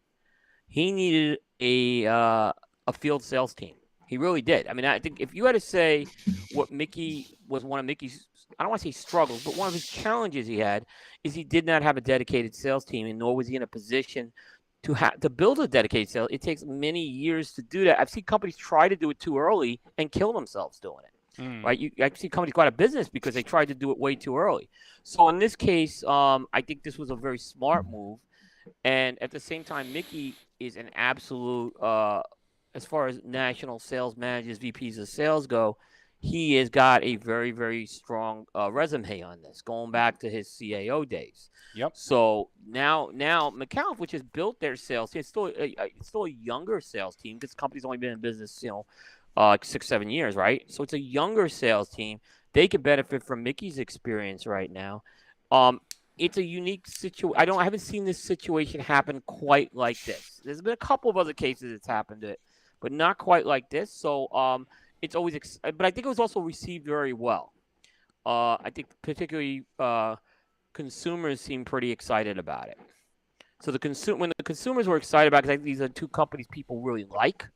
a field sales team. He really did. I mean, I think if you had to say what Mickey was one of Mickey's, I don't want to say struggles, but one of his challenges he had is he did not have a dedicated sales team, and nor was he in a position to build a dedicated sales. It takes many years to do that. I've seen companies try to do it too early and kill themselves doing it. Right? I see companies go out of business because they tried to do it way too early. So in this case, I think this was a very smart move. And at the same time, Mickey is an absolute, as far as national sales managers, VPs of sales go, he has got a very, very strong resume on this, going back to his CAO days. Yep. So now Micallef, which has built their sales team, it's still a younger sales team because the company's only been in business, 6-7 years, right? So it's a younger sales team. They could benefit from Mickey's experience right now. It's a unique situation. I haven't seen this situation happen quite like this. There's been a couple of other cases it's happened to it, but not quite like this. So it's always, but I think it was also received very well. I think particularly consumers seem pretty excited about it. So when the consumers were excited about it, 'cause I think these are two companies people really like.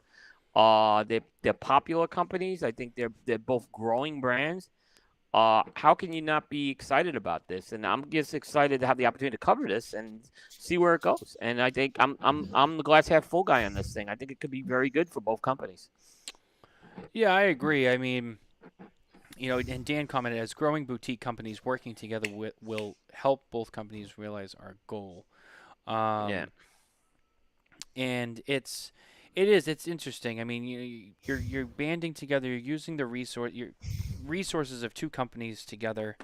They're popular companies. I think they're both growing brands. How can you not be excited about this? And I'm just excited to have the opportunity to cover this and see where it goes. And I think I'm the glass half full guy on this thing. I think it could be very good for both companies. Yeah, I agree. I mean, and Dan commented, as growing boutique companies working together will help both companies realize our goal. Yeah. And it's interesting. I mean, you're banding together. You're using your resources of two companies together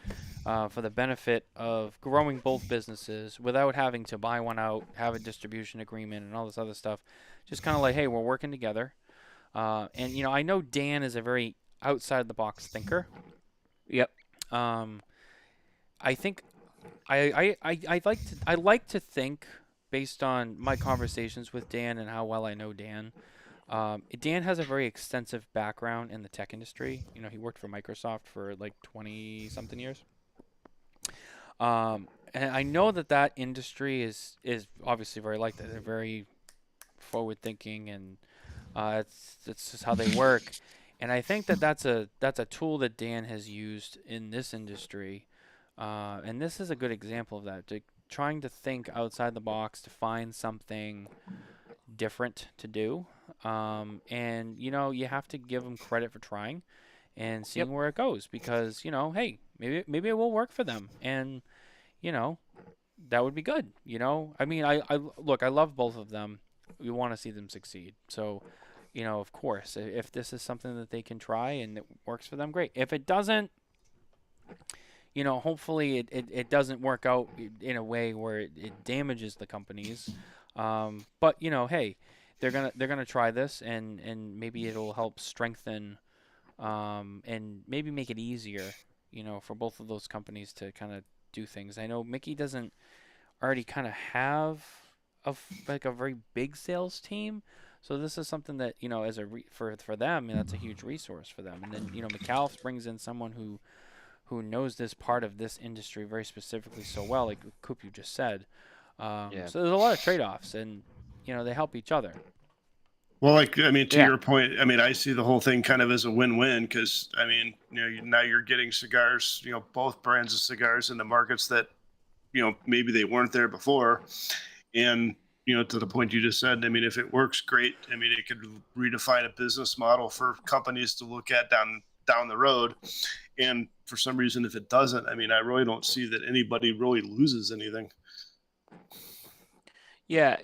for the benefit of growing both businesses without having to buy one out, have a distribution agreement, and all this other stuff. Just kind of like, hey, we're working together. And I know Dan is a very outside the box thinker. Yep. I think I like to think, based on my conversations with Dan and how well I know Dan, Dan has a very extensive background in the tech industry. He worked for Microsoft for like 20-something years. And I know that industry is obviously very like that. They're very forward-thinking, and it's just how they work. And I think that's a tool that Dan has used in this industry. And this is a good example of that. Trying to think outside the box to find something different to do. And you have to give them credit for trying and seeing where it goes, because hey, maybe it will work for them, and that would be good. I mean, I look, I love both of them. We want to see them succeed. So of course, if this is something that they can try and it works for them, great. If it doesn't, hopefully it doesn't work out in a way where it damages the companies. But hey, they're gonna try this, and maybe it'll help strengthen, and maybe make it easier, for both of those companies to kind of do things. I know Mickey doesn't already kind of have a very big sales team. So this is something that, as for them, that's a huge resource for them. And then, Micallef brings in someone who knows this part of this industry very specifically so well, like Coop you just said. So there's a lot of trade-offs, and they help each other. Well, to your point, I see the whole thing kind of as a win-win, because now you're getting cigars, both brands of cigars in the markets that maybe they weren't there before, and to the point you just said, if it works, great. It could redefine a business model for companies to look at down the road. And for some reason, if it doesn't, I really don't see that anybody really loses anything. Yeah,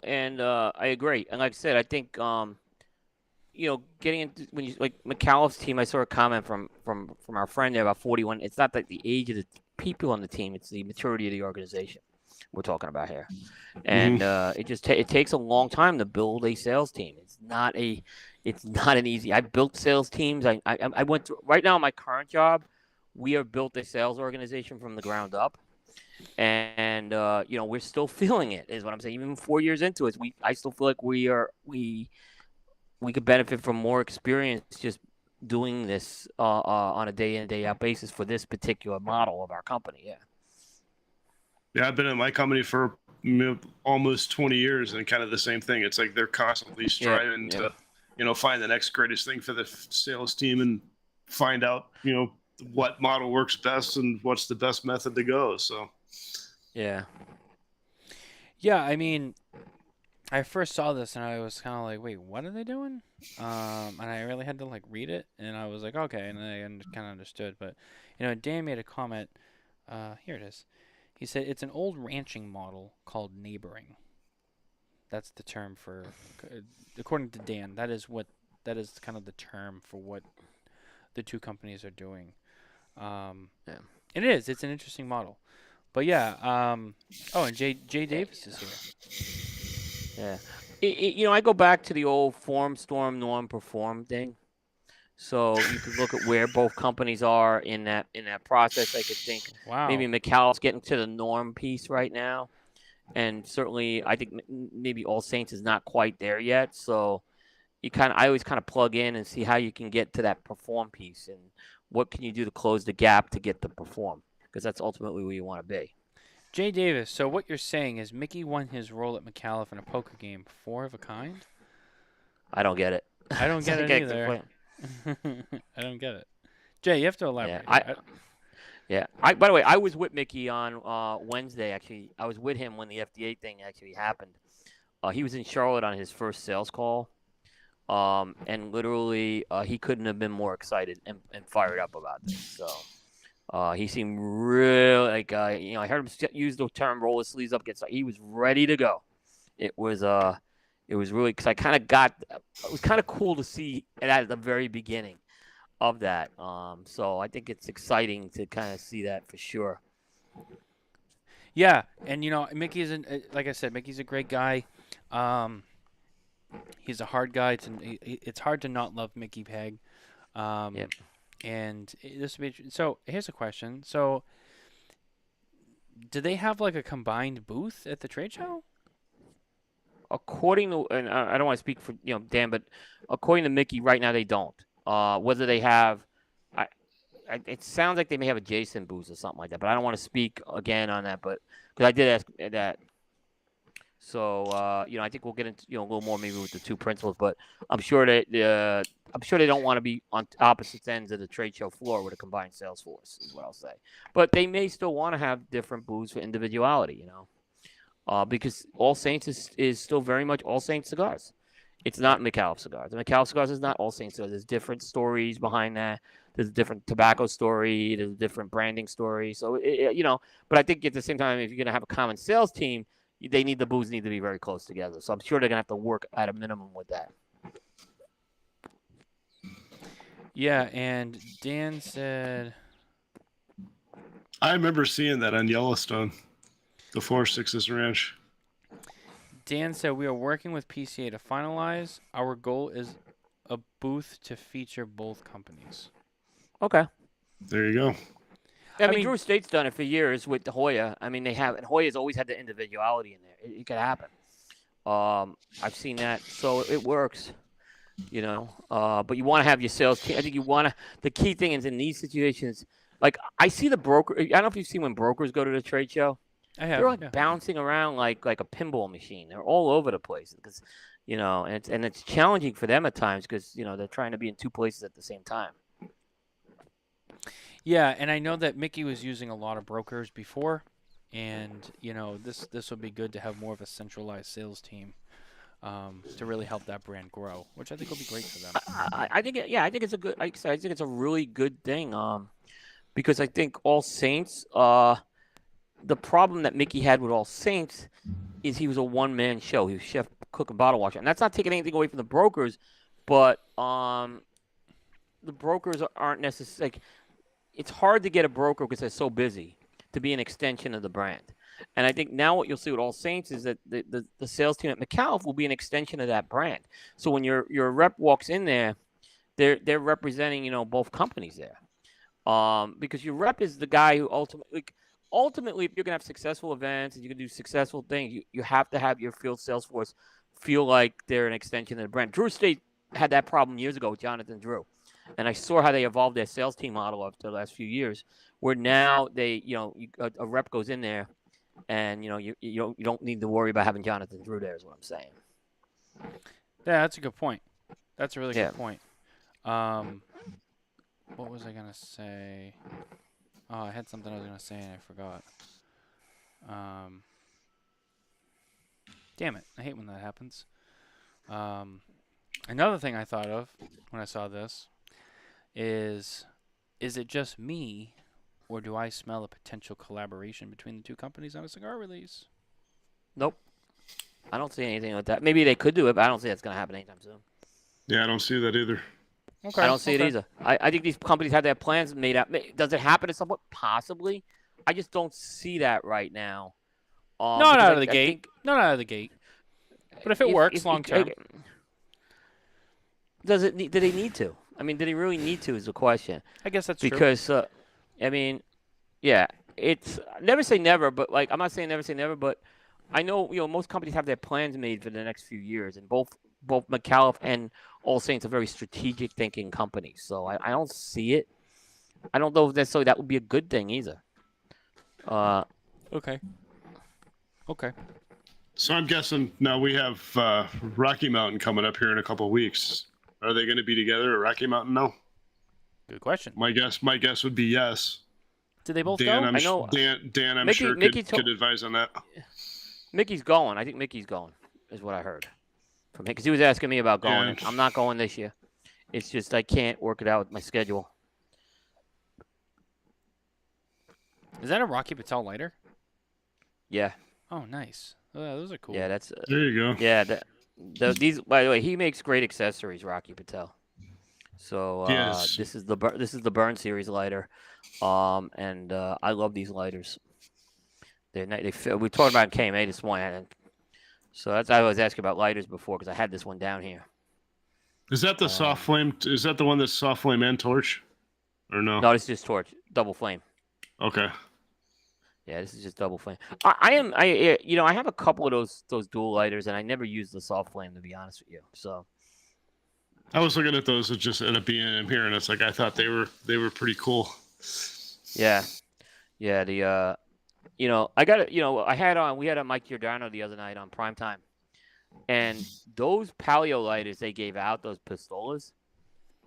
and I agree. And like I said, I think getting into when you like Micallef's team, I saw a comment from our friend there about 41. It's not that the age of the people on the team; it's the maturity of the organization we're talking about here. And it takes a long time to build a sales team. It's not an easy. I built sales teams. I went through right now in my current job. we have built a sales organization from the ground up, and we're still feeling it. Is what I'm saying. Even 4 years into it, I still feel like we could benefit from more experience just doing this on a day in day out basis for this particular model of our company. Yeah. Yeah, I've been at my company for almost 20 years, and kind of the same thing. It's like they're constantly striving to, find the next greatest thing for the sales team and find out, what model works best and what's the best method to go. So, yeah. I mean, I first saw this and I was kind of like, wait, what are they doing? And I really had to like read it, and I was like, okay, and I kind of understood. But Dan made a comment. Here it is. He said it's an old ranching model called neighboring. That's the term for, according to Dan, that is kind of the term for what the two companies are doing. It is. It's an interesting model. But yeah. And Jay Davis is here. Yeah. I go back to the old form, storm, norm, perform thing. So you could look at where both companies are in that process. I could think maybe Micallef's getting to the norm piece right now, and certainly I think maybe All Saints is not quite there yet. So I always kind of plug in and see how you can get to that perform piece and what can you do to close the gap to get to perform, because that's ultimately where you want to be. Jay Davis. So what you're saying is Mickey won his role at Micallef in a poker game 4 of a kind? I don't get it. I don't get it either. I don't get it. Jay, you have to elaborate. By the way, I was with Mickey on Wednesday. Actually, I was with him when the FDA thing actually happened. He was in Charlotte on his first sales call, and literally he couldn't have been more excited and fired up about this. So he seemed really like I heard him use the term "roll his sleeves up." He was ready to go. It was really, because it was kind of cool to see it at the very beginning of that. So I think it's exciting to kind of see that for sure. Yeah, and Mickey's like I said, Mickey's a great guy. He's a hard guy. It's hard to not love Mickey Peg. And this would be so. Here's a question. So, do they have like a combined booth at the trade show? According to, and I don't want to speak for Dan, but according to Mickey, right now they don't. Whether they have, it sounds like they may have a Jason booth or something like that. But I don't want to speak again on that. But because I did ask that, so I think we'll get into a little more maybe with the two principals. But I'm sure that they don't want to be on opposite ends of the trade show floor with a combined sales force, is what I'll say. But they may still want to have different booths for individuality, because All Saints is still very much All Saints Cigars. It's not Micallef Cigars. The Micallef Cigars is not All Saints Cigars. There's different stories behind that. There's a different tobacco story. There's a different branding story. So, but I think at the same time, if you're going to have a common sales team, the booths need to be very close together. So I'm sure they're going to have to work at a minimum with that. Yeah, and Dan said... I remember seeing that on Yellowstone. The 4-6 Ranch. Dan said we are working with PCA to finalize. Our goal is a booth to feature both companies. Okay. There you go. I mean, Drew State's done it for years with Hoya. I mean, and Hoya's always had the individuality in there. It could happen. I've seen that, so it works. But you want to have your sales team. I think the key thing is in these situations, like I see the broker. I don't know if you've seen when brokers go to the trade show. They're bouncing around like a pinball machine. They're all over the place because, and it's challenging for them at times because they're trying to be in two places at the same time. Yeah, and I know that Mickey was using a lot of brokers before, and this would be good to have more of a centralized sales team to really help that brand grow, which I think will be great for them. I think it's a good. I think it's a really good thing because I think All Saints. The problem that Mickey had with All Saints is he was a one-man show. He was chef, cook, and bottle washer. And that's not taking anything away from the brokers, but the brokers aren't necessarily it's hard to get a broker because they're so busy to be an extension of the brand. And I think now what you'll see with All Saints is that the sales team at Micallef will be an extension of that brand. So when your rep walks in there, they're representing, both companies there. Because your rep is the guy who ultimately, if you're gonna have successful events and you can do successful things, you have to have your field sales force feel like they're an extension of the brand. Drew Estate had that problem years ago with Jonathan Drew, and I saw how they evolved their sales team model over the last few years, where now a rep goes in there, and you don't need to worry about having Jonathan Drew there. Is what I'm saying. Yeah, that's a good point. That's a really Yeah. good point. What was I gonna say? Oh, I had something I was gonna say and I forgot. Damn it! I hate when that happens. Another thing I thought of when I saw this is it just me, or do I smell a potential collaboration between the two companies on a cigar release? Nope. I don't see anything like that. Maybe they could do it, but I don't see that's going to happen anytime soon. Yeah, I don't see that either. Okay. I don't see it either. I think these companies have their plans made out. Does it happen at some point? Possibly. I just don't see that right now. Not out of the gate. Not out of the gate. But if it works long term. Do they need to? I mean, did he really need to is the question. I guess that's true. Because, I mean, yeah, it's never say never, but I'm not saying never say never, but I know, most companies have their plans made for the next few years, and both Micallef and All Saints are very strategic thinking companies. So I don't see it. I don't know if necessarily that would be a good thing either. Okay. So I'm guessing now we have Rocky Mountain coming up here in a couple of weeks. Are they going to be together at Rocky Mountain now? Good question. My guess would be yes. Did they both Dan, go? I know Dan, I'm sure could advise on that. Mickey's going. I think Mickey's going, is what I heard from him. Because he was asking me about going. And I'm not going this year. It's just I can't work it out with my schedule. Is that a Rocky Patel lighter? Yeah. Oh, nice. Those are cool. Yeah, that's. There you go. Yeah, these. By the way, he makes great accessories, Rocky Patel. So yes. This is the Burn Series lighter, and I love these lighters. We talked about KMA this morning, so that's I was asking about lighters before because I had this one down here. Is that the soft flame? Is that the one that's soft flame and torch, or no? No, it's just torch, double flame. Okay. Yeah, this is just double flame. I have a couple of those dual lighters, and I never use the soft flame to be honest with you. So. I was looking at those that just ended up being in here, and it's like I thought they were pretty cool. Yeah. The I got it. We had a Mike Giordano the other night on primetime, and those paleo lighters they gave out, those pistolas,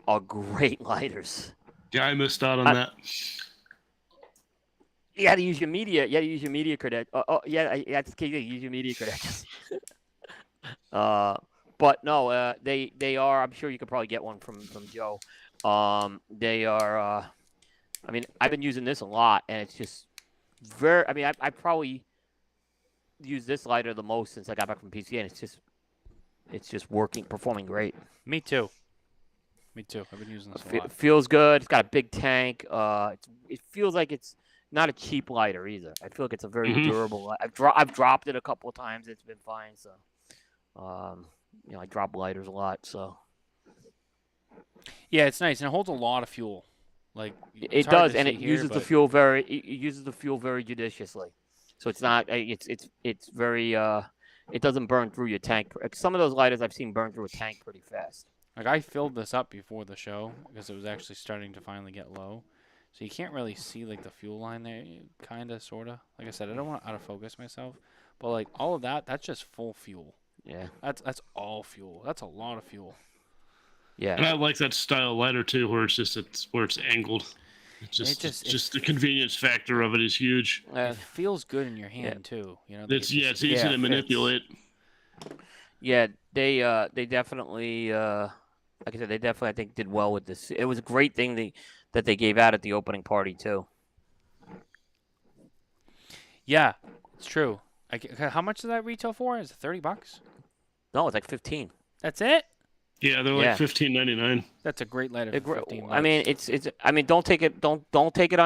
are great lighters. Yeah, I missed out on that. You had to use your media. You had to use your media credentials. That's key. Use your media credentials. But no, they are. I'm sure you could probably get one from Joe. They are. I mean, I've been using this a lot, and it's just very. I mean, I probably used this lighter the most since I got back from PCA, and it's just working, performing great. Me too. I've been using this a lot. It feels good. It's got a big tank. It feels like it's not a cheap lighter either. I feel like it's a very durable light. I've dropped it a couple of times. It's been fine. So, I drop lighters a lot. So. Yeah, it's nice, and it holds a lot of fuel. Like it does, and it uses the fuel very judiciously. So it's not. It's very. It doesn't burn through your tank. Some of those lighters I've seen burn through a tank pretty fast. Like I filled this up before the show because it was actually starting to finally get low. So you can't really see like the fuel line there, kind of, sort of. Like I said, I don't want to out of focus myself, but like all of that's just full fuel. Yeah. That's all fuel. That's a lot of fuel. Yeah. And I like that style lighter too, where it's angled. It's just the convenience factor of it is huge. It feels good in your hand too. It's easy to manipulate. Yeah, they definitely like I said, they definitely I think did well with this. It was a great thing that they gave out at the opening party too. Yeah, it's true. How much does that retail for? Is it $30? No, it's like 15. That's it? Yeah, they're like $15.99. That's a great lighter for $15. I mean, it's. I mean, don't take it on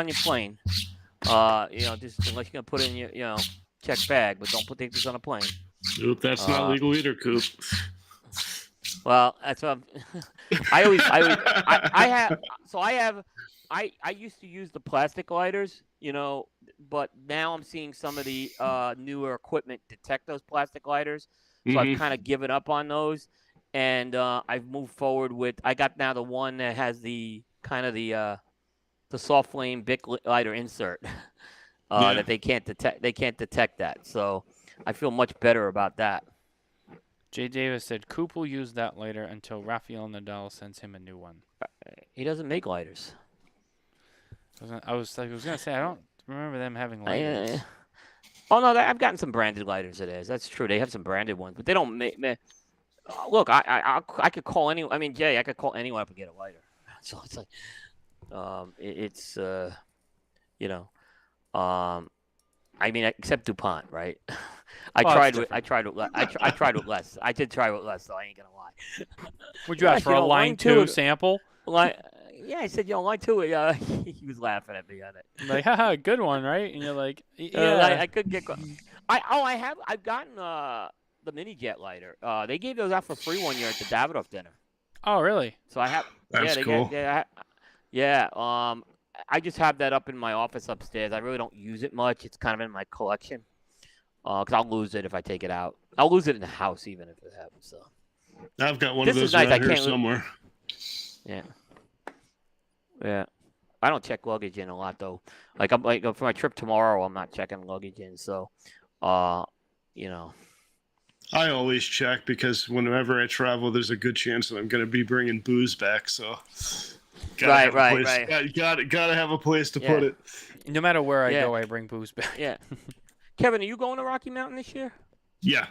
your plane. Just unless you're gonna put it in your check bag, but don't take this on a plane. Nope, that's not legal either, Coop. Well, that's what I used to use the plastic lighters, but now I'm seeing some of the newer equipment detect those plastic lighters. So I've kind of given up on those, and I've moved forward with. I got now the one that has the kind of the soft flame Bic lighter insert that they can't detect. They can't detect that, so I feel much better about that. Jay Davis said Coop will use that later until Rafael Nadal sends him a new one. He doesn't make lighters. I was gonna say I don't remember them having lighters. Oh no, I've gotten some branded lighters. It is. That's true. They have some branded ones, but they don't make. Look, I could call anyone. I mean, Jay, I could call anyone up and get a lighter. So it's like, I mean, except DuPont, right? I tried with Les. I did try with Les, so I ain't gonna lie. Would you ask for a line 2 sample? Yeah, I said, line 2. He was laughing at me on it. Like, haha, good one, right? And you're like, yeah. I could get. I've gotten the mini jet lighter. They gave those out for free one year at the Davidoff dinner. Oh, really? So I have. That's cool. I just have that up in my office upstairs. I really don't use it much. It's kind of in my collection. Because I'll lose it if I take it out. I'll lose it in the house even if it happens. So I've got one of those around here somewhere. Yeah. Yeah. I don't check luggage in a lot though. Like for my trip tomorrow, I'm not checking luggage in. So, I always check because whenever I travel, there's a good chance that I'm going to be bringing booze back. So, right. Gotta have a place to put it. No matter where I go, I bring booze back. Yeah. Kevin, are you going to Rocky Mountain this year? Yeah.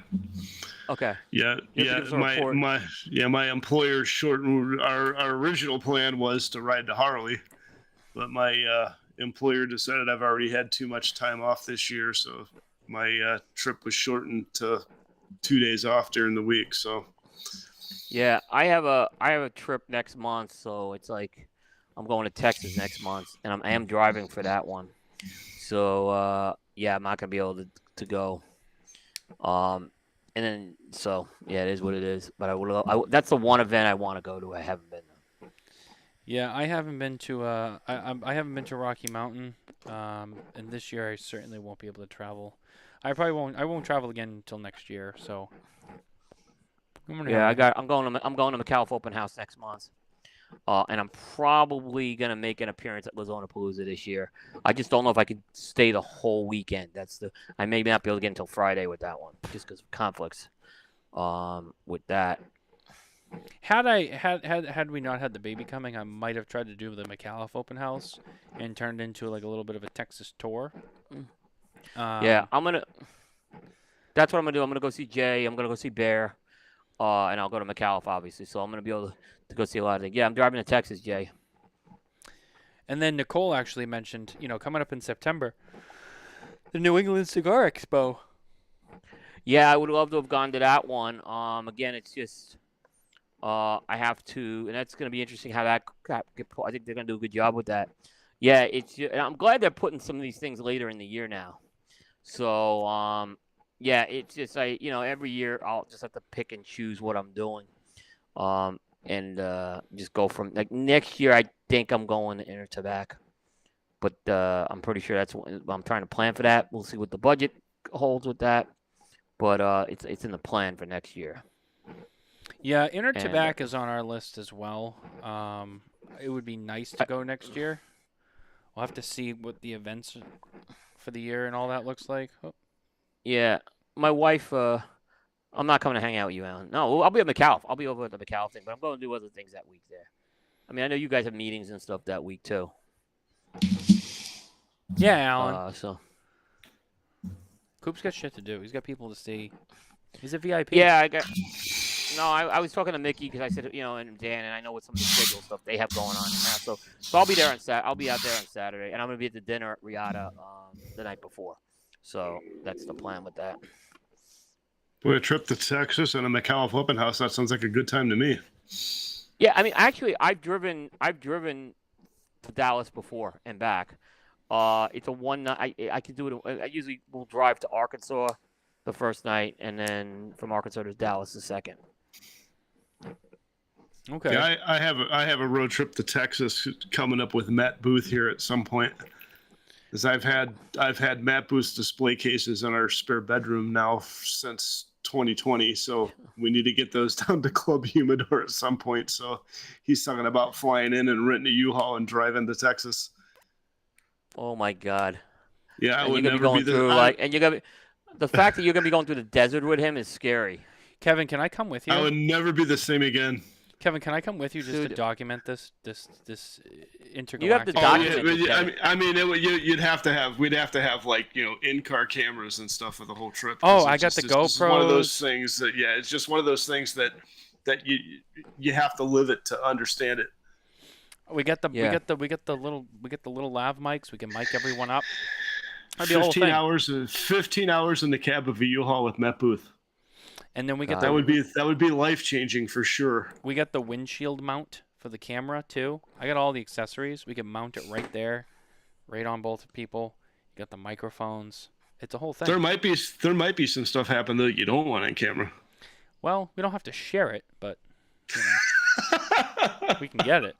Okay. Yeah. My employer shortened our original plan was to ride to Harley, but my employer decided I've already had too much time off this year, so my trip was shortened to 2 days off during the week. So. Yeah, I have a trip next month, so it's like I'm going to Texas next month, and I am driving for that one. So I'm not gonna be able to go. And then it is what it is. But that's the one event I want to go to. I haven't been there. Yeah, I haven't been to I haven't been to Rocky Mountain. And this year I certainly won't be able to travel. I won't travel again until next year. So. I'm going to Micallef Open House next month. And I'm probably going to make an appearance at Palooza this year. I just don't know if I could stay the whole weekend. I may not be able to get until Friday with that one, just because of conflicts with that. Had we not had the baby coming, I might have tried to do the Micallef Open House and turned into like a little bit of a Texas tour. That's what I'm going to do. I'm going to go see Jay. I'm going to go see Bear. And I'll go to Micallef, obviously. So I'm going to be able to go see a lot of things. Yeah, I'm driving to Texas, Jay. And then Nicole actually mentioned, coming up in September, the New England Cigar Expo. Yeah, I would love to have gone to that one. Again, it's just I have to, and that's going to be interesting how that. I think they're going to do a good job with that. Yeah, I'm glad they're putting some of these things later in the year now. So yeah, it's just every year I'll just have to pick and choose what I'm doing, and just go from like next year. I think I'm going to enter Tabacco, but I'm pretty sure that's what I'm trying to plan for that. We'll see what the budget holds with that, but it's in the plan for next year. Yeah, Inner Tabacco is on our list as well. It would be nice to go next year. We'll have to see what the events for the year and all that looks like. Oh. Yeah, my wife. I'm not coming to hang out with you, Alan. No, I'll be at Micallef. I'll be over at the Micallef thing, but I'm going to do other things that week there. I mean, I know you guys have meetings and stuff that week too. Yeah, Alan. So Coop's got shit to do. He's got people to see. He's a VIP. Yeah, I was talking to Mickey because I said, and Dan, and I know what some of the schedule stuff they have going on now. So I'll be there I'll be out there on Saturday, and I'm gonna be at the dinner at Riata the night before. So that's the plan with that. Boy, a trip to Texas and a Micallef Open House, that sounds like a good time to me. Yeah, I mean, actually, I've driven to Dallas before and back. It's a one night. I could do it. I usually will drive to Arkansas the first night, and then from Arkansas to Dallas the second. Okay. Yeah, I have a road trip to Texas coming up with Matt Booth here at some point. Because I've had Matt Booth's display cases in our spare bedroom now since 2020, so we need to get those down to Club Humidor at some point. So he's talking about flying in and renting a U-Haul and driving to Texas. Oh my God. Yeah, I And would you're gonna be never going be through and you're gonna be, the fact that you're gonna be going through the desert with him is scary. Kevin, can I come with you? I would never be the same again. Kevin, can I come with you just to Dude. document this intergalactic? You have to Oh document yeah, it, but Kevin. we'd have to have like in-car cameras and stuff for the whole trip. Oh, 'cause I it's got the it's one of those GoPros. things that it's just one of those things that you have to live it to understand it. We got the Yeah. we got the little lav mics. We can mic everyone up. That'd be a whole 15 thing. hours, 15 hours in the cab of a U-Haul with Matt Booth. And then we get God. That would be life-changing for sure. we got the windshield mount for the camera too. I got all the accessories. We can mount it right there, right on both people. You got the microphones. It's a whole thing. There might be some stuff happen that you don't want on camera. Well, we don't have to share it, but you know, we can get it.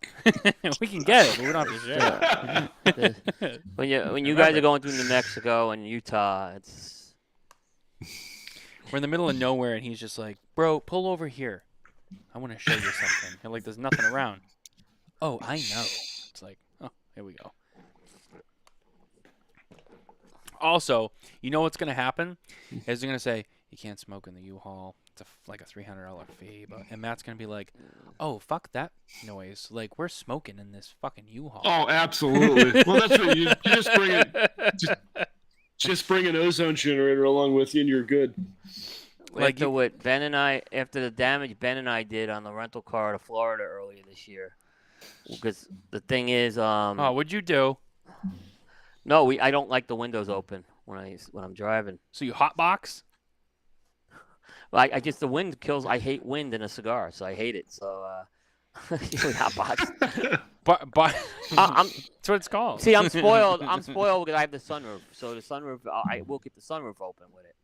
We can get it, but we don't have to share it. When you guys are going through New Mexico and Utah, it's We're in the middle of nowhere, and he's just like, "Bro, pull over here. I want to show you something." And like, there's nothing around. Oh, I know. It's like, oh, here we go. Also, you know what's gonna happen? Is they're gonna say you can't smoke in the U-Haul. It's like a $300 fee, and Matt's gonna be like, "Oh, fuck that noise! Like we're smoking in this fucking U-Haul." Oh, absolutely. Well, that's what you just bring it. Just bring an ozone generator along with you, and you're good. Like after what Ben and I, after the damage Ben and I did on the rental car to Florida earlier this year. Because the thing is, oh, what'd you do? no, I don't like the windows open when I'm driving. So you hotbox? Like I just the wind kills. I hate wind in a cigar, so I hate it. So hot box. But I'm that's what it's called. see, I'm spoiled. I'm spoiled because I have the sunroof. So the sunroof, I will keep the sunroof open with it.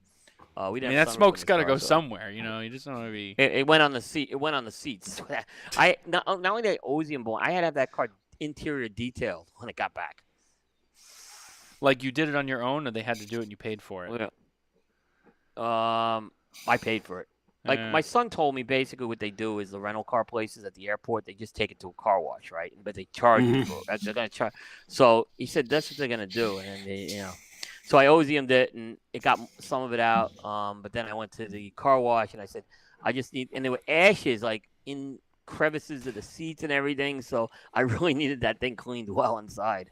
We I didn't. mean, have that sunroof smoke's in this got to car, go so- somewhere, you know. You just don't want to be. It went on the seat. It went on the seats. I not only did I Ozium born, I had to have that car interior detailed when it got back. Like you did it on your own, or they had to do it and you paid for it. I paid for it. Like Yeah. my son told me, basically what they do is the rental car places at the airport, they just take it to a car wash, right? But they charge you for it. They're gonna charge. So he said that's what they're gonna do, and then they. So I Ozium'd it, and it got some of it out. But then I went to the car wash, and I said, I just need, and there were ashes like in crevices of the seats and everything. So I really needed that thing cleaned well inside.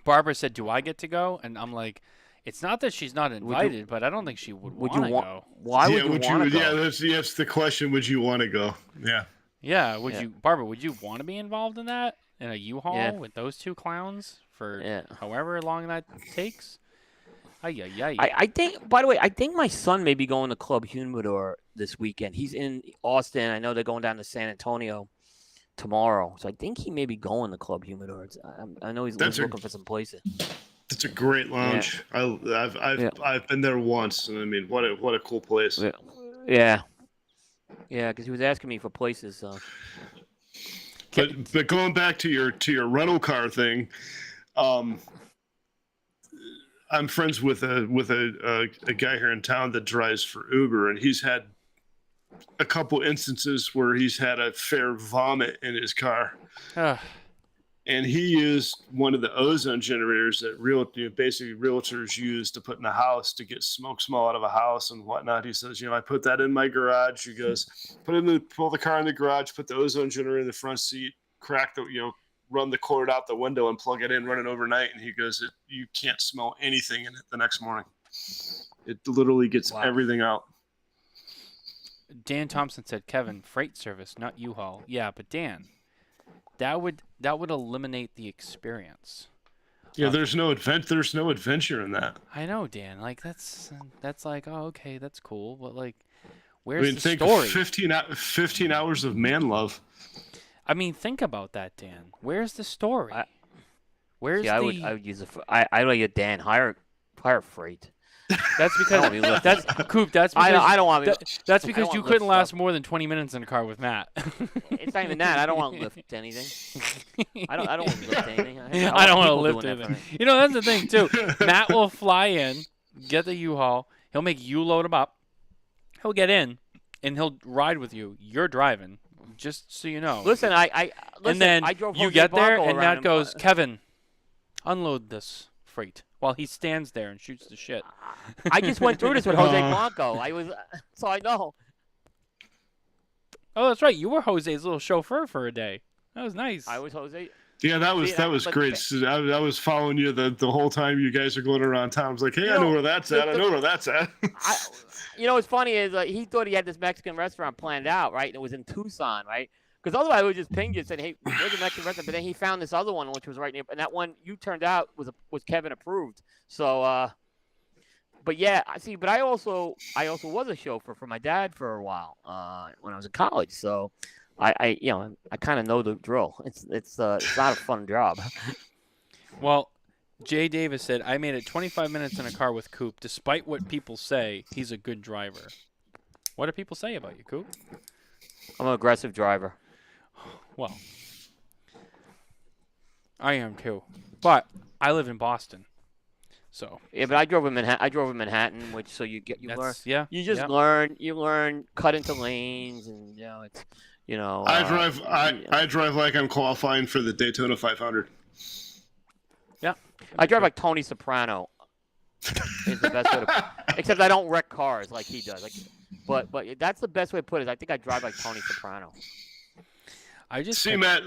Barbara said, "Do I get to go?" And I'm like, "It's not that she's not invited, but I don't think she would want to go." Why would you want to go? Yeah, that's the question. Would you want to go? Yeah. Yeah, would Yeah. you, Barbara? Would you want to be involved in that in a U-Haul Yeah. with those two clowns for Yeah. however long that takes? Ay. I think, by the way, I think my son may be going to Club Humidor this weekend. He's in Austin. I know they're going down to San Antonio tomorrow. So I think he may be going to Club Humidor. I know he's looking for some places. It's a great lounge. I've been there once, and I mean, what a cool place. Yeah, because he was asking me for places. So. But going back to your rental car thing, I'm friends with a guy here in town that drives for Uber, and he's had a couple instances where he's had a fair vomit in his car. And he used one of the ozone generators that basically realtors use to put in a house to get smoke smell out of a house and whatnot. He says, I put that in my garage. He goes, pull the car in the garage, put the ozone generator in the front seat, crack run the cord out the window and plug it in, run it overnight. And he goes, you can't smell anything in it the next morning. It literally gets everything out. Dan Thompson said, "Kevin, freight service, not U-Haul." Yeah, but Dan, that would eliminate the experience. Yeah, there's no adventure in that. I know, Dan. Like that's like, oh, okay, that's cool, but like, where's the think story? 15 hours of man love. I mean, think about that, Dan. Where's the story? Where's I the? would use I like a Dan hire freight. That's I don't even because lift that's Coop. That's because I don't want to. that's I because don't you wanna couldn't lift last stuff. more than 20 minutes in a car with Matt. It's not even that. I don't want to lift anything. I don't want to lift anything. I don't want to people lift doing that for anything. me. You know, that's the thing too. Matt will fly in, get the U-Haul. He'll make you load him up. He'll get in, and he'll ride with you. You're driving, just so you know. Listen, and then I drove you Jose get there, Blanco and around Matt in goes, front- Kevin, unload this freight, while he stands there and shoots the shit. I just went through this with Jose Blanco. So I know. Oh, that's right. You were Jose's little chauffeur for a day. That was nice. I was Jose. Yeah, that was but- great. So I was following you the whole time you guys are going around town. I was like, hey, I know where that's at. I know where that's at. What's funny is he thought he had this Mexican restaurant planned out, right? And it was in Tucson, right? Because otherwise, I would just ping you and said, "Hey, where's the Mexican restaurant?" But then he found this other one, which was right near, and that one you turned out was Kevin approved. So, but yeah, but I also was a chauffeur for my dad for a while when I was in college. So, I kind of know the drill. It's not a fun job. Well, Jay Davis said, I made it 25 minutes in a car with Coop. Despite what people say, he's a good driver. What do people say about you, Coop? I'm an aggressive driver. Well, I am too. But I live in Boston. So Yeah, but I drove in Manhattan, which so you learn. Yeah. You just learn, cut into lanes, and I drive like I'm qualifying for the Daytona 500. I drive like Tony Soprano. Is the best way to, except I don't wreck cars like he does. But that's the best way to put it. I think I drive like Tony Soprano. I just see Matt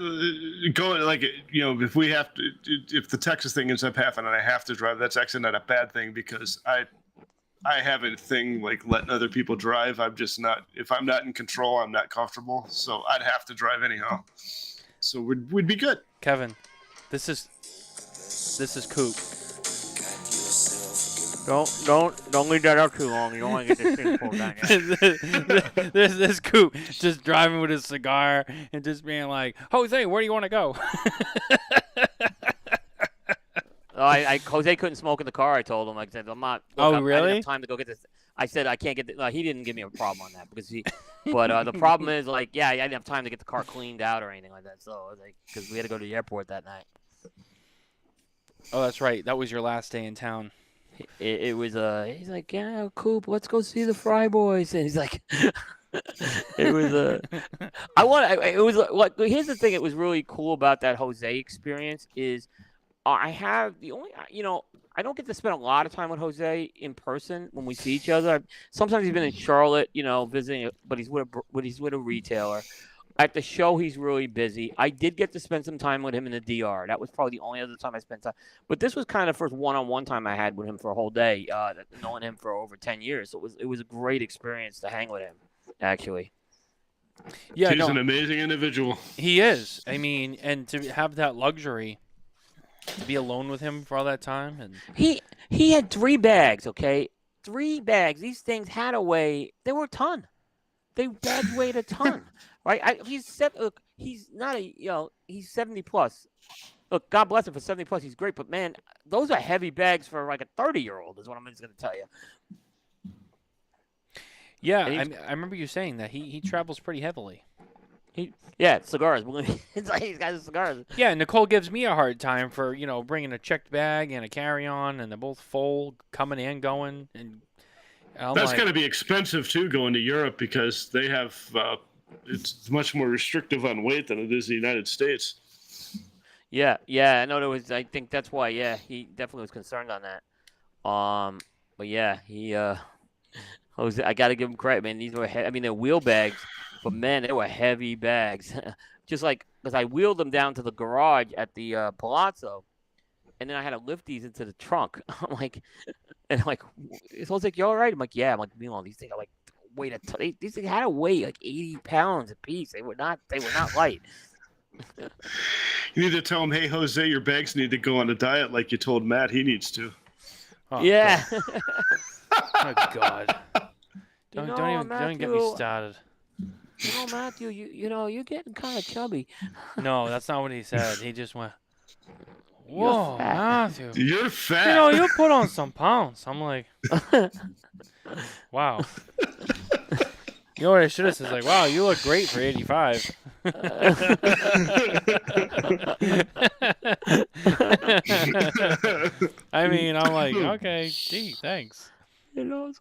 going if we have to, if the Texas thing ends up happening, I have to drive. That's actually not a bad thing because I have a thing like letting other people drive. I'm just not. If I'm not in control, I'm not comfortable. So I'd have to drive anyhow. So we'd be good. Kevin, this is Coop. Don't leave that up too long. You don't want to get this thing pulled down. This Coop just driving with his cigar and just being like, Jose, where do you want to go? Jose couldn't smoke in the car. I told him. I said, I'm not. Oh, I really? didn't have time to go get this. I said I can't get. He didn't give me a problem on that because he. But the problem is I didn't have time to get the car cleaned out or anything like that. So because we had to go to the airport that night. Oh, that's right. That was your last day in town. It was he's like, yeah, Coop, let's go see the Fry Boys, and he's like, it was here's the thing. It was really cool about that Jose experience is I don't get to spend a lot of time with Jose in person when we see each other. Sometimes he's been in Charlotte, visiting, but he's with a retailer. At the show, he's really busy. I did get to spend some time with him in the DR. That was probably the only other time I spent time. But this was kind of the first one-on-one time I had with him for a whole day, knowing him for over 10 years. So it was a great experience to hang with him, actually. Yeah, he's an amazing individual. He is. I mean, and to have that luxury to be alone with him for all that time. And He had 3 bags, okay? 3 bags. These things had a weigh. They were a ton. Bags weighed a ton. Right, he's not he's 70 plus. Look, God bless him for 70 plus. He's great, but man, those are heavy bags for like a 30-year-old. Is what I'm just going to tell you. Yeah, I remember you saying that he travels pretty heavily. Cigars. He's got cigars. Yeah, Nicole gives me a hard time for bringing a checked bag and a carry-on, and they're both full, coming and going, and that's going to be expensive too, going to Europe because they have. It's much more restrictive on weight than it is the United States. Yeah, I know there was. I think that's why. Yeah, he definitely was concerned on that. But yeah, Jose, I got to give him credit, man. These were, they're wheel bags, but man, they were heavy bags. Just like because I wheeled them down to the garage at the Palazzo, and then I had to lift these into the trunk. I'm like, it's like, you all right? I'm like, yeah. I'm like, meanwhile, these things are like. These things had to weigh like 80 pounds a piece. They were not light. You need to tell him, hey, Jose, your bags need to go on a diet like you told Matt he needs to. Oh, yeah. God. Oh, God. Don't even get me started. Matthew, you're getting kind of chubby. No, that's not what he said. He just went, whoa, fat. Matthew. You're fat. You know, you put on some pounds. I'm like, wow. You know what I should have said? Like, wow, you look great for 85. I mean, I'm like, okay, gee, thanks. You know.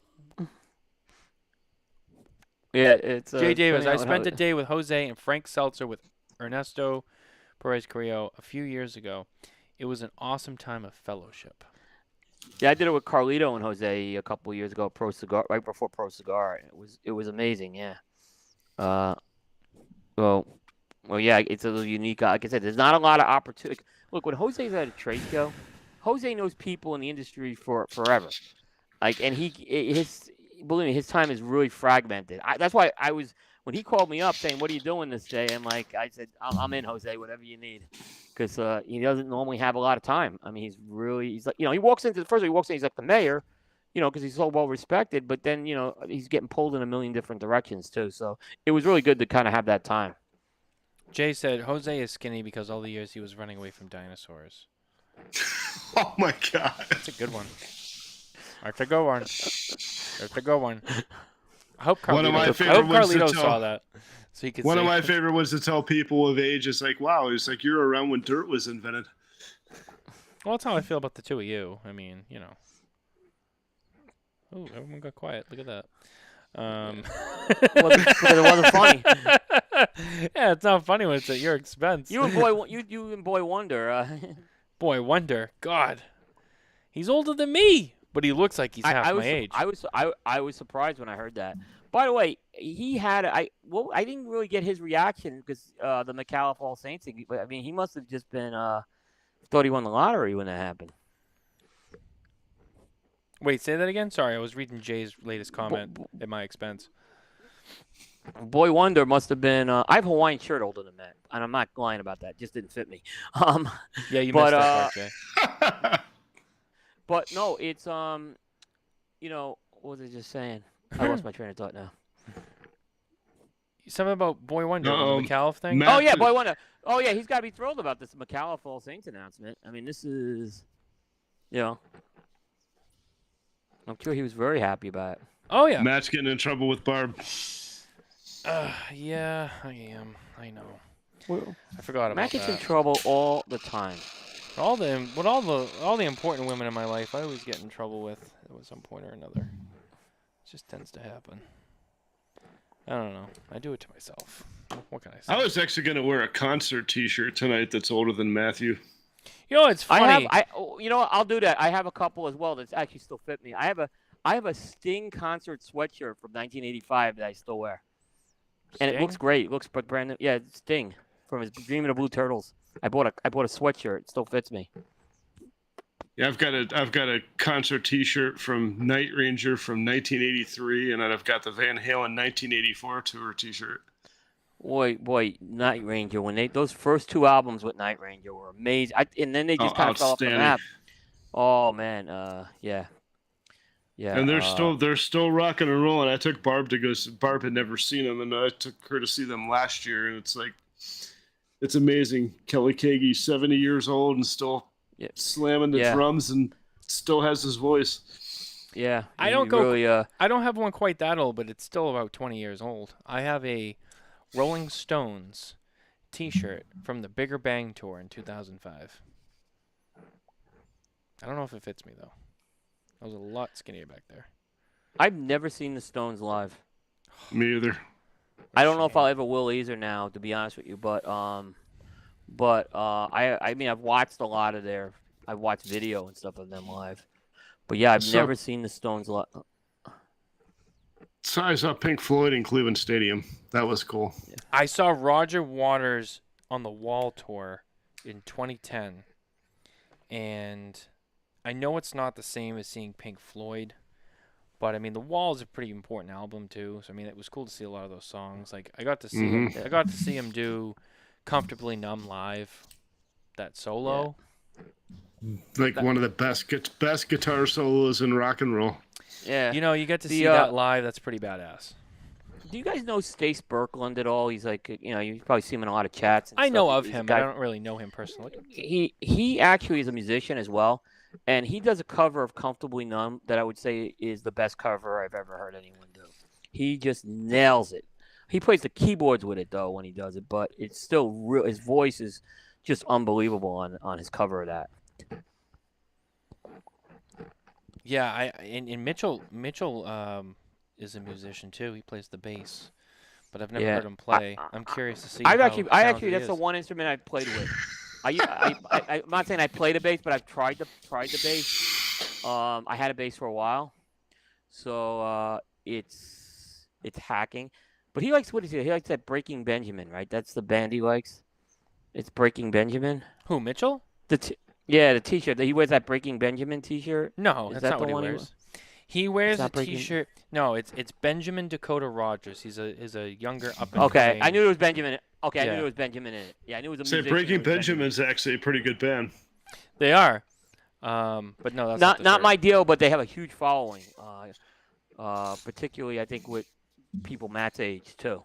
Yeah, it's Jay Davis, funny I how- spent a day with Jose and Frank Seltzer with Ernesto Perez Carrillo a few years ago. It was an awesome time of fellowship. Yeah, I did it with Carlito and Jose a couple years ago. Pro Cigar, right before Pro Cigar. It was amazing. Yeah. Well, yeah, it's a little unique. Like I said, there's not a lot of opportunity. Look, when Jose's at a trade show, Jose knows people in the industry for forever. Like, and believe me, his time is really fragmented. That's why when he called me up saying, "What are you doing this day?" I said, "I'm in, Jose. Whatever you need," because he doesn't normally have a lot of time. I mean, he's like, he walks into he's like the mayor, because he's so well respected. But then, he's getting pulled in a million different directions too. So it was really good to kind of have that time. Jay said Jose is skinny because all the years he was running away from dinosaurs. Oh my God. That's a good one. That's a good one. I hope One of my Carlito, favorite ones to Carlito tell- saw that. So he could One say, of my favorite ones to tell people of age is like, wow, it's like you're around when dirt was invented. well, that's how I feel about the two of you. I mean, Oh, everyone got quiet. Look at that. Because it wasn't funny. Yeah, it's not funny when it's at your expense. You and Boy Wonder. Boy Wonder. God. He's older than me, but he looks like he's half my age. I was surprised when I heard that. By the way, I didn't really get his reaction because the Micallef All Saints thing. I mean, he must have just been thought he won the lottery when that happened. Wait, say that again? Sorry, I was reading Jay's latest comment at my expense. Boy Wonder must have been. I have a Hawaiian shirt older than that, and I'm not lying about that. It just didn't fit me. Yeah, you missed that part, Jay. But no, it's what was I just saying? I lost my train of thought now. Something about Boy Wonder, the Micallef thing? Matt- Oh yeah, Boy Wonder. Oh yeah, he's got to be thrilled about this Micallef All Saints announcement. I mean, this is, I'm sure he was very happy about it. Oh, yeah. Matt's getting in trouble with Barb. Yeah, I am. I know. I forgot about Matt gets in that. trouble all the time. All the important women in my life, I always get in trouble with at some point or another. It just tends to happen. I don't know. I do it to myself. What can I say? I was actually going to wear a concert T-shirt tonight that's older than Matthew. It's funny. I'll do that. I have a couple as well that actually still fit me. I have a Sting concert sweatshirt from 1985 that I still wear, and it looks great. It looks brand new. Yeah, it's Sting from his Dreaming of Blue Turtles. I bought a sweatshirt. It still fits me. Yeah, I've got a concert T-shirt from Night Ranger from 1983, and then I've got the Van Halen 1984 tour T-shirt. Boy, Night Ranger. When those first two albums with Night Ranger were amazing, and then they just kind of fell off the map. Oh man, yeah. And they're still rocking and rolling. I took Barb to go. Barb had never seen them, and I took her to see them last year, and it's amazing. Kelly Keagy's 70 years old and still slamming the drums and still has his voice. Yeah, I don't have one quite that old, but it's still about 20 years old. I have a Rolling Stones T-shirt from the Bigger Bang tour in 2005. I don't know if it fits me though. I was a lot skinnier back there. I've never seen the Stones live. Me either. I don't know if I'll ever will either now, to be honest with you. But I mean, I've watched a lot of I've watched video and stuff of them live. But yeah, I've never seen the Stones live. So I saw Pink Floyd in Cleveland Stadium. That was cool. Yeah. I saw Roger Waters on the Wall tour in 2010, and I know it's not the same as seeing Pink Floyd, but I mean the Wall is a pretty important album too. So I mean it was cool to see a lot of those songs. Like I got to see him do "Comfortably Numb" live, that solo. Like one of the best guitar solos in rock and roll. Yeah. You get to see that live. That's pretty badass. Do you guys know Stace Berkland at all? He's like, you probably see him in a lot of chats. And I stuff. know of He's a him, but guy- I don't really know him personally. He actually is a musician as well, and he does a cover of "Comfortably Numb" that I would say is the best cover I've ever heard anyone do. He just nails it. He plays the keyboards with it though when he does it, but it's still real. His voice is just unbelievable on his cover of that. Yeah, and Mitchell is a musician too. He plays the bass, but I've never heard him play. I'm curious to see. I how actually talented that's he the is. one instrument I've played with. I'm not saying I play the bass, but I've tried the bass. I had a bass for a while, so it's hacking. But he likes, what is it? He likes that Breaking Benjamin, right? That's the band he likes. It's Breaking Benjamin. Who, Mitchell? The T-shirt. He wears that Breaking Benjamin T-shirt. No, Is that's that not the what he one wears. He wears a not Breaking- T-shirt. No, it's Benjamin Dakota Rogers. He's a younger up and Okay, coming. I knew it was Benjamin. Okay, I Yeah. knew it was Benjamin in it. Yeah, I knew it was a Say musician. Breaking It was Benjamin. Benjamin's actually a pretty good band. They are. But no, that's Not the not shirt. my deal, but they have a huge following. Particularly I think with people Matt's age too.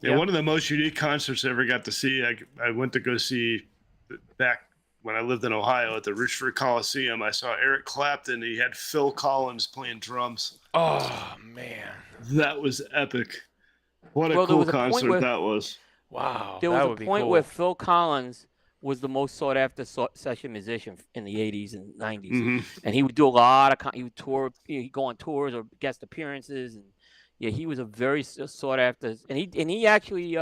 Yeah, Yep. one of the most unique concerts I ever got to see. I went to go see back when I lived in Ohio at the Richford Coliseum. I saw Eric Clapton. He had Phil Collins playing drums. Oh man! That was epic. What a Well, there cool was a point concert where- that was. Wow, There that was would a be point cool. where Phil Collins was the most sought after session musician in the 80s and 90s. Mhm. And he would do a lot of he would tour, he'd go on tours or guest appearances, and yeah, he was a very sought after, and he actually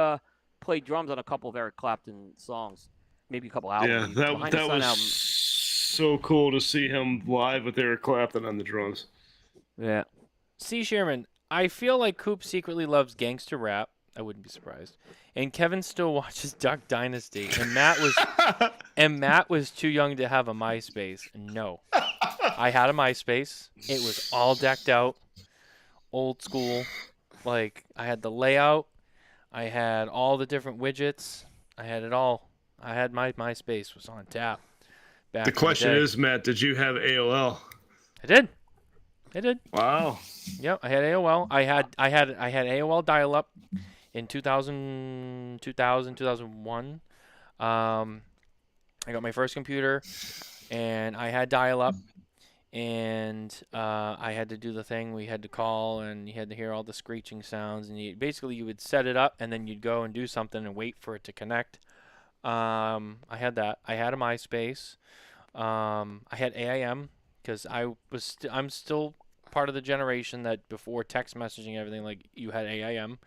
played drums on a couple of Eric Clapton songs, maybe a couple albums. Yeah, Behind the that Sun was album. so cool to see him live with Eric Clapton on the drums. Yeah. C. Sherman, I feel like Coop secretly loves gangster rap. I wouldn't be surprised. And Kevin still watches Duck Dynasty. And Matt was too young to have a MySpace. No. I had a MySpace. It was all decked out, old school. Like, I had the layout. I had all the different widgets. I had it all. I had my MySpace was on tap. Back The in question day. is, Matt, did you have AOL? I did. I did. Wow. Yep, I had AOL. I had AOL dial-up in 2001. I got my first computer, and I had dial-up, and I had to do the thing. We had to call, and you had to hear all the screeching sounds, and you would set it up, and then you'd go and do something and wait for it to connect. I had that. I had a MySpace. I had AIM because I'm still part of the generation that before text messaging and everything, like you had AIM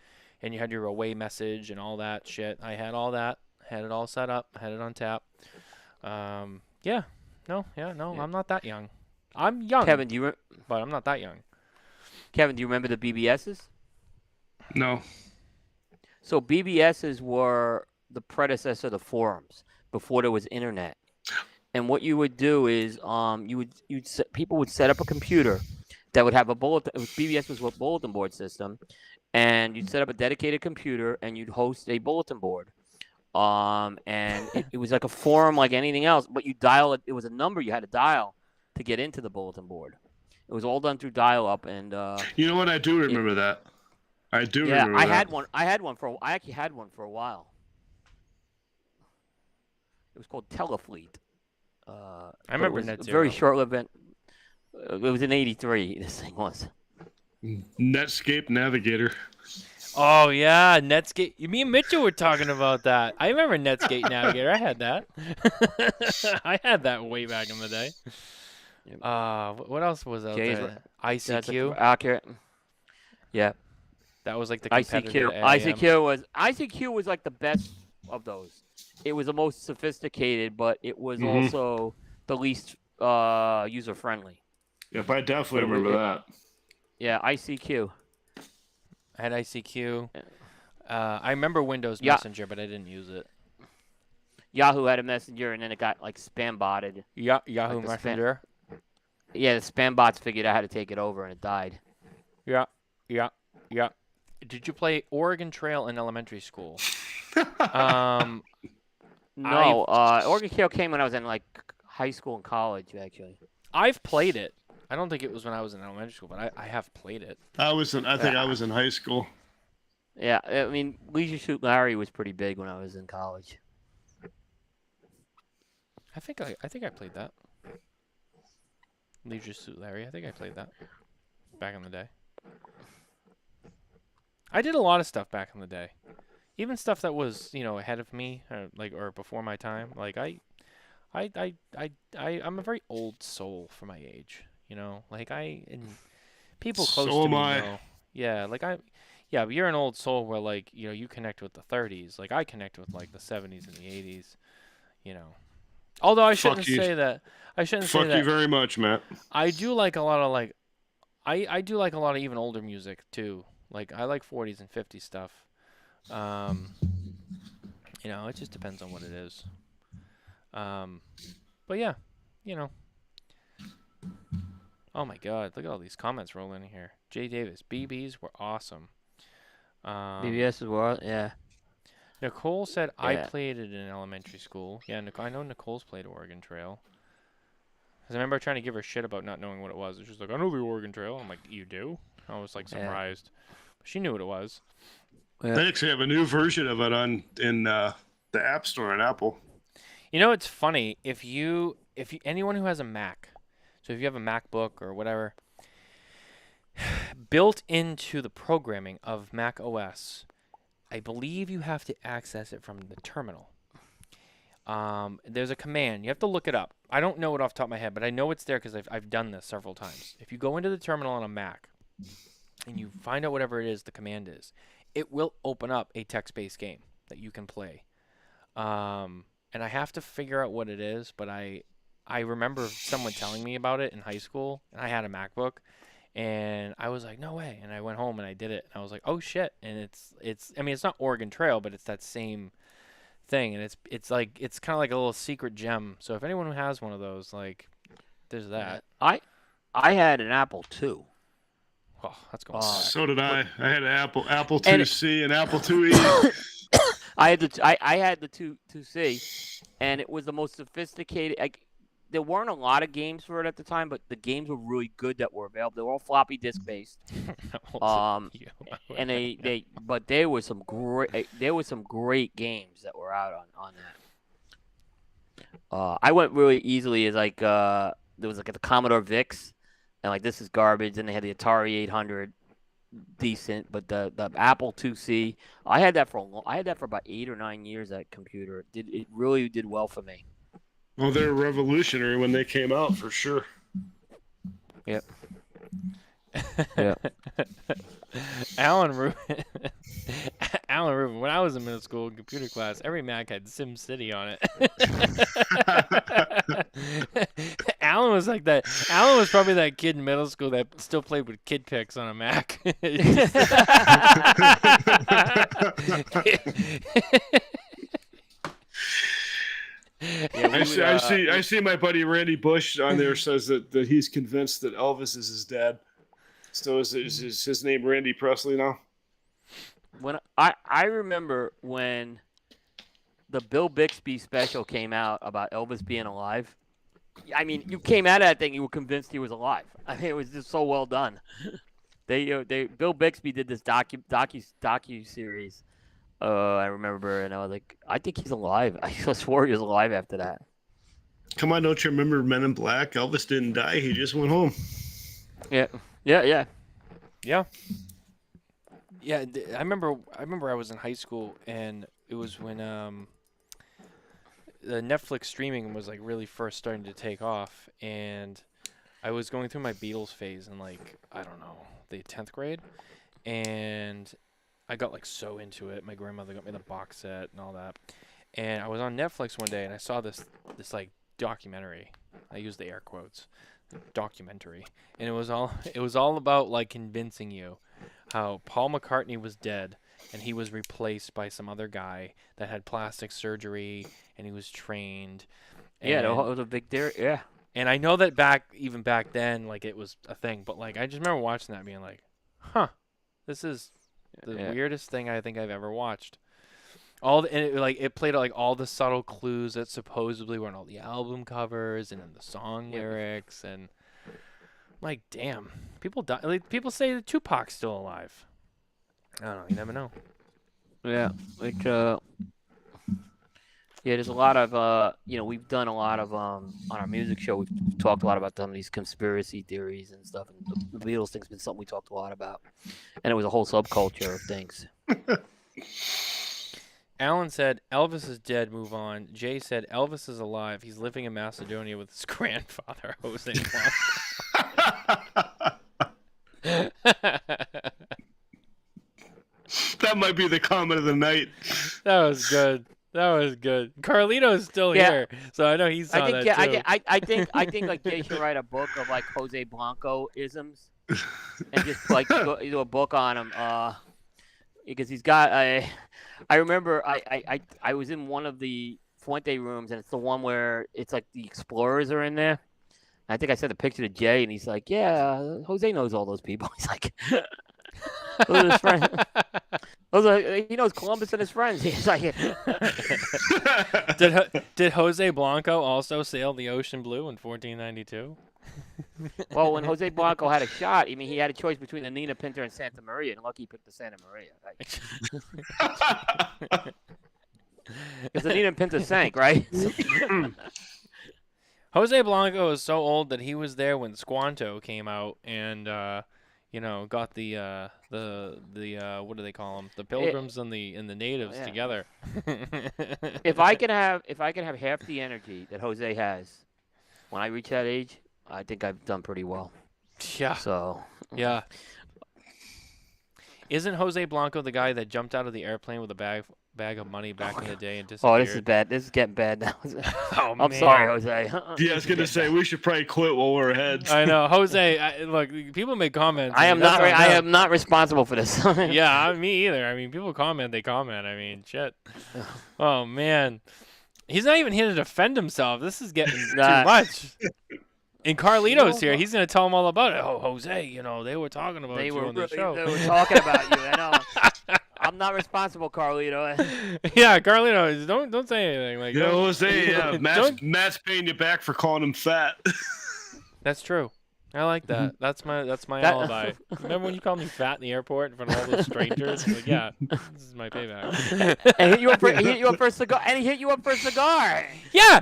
and you had your away message and all that shit. I had all that, had it all set up, had it on tap. I'm not that young. I'm young, Kevin, but I'm not that young. do you remember the BBSs? No. So BBSs were the predecessor of the forums before there was internet. And what you would do is people would set up a computer that would have a bulletin. BBS was a bulletin board system, and you'd set up a dedicated computer and you'd host a bulletin board. And it was like a forum like anything else, but you dial it. It was a number you had to dial to get into the bulletin board. It was all done through dial-up, and You know what? I do remember that. I do yeah, remember I that. had one. I actually had one for a while. It was called Telefleet. I But remember it was Net a very Zero. short-lived event. It was in '83. This thing was. Netscape Navigator. Oh yeah, Netscape. Me and Mitchell were talking about that. I remember Netscape Navigator. I had that. I had that way back in the day. What else was out Jay's there? That's ICQ. accurate. Yeah, That was like the competitor ICQ. to AIM. ICQ was like the best of those. It was the most sophisticated, but it was also the least user friendly. Yep, I definitely But it was- remember that. Yeah, ICQ. I had ICQ. I remember Windows Yeah. Messenger, but I didn't use it. Yahoo had a messenger, and then it got like spam botted. Yahoo Like the spam- Messenger. Yeah, the spam bots figured out how to take it over, and it died. Yeah. Did you play Oregon Trail in elementary school? No, Oregon Trail came when I was in like high school and college, actually. I've played it. I don't think it was when I was in elementary school, but I have played it. I think I was in high school. Yeah, I mean, Leisure Suit Larry was pretty big when I was in college. I think I played that. Leisure Suit Larry. I think I played that back in the day. I did a lot of stuff back in the day, even stuff that was ahead of me, or before my time. Like I'm a very old soul for my age. Like and people close So to am me I. know. Yeah, like yeah, but you're an old soul where like you connect with the 30s. Like I connect with like the 70s and the 80s. Although I shouldn't say that. I shouldn't say Fuck that. you very much, Matt. I do like a lot of like. I do like a lot of even older music too. Like I like 40s and 50s stuff. It just depends on what it is. But yeah, Oh my God! Look at all these comments rolling in here. Jay Davis, BBs were awesome. BBS as well, yeah. Nicole said I Yeah. played it in elementary school. Yeah, I know Nicole's played Oregon Trail. Because I remember trying to give her shit about not knowing what it was. She's like, I know the Oregon Trail. I'm like, you do? I was like surprised. But she knew what it was. Yeah. They actually have a new version of it in the App Store on Apple. It's funny if anyone who has a Mac, so if you have a MacBook or whatever, built into the programming of Mac OS, I believe you have to access it from the terminal. There's a command. You have to look it up. I don't know it off the top of my head, but I know it's there because I've done this several times. If you go into the terminal on a Mac and you find out whatever it is the command is, it will open up a text-based game that you can play. And I have to figure out what it is, but I remember someone telling me about it in high school, and I had a MacBook, and I was like, no way. And I went home and I did it, and I was like, oh shit. And it's not Oregon Trail, but it's that same thing, and it's kind of like a little secret gem. So if anyone who has one of those, like, there's that. I had an Apple II. Oh, that's going So did I. I had an Apple IIc and Apple IIe. I had the 2C, and it was the most sophisticated. There weren't a lot of games for it at the time, but the games were really good that were available. They were all floppy disk based. And but there was some great games that were out on that. I went really easily as like there was like the Commodore VIX, and like this is garbage. And they had the Atari 800, decent, but the Apple IIc, I had that for about 8 or 9 years. That computer it really did well for me. Well, they were revolutionary when they came out, for sure. Yep. Yeah. Alan Rubin. When I was in middle school in computer class, every Mac had SimCity on it. Alan was like that. Alan was probably that kid in middle school that still played with kid pics on a Mac. I see my buddy Randy Bush on there says that he's convinced that Elvis is his dad. So is his name Randy Presley now? When I remember when the Bill Bixby special came out about Elvis being alive. I mean, you came out of that thing, you were convinced he was alive. I mean, it was just so well done. Bill Bixby did this docu series. I remember, and I was like, I think he's alive. I swore he was alive after that. Come on, don't you remember Men in Black? Elvis didn't die; he just went home. Yeah. Yeah. I remember I was in high school, and it was when the Netflix streaming was like really first starting to take off, and I was going through my Beatles phase in like, I don't know, the 10th grade, and I got like so into it. My grandmother got me the box set and all that, and I was on Netflix one day and I saw this like documentary. I use the air quotes, documentary, and it was all about like convincing you how Paul McCartney was dead and he was replaced by some other guy that had plastic surgery and he was trained. Yeah, it was a big deal. Yeah. And I know that back then, like, it was a thing, but like I just remember watching that and being like, huh, this is the weirdest thing I think I've ever watched. It played like all the subtle clues that supposedly were on all the album covers and in the song lyrics, and Like, damn, people die. Like, people say that Tupac's still alive. I don't know. You never know. Yeah, which yeah, there's a lot of we've done a lot of on our music show. We've talked a lot about some of these conspiracy theories and stuff. And the Beatles thing's been something we talked a lot about, and it was a whole subculture of things. Alan said Elvis is dead. Move on. Jay said Elvis is alive. He's living in Macedonia with his grandfather, Jose Blanco. That might be the comment of the night. That was good. That was good. Carlito's still here, so I know he saw that too. I think like Jay should write a book of like Jose Blanco isms, and just like do a book on him. Because he's got I remember I was in one of the Fuente rooms, and it's the one where it's like the explorers are in there. I think I sent a picture to Jay, and he's like, "Yeah, Jose knows all those people." He's like, "Those are his friends." He knows Columbus and his friends. He's like, Did Jose Blanco also sail the ocean blue in 1492? well, when Jose Blanco had a shot, I mean, he had a choice between the Nina Pinta and Santa Maria, and lucky he picked the Santa Maria. Because the Nina Pinta sank, right? Jose Blanco is so old that he was there when Squanto came out and got the what do they call them? The Pilgrims and the natives together. If I can have half the energy that Jose has when I reach that age, I think I've done pretty well. Yeah. So. Yeah. Isn't Jose Blanco the guy that jumped out of the airplane with a bag of money back in the day and disappeared? Oh, this is bad. This is getting bad now. Oh, I'm sorry, Jose. Yeah, I was gonna say we should probably quit while we're ahead. I know, Jose. Look, people make comments. I am not responsible for this. Yeah, me either. I mean, people comment. They comment. I mean, shit. Oh man, he's not even here to defend himself. This is getting too much. And Carlito's here. He's going to tell him all about it. Oh, Jose, they were talking about you on the show. They were talking about you. I know. I'm not responsible, Carlito. Yeah, Carlito, don't say anything. Like, Jose, Matt's paying you back for calling him fat. That's true. I like that. That's my alibi. Remember when you called me fat in the airport in front of all those strangers? Like, yeah, this is my payback. And he hit you up for a cigar. And he hit you up for a cigar. Yeah.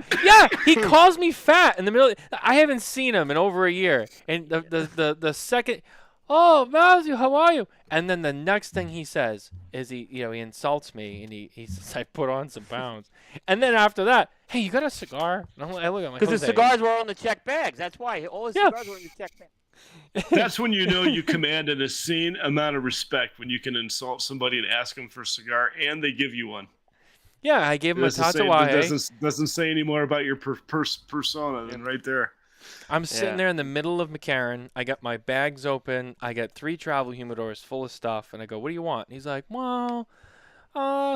He calls me fat in the middle. I haven't seen him in over a year. And the second, oh, Matthew, how are you? And then the next thing he says is he insults me and he says I put on some pounds. And then after that, hey, you got a cigar? And I look at my because the cigars were all in the check bags. That's why all the cigars were in the check bag. That's when you know you command an obscene amount of respect, when you can insult somebody and ask them for a cigar and they give you one. Yeah, I gave him a Tatuaje. Doesn't say any more about your persona than right there. I'm sitting there in the middle of McCarran. I got my bags open. I got 3 travel humidors full of stuff. And I go, what do you want? And he's like, well,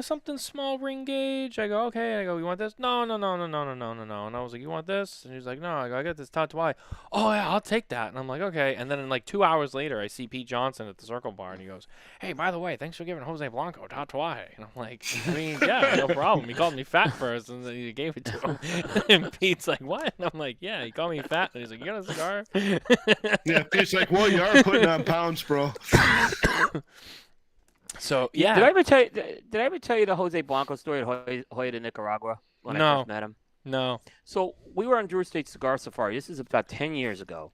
something small ring gauge. I go, okay. I go, you want this? No. And I was like, you want this? And he's like, no. I go, I got this Tatuaje. Oh, yeah, I'll take that. And I'm like, okay. And then in like 2 hours later, I see Pete Johnson at the Circle Bar. And he goes, hey, by the way, thanks for giving Jose Blanco Tatuaje. And I'm like, I mean, yeah, no problem. He called me fat first, and then he gave it to him. And Pete's like, what? And I'm like, yeah, he called me fat. And he's like, you got a cigar? Yeah, Pete's like, well, you are putting on pounds, bro. So yeah. Did I ever tell you the Jose Blanco story at Hoya de Nicaragua when I first met him? No. So we were on Drew Estate Cigar Safari. This is about 10 years ago,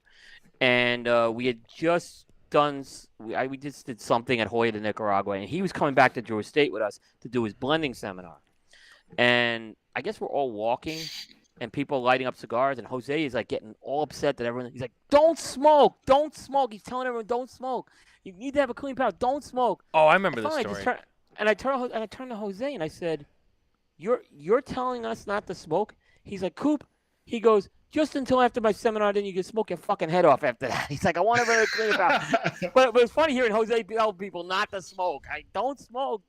and we had just done. We just did something at Hoya de Nicaragua, and he was coming back to Drew Estate with us to do his blending seminar. And I guess we're all walking, and people lighting up cigars, and Jose is like getting all upset that everyone. He's like, "Don't smoke! Don't smoke!" He's telling everyone, "Don't smoke! You need to have a clean palate. Don't smoke." Oh, I remember this story. I turned to Jose and I said, "You're telling us not to smoke?" He's like, "Coop." He goes, "Just until after my seminar, then you can smoke your fucking head off after that." He's like, "I want everyone to clean palate." But it's funny hearing Jose tell people not to smoke. Don't smoke.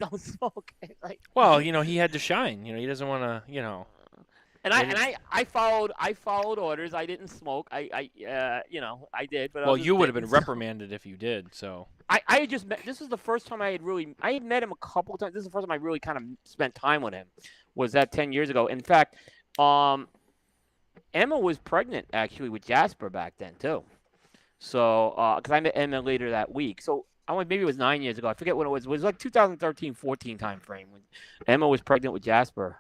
Like, well, he had to shine. He doesn't want to. And I followed orders. I didn't smoke. I did. But well, you would have been reprimanded if you did. So I had just met. This is the first time I had met him a couple of times. This is the first time I really kind of spent time with him. Was that 10 years ago? In fact, Emma was pregnant actually with Jasper back then too. So, because I met Emma later that week. So, maybe it was 9 years ago. I forget when it was. It was like 2013-14 time frame when Emma was pregnant with Jasper.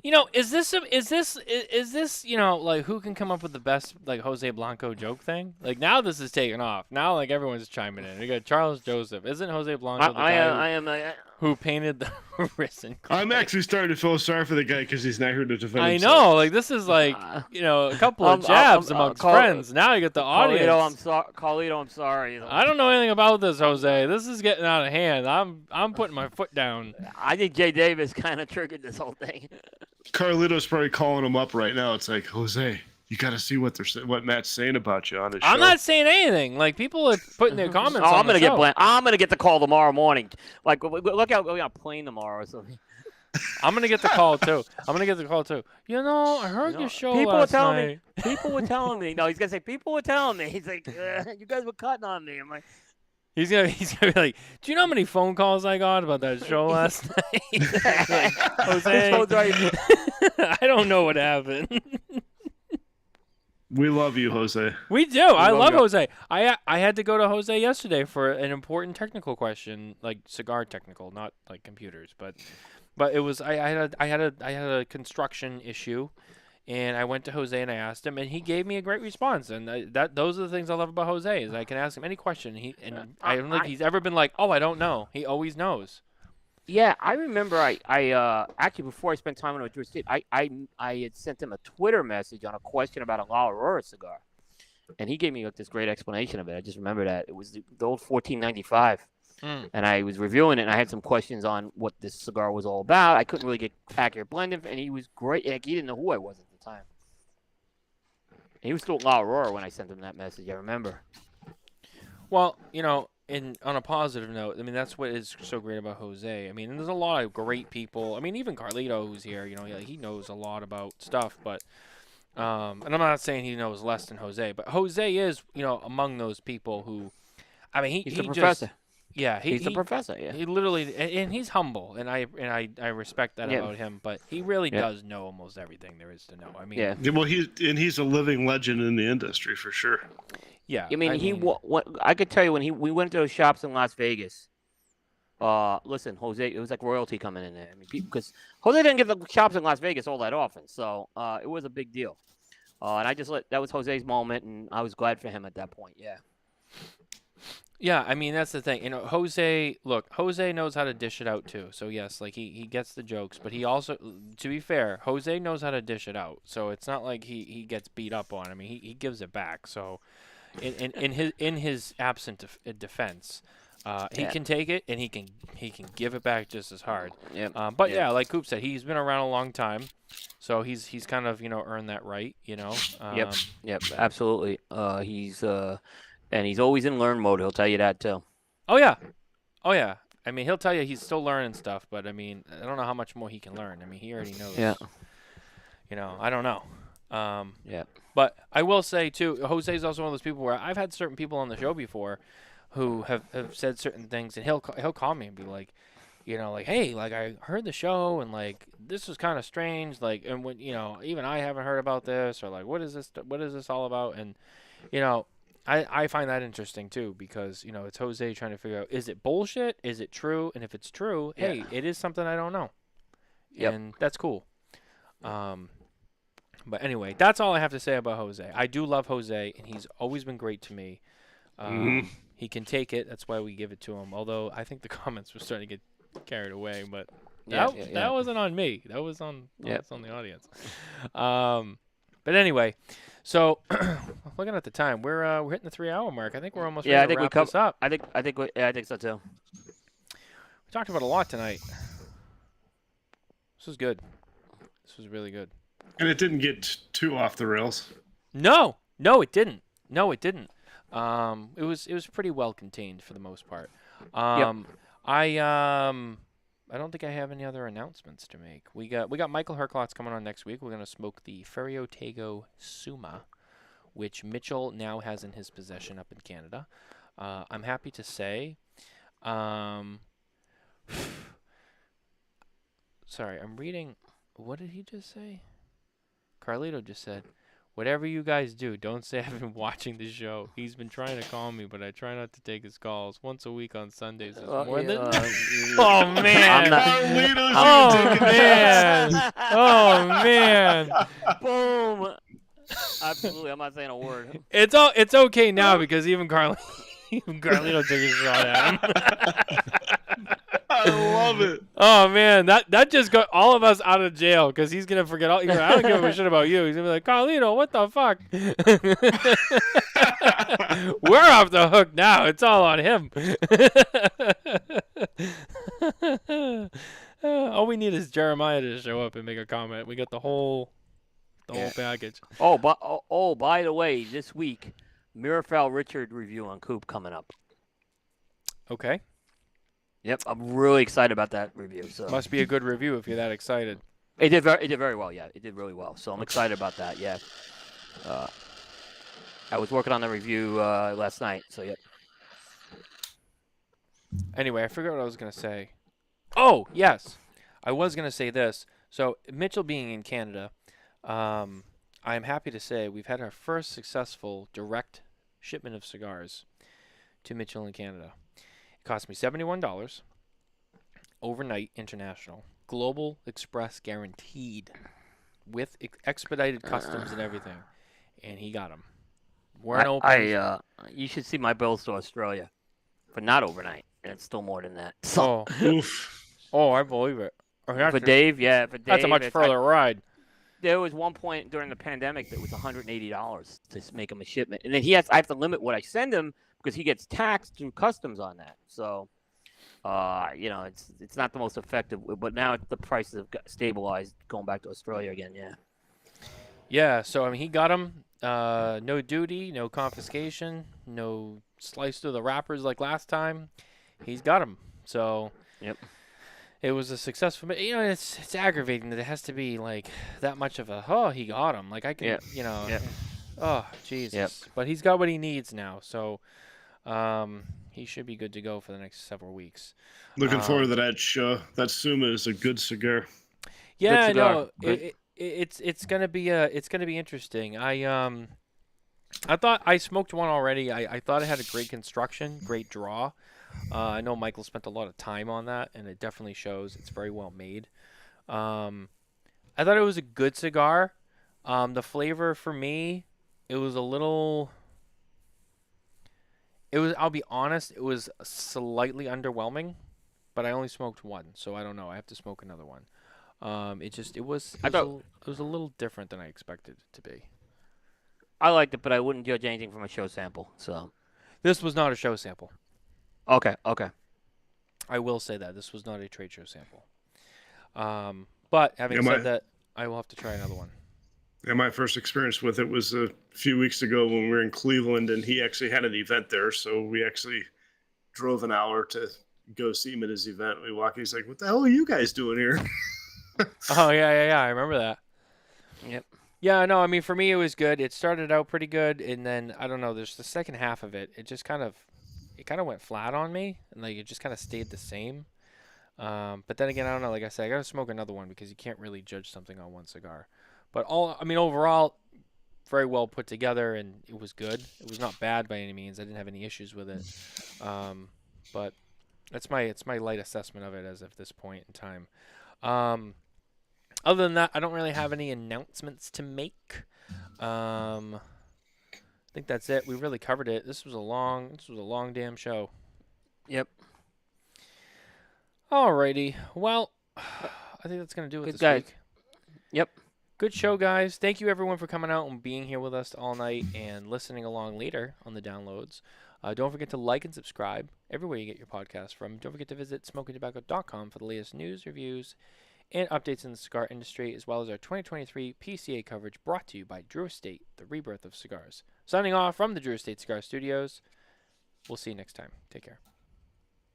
You know, is this like who can come up with the best like Jose Blanco joke thing? Like now this is taking off. Now like everyone's chiming in. We got Charles Joseph. Isn't Jose Blanco the guy who painted the risen? I'm actually starting to feel sorry for the guy because he's not here to defend I himself. know, like this is like a couple of jabs amongst friends. Now you get the audience. Carlito, I'm sorry. I don't know anything about this, Jose. This is getting out of hand. I'm putting my foot down. I think Jay Davis kind of triggered this whole thing. Carlito's probably calling him up right now. It's like, Jose, you got to see what Matt's saying about you on his show. I'm not saying anything. Like people are putting their comments. I'm gonna get blamed. I'm gonna get the call tomorrow morning. Like, look out, we got a plane tomorrow or something. I'm gonna get the call too. You know, I heard your show last night. People were telling me. No, he's gonna say people were telling me. He's like, you guys were cutting on me. I'm like. He's gonna be like, do you know how many phone calls I got about that show last night? Like, Jose, I don't know what happened. We love you, Jose. We do. I love Jose. I had to go to Jose yesterday for an important technical question, like cigar technical, not like computers, but it was I had a construction issue. And I went to Jose and I asked him, and he gave me a great response. And those are the things I love about Jose is I can ask him any question. I don't think he's ever been like, oh, I don't know. He always knows. Yeah, I remember. I actually before I spent time on George State, I had sent him a Twitter message on a question about a La Aurora cigar, and he gave me like this great explanation of it. I just remember that it was the old 1495. And I was reviewing it, and I had some questions on what this cigar was all about. I couldn't really get accurate blending, and he was great. Like, he didn't know who I was at the time. And he was still at La Aurora when I sent him that message, I remember. Well, on a positive note, I mean, that's what is so great about Jose. I mean, there's a lot of great people. I mean, even Carlito, who's here, he knows a lot about stuff, but and I'm not saying he knows less than Jose, but Jose is, among those people who, I mean, he's the professor. Yeah, he's the professor. Yeah, he literally, and he's humble, and I respect that about him. But he really does know almost everything there is to know. I mean, well, he's a living legend in the industry for sure. Yeah, I mean, I could tell you when we went to those shops in Las Vegas. Listen, Jose, it was like royalty coming in there. I mean, because Jose didn't get the shops in Las Vegas all that often, so it was a big deal. And that was Jose's moment, and I was glad for him at that point. Yeah. Yeah, I mean, that's the thing. Jose knows how to dish it out too. So yes, like he gets the jokes, but he also, to be fair, Jose knows how to dish it out. So it's not like he gets beat up on. I mean, he gives it back. So in his absent defense, he can take it and he can give it back just as hard. But like Coop said, he's been around a long time, so he's kind of earned that right. Yep, absolutely. And he's always in learn mode. He'll tell you that too. Oh yeah. I mean, he'll tell you he's still learning stuff, but I mean, I don't know how much more he can learn. I mean, he already knows. Yeah. I don't know. But I will say too, Jose's also one of those people where I've had certain people on the show before who have said certain things, and he'll call me and be like, like, hey, like I heard the show and like this was kind of strange, like, and when even I haven't heard about this, or like what is this all about, and I find that interesting too, because it's Jose trying to figure out, is it bullshit, is it true, and if it's true, hey, it is something I don't know, and that's cool. But anyway, that's all I have to say about Jose. I do love Jose, and he's always been great to me. He can take it, that's why we give it to him. Although I think the comments were starting to get carried away, but that wasn't on me. That was on the audience. But anyway. So, looking at the time, we're hitting the 3-hour mark. I think we're almost ready to wrap this up. I think so too. We talked about a lot tonight. This was good. This was really good. And it didn't get too off the rails. No, it didn't. It was pretty well contained for the most part. I don't think I have any other announcements to make. We got Michael Herklotz coming on next week. We're going to smoke the Ferio Tego Suma, which Mitchell now has in his possession up in Canada. I'm happy to say. Sorry, I'm reading. What did he just say? Carlito just said, whatever you guys do, don't say I've been watching the show. He's been trying to call me, but I try not to take his calls. Once a week on Sundays is more than Oh, man. Oh, man. Oh, man. Boom. Absolutely, I'm not saying a word. It's okay now because even Carlino took a shot at him. I love it. Oh man, that just got all of us out of jail because he's gonna forget all. I don't give a shit about you. He's gonna be like, Carlino, what the fuck? We're off the hook now. It's all on him. All we need is Jeremiah to show up and make a comment. We got the whole package. By the way, this week, Mirafel Richard review on Coop coming up. Okay. Yep, I'm really excited about that review. So Must be a good review if you're that excited. it did very well. Yeah, it did really well. So I'm excited about that. Yeah. I was working on the review last night. So yep. Anyway, I forgot what I was gonna say. Oh yes, I was gonna say this. So Mitchell being in Canada, I'm happy to say we've had our first successful direct shipment of cigars to Mitchell in Canada. Cost me $71, overnight international, global express guaranteed, with expedited customs and everything, and he got them. Weren't open. You should see my bills to Australia, but not overnight, and it's still more than that. So, I believe it. for Dave, That's a much further ride. There was one point during the pandemic that was $180 to make him a shipment, and then I have to limit what I send him because he gets taxed through customs on that. So, it's not the most effective, but now the prices have stabilized going back to Australia again. Yeah. Yeah. So I mean, he got them. No duty, no confiscation, no slice through the wrappers like last time. He's got them. So. Yep. It was a successful, it's aggravating that it has to be like that much of he got him. Like I can, oh Jesus. Yep. But he's got what he needs now, so he should be good to go for the next several weeks. Looking forward to that show. That Suma is a good cigar. Yeah, I cigar. know. It's gonna be interesting. I thought I smoked one already. I thought it had a great construction, great draw. I know Michael spent a lot of time on that, and it definitely shows. It's very well made. I thought it was a good cigar. The flavor for me, it was a little. I'll be honest, it was slightly underwhelming, but I only smoked one, so I don't know. I have to smoke another one. It was a little different than I expected it to be. I liked it, but I wouldn't judge anything from a show sample. So this was not a show sample. Okay. I will say that this was not a trade show sample. But having said that, I will have to try another one. Yeah, my first experience with it was a few weeks ago when we were in Cleveland, and he actually had an event there. So we actually drove an hour to go see him at his event. We walk, he's like, "What the hell are you guys doing here?" Oh yeah. I remember that. Yep. Yeah, no, I mean for me it was good. It started out pretty good, and then I don't know. There's the second half of it. It just kind of went flat on me, and like it just kind of stayed the same. But then again, I don't know. Like I said, I gotta smoke another one because you can't really judge something on one cigar. But overall, very well put together, and it was good. It was not bad by any means. I didn't have any issues with it. But it's my light assessment of it as of this point in time. Other than that, I don't really have any announcements to make. I think that's it. We really covered it. This was a long damn show. Yep. Alrighty. Well, I think that's gonna do it this week. Yep. Good show, guys. Thank you everyone for coming out and being here with us all night and listening along later on the downloads. Don't forget to like and subscribe everywhere you get your podcast from. Don't forget to visit smokingtobacco.com for the latest news, reviews, and updates in the cigar industry, as well as our 2023 PCA coverage brought to you by Drew Estate, the rebirth of cigars. Signing off from the Drew Estate Cigar Studios. We'll see you next time. Take care.